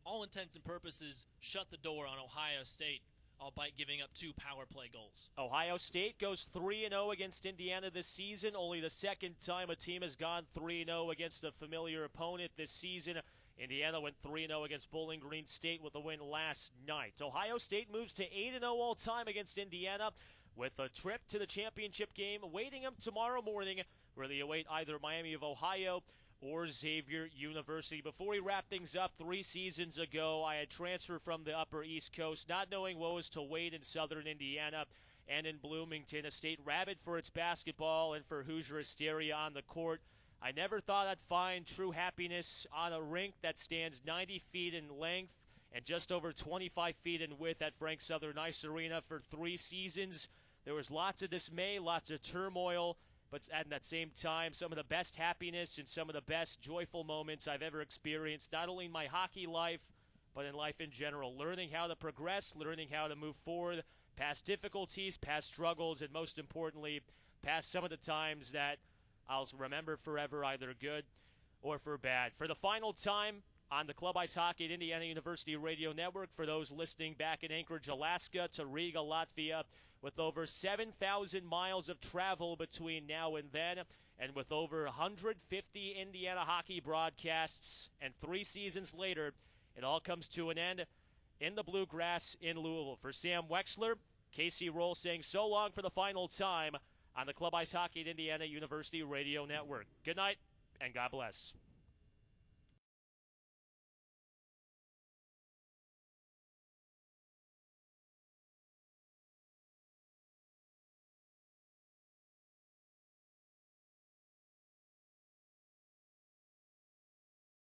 all intents and purposes, shut the door on Ohio State, albeit giving up 2 power play goals. Ohio State goes 3-0 against Indiana this season. Only the second time a team has gone 3-0 against a familiar opponent this season. Indiana went 3-0 against Bowling Green State with a win last night. Ohio State moves to 8-0 all-time against Indiana, with a trip to the championship game awaiting them tomorrow morning, where they await either Miami of Ohio or Xavier University. Before we wrap things up, 3 seasons ago, I had transferred from the Upper East Coast, not knowing what was to wait in Southern Indiana and in Bloomington, a state rabid for its basketball and for Hoosier hysteria on the court. I never thought I'd find true happiness on a rink that stands 90 feet in length and just over 25 feet in width at Frank Southern Ice Arena for 3 seasons. There was lots of dismay, lots of turmoil, but at that same time, some of the best happiness and some of the best joyful moments I've ever experienced, not only in my hockey life, but in life in general. Learning how to progress, learning how to move forward, past difficulties, past struggles, and most importantly, past some of the times that I'll remember forever, either good or for bad. For the final time on the Club Ice Hockey at Indiana University Radio Network, for those listening back in Anchorage, Alaska, to Riga, Latvia, with over 7,000 miles of travel between now and then, and with over 150 Indiana hockey broadcasts, and 3 seasons later, it all comes to an end in the Bluegrass in Louisville. For Sam Wexler, Casey Roehl saying so long for the final time on the Club Ice Hockey at Indiana University Radio Network. Good night, and God bless.